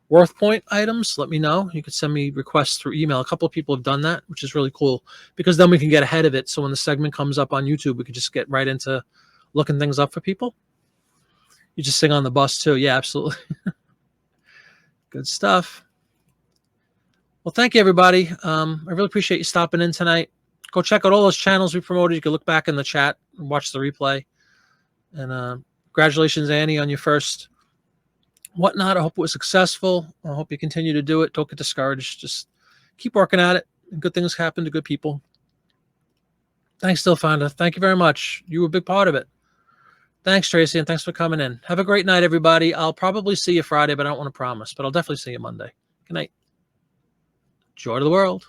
Worth Point items, let me know. You could send me requests through email. A couple of people have done that, which is really cool because then we can get ahead of it. So when the segment comes up on YouTube, we can just get right into looking things up for people. You just sing on the bus too. Yeah, absolutely. Good stuff. Well, thank you, everybody. I really appreciate you stopping in tonight. Go check out all those channels we promoted. You can look back in the chat and watch the replay. And congratulations, Annie, on your first Whatnot. I hope it was successful. I hope you continue to do it. Don't get discouraged. Just keep working at it. Good things happen to good people. Thanks, Stillfinder. Thank you very much. You were a big part of it. Thanks, Tracy, and thanks for coming in. Have a great night, everybody. I'll probably see you Friday, but I don't want to promise. But I'll definitely see you Monday. Good night. Joy to the world.